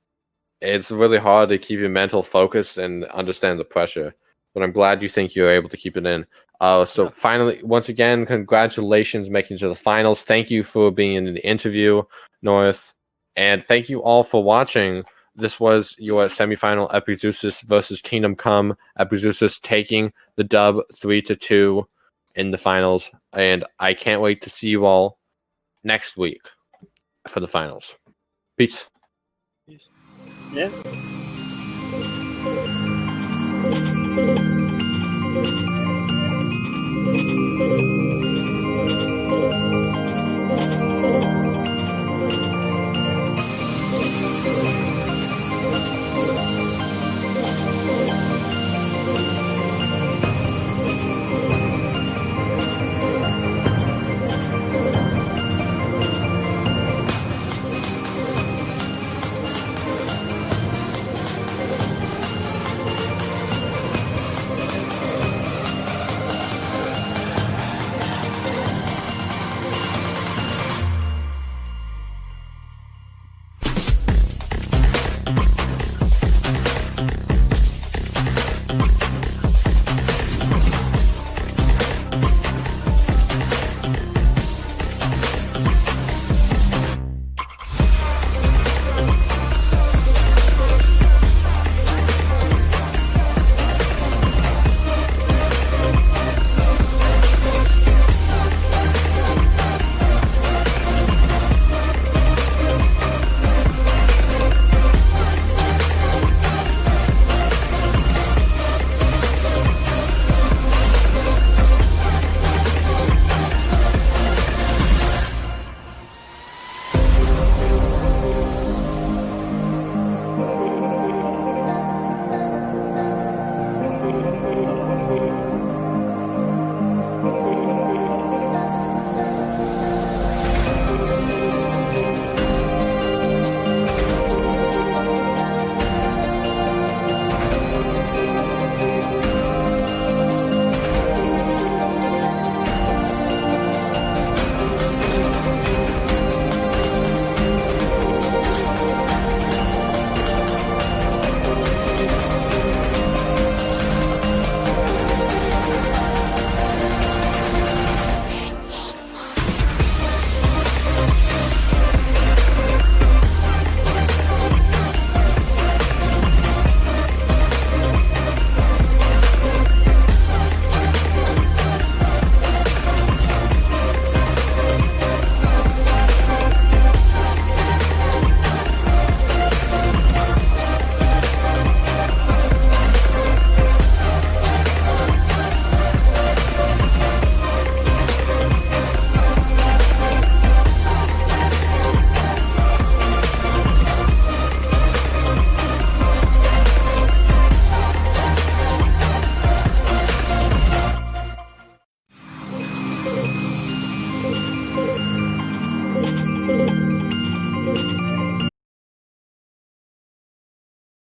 it's really hard to keep your mental focus and understand the pressure. But I'm glad you think you're able to keep it in. So Yeah. finally, once again, congratulations making it to the finals. Thank you for being in the interview, North, and thank you all for watching. This was your semifinal Epixeuxis versus Kingdom Come. Epixeuxis taking the dub 3-2 in the finals, and I can't wait to see you all next week for the finals. Peace. Peace. Yeah.